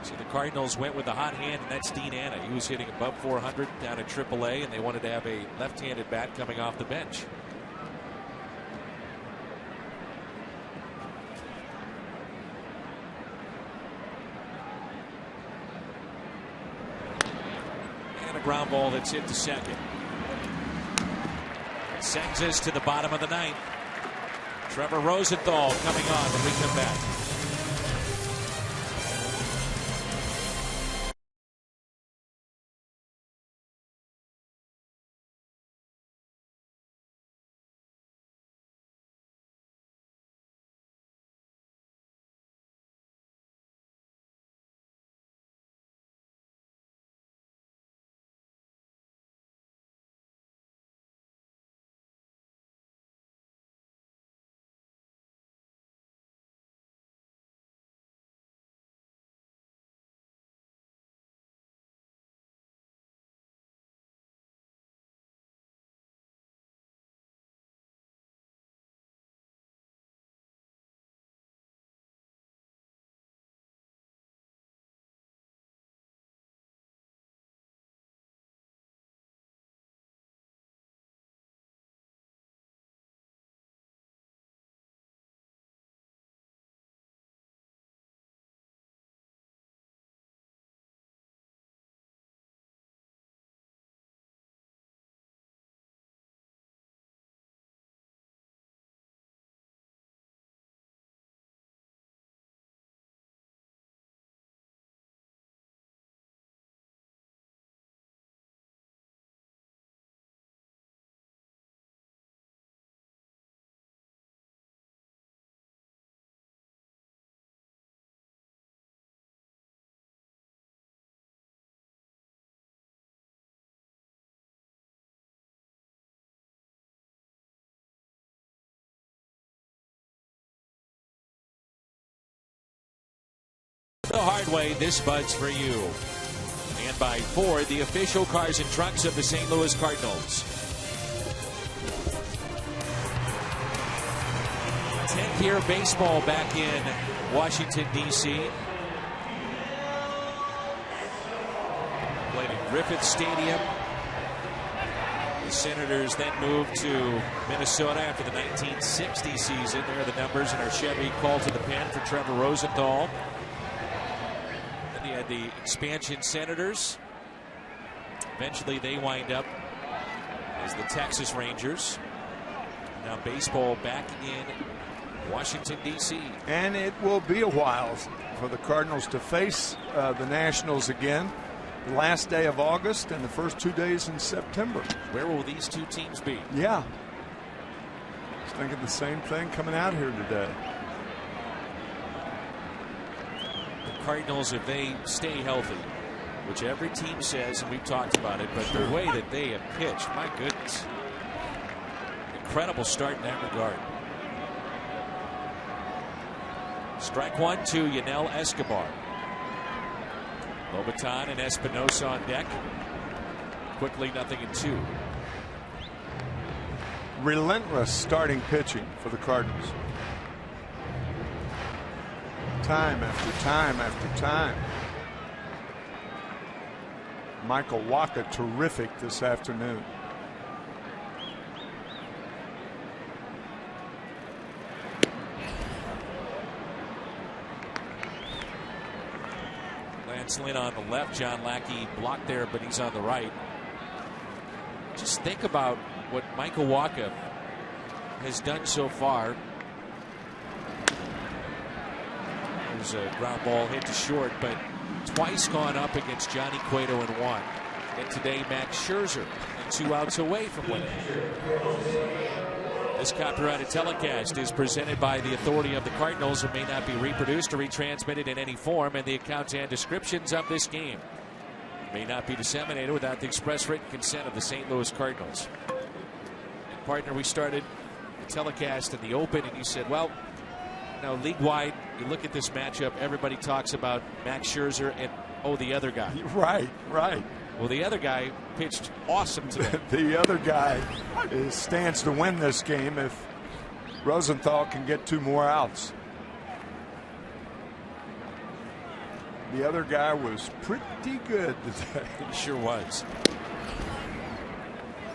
So the Cardinals went with the hot hand, and that's Dean Anna. He was hitting above 400 down at AAA, and they wanted to have a left-handed bat coming off the bench. And a ground ball that's hit to second. Sends us to the bottom of the ninth. Trevor Rosenthal coming on when we come back. The hard way, this Bud's for you. And by Ford, the official cars and trucks of the St. Louis Cardinals. 10th year baseball back in Washington, D.C. Played at Griffith Stadium. The Senators then moved to Minnesota after the 1960 season. There are the numbers in our Chevy call to the pen for Trevor Rosenthal. The expansion Senators. Eventually they wind up as the Texas Rangers. Now baseball back in Washington, D.C. And it will be a while for the Cardinals to face the Nationals again. The last day of August and the first 2 days in September. Where will these two teams be? Yeah. I was thinking the same thing coming out here today. Cardinals, if they stay healthy, which every team says, and we've talked about it, but the way that they have pitched, my goodness, incredible start in that regard. Strike one to Yanel Escobar. Lobaton and Espinosa on deck. Quickly 0-2. Relentless starting pitching for the Cardinals. Time after time after time. Michael Wacha terrific this afternoon. pencil in on the left. John Lackey blocked there, but he's on the right. Just think about what Michael Wacha has done so far. There's a ground ball hit to short, but twice gone up against Johnny Cueto in one. And today, Max Scherzer, 2 outs away from winning. This copyrighted telecast is presented by the authority of the Cardinals and may not be reproduced or retransmitted in any form, and the accounts and descriptions of this game may not be disseminated without the express written consent of the St. Louis Cardinals. And partner, we started the telecast in the open, and you said, well, you know, league-wide, you look at this matchup, everybody talks about Max Scherzer and, oh, the other guy. Right, right. Well, the other guy pitched awesome today. The other guy stands to win this game if Rosenthal can get 2 more outs. The other guy was pretty good today. He sure was.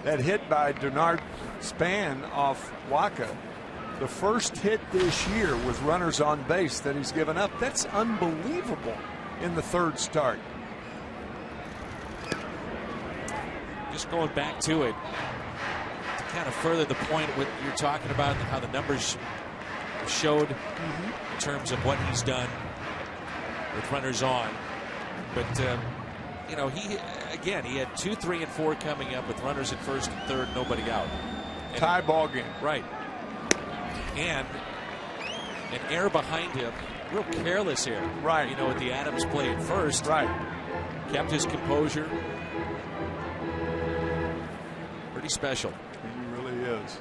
That hit by Denard Span off Wacha, the first hit this year with runners on base that he's given up. That's unbelievable in the 3rd start. Just going back to it to kind of further the point what you're talking about, how the numbers showed in terms of what he's done with runners on. But you know, he had 2, 3, and 4 coming up with runners at first and third, nobody out. And, tie ball game. Right. And an error behind him, real careless error. Right. You know, with the Adams play at first. Right. Kept his composure. Pretty special. He really is.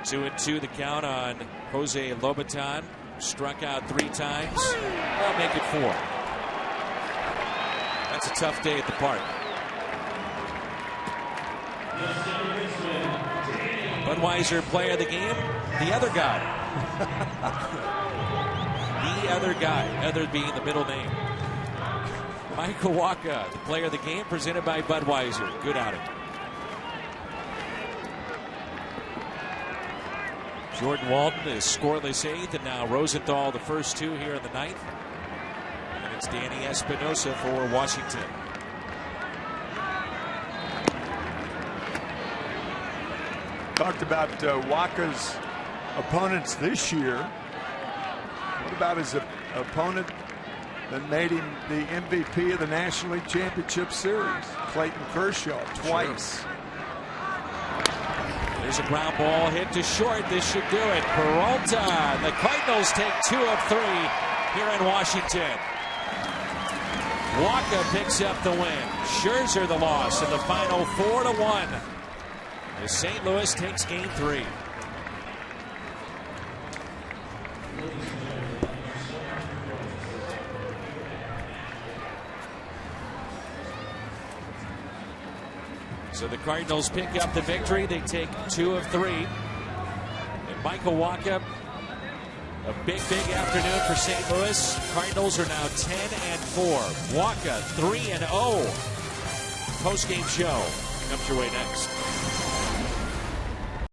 2-2 the count on Jose Lobaton. Struck out 3 times. I'll make it 4. That's a tough day at the park. Budweiser player of the game, the other guy. The other guy, other being the middle name. Michael Wacha, the player of the game, presented by Budweiser. Good outing. Jordan Walton is scoreless 8th, and now Rosenthal the first 2 here in the 9th. And it's Danny Espinosa for Washington. Talked about Wacha's opponents this year. What about his opponent that made him the MVP of the National League Championship Series? Clayton Kershaw, twice. Sure. There's a ground ball hit to short. This should do it. Peralta. The Cardinals take 2 of 3 here in Washington. Wacha picks up the win. Scherzer the loss in the final 4-1. As St. Louis takes game 3. So the Cardinals pick up the victory. They take 2 of 3. And Michael Wacha, a big afternoon for St. Louis. Cardinals are now 10-4. Wacha 3-0. Post-game show comes your way next.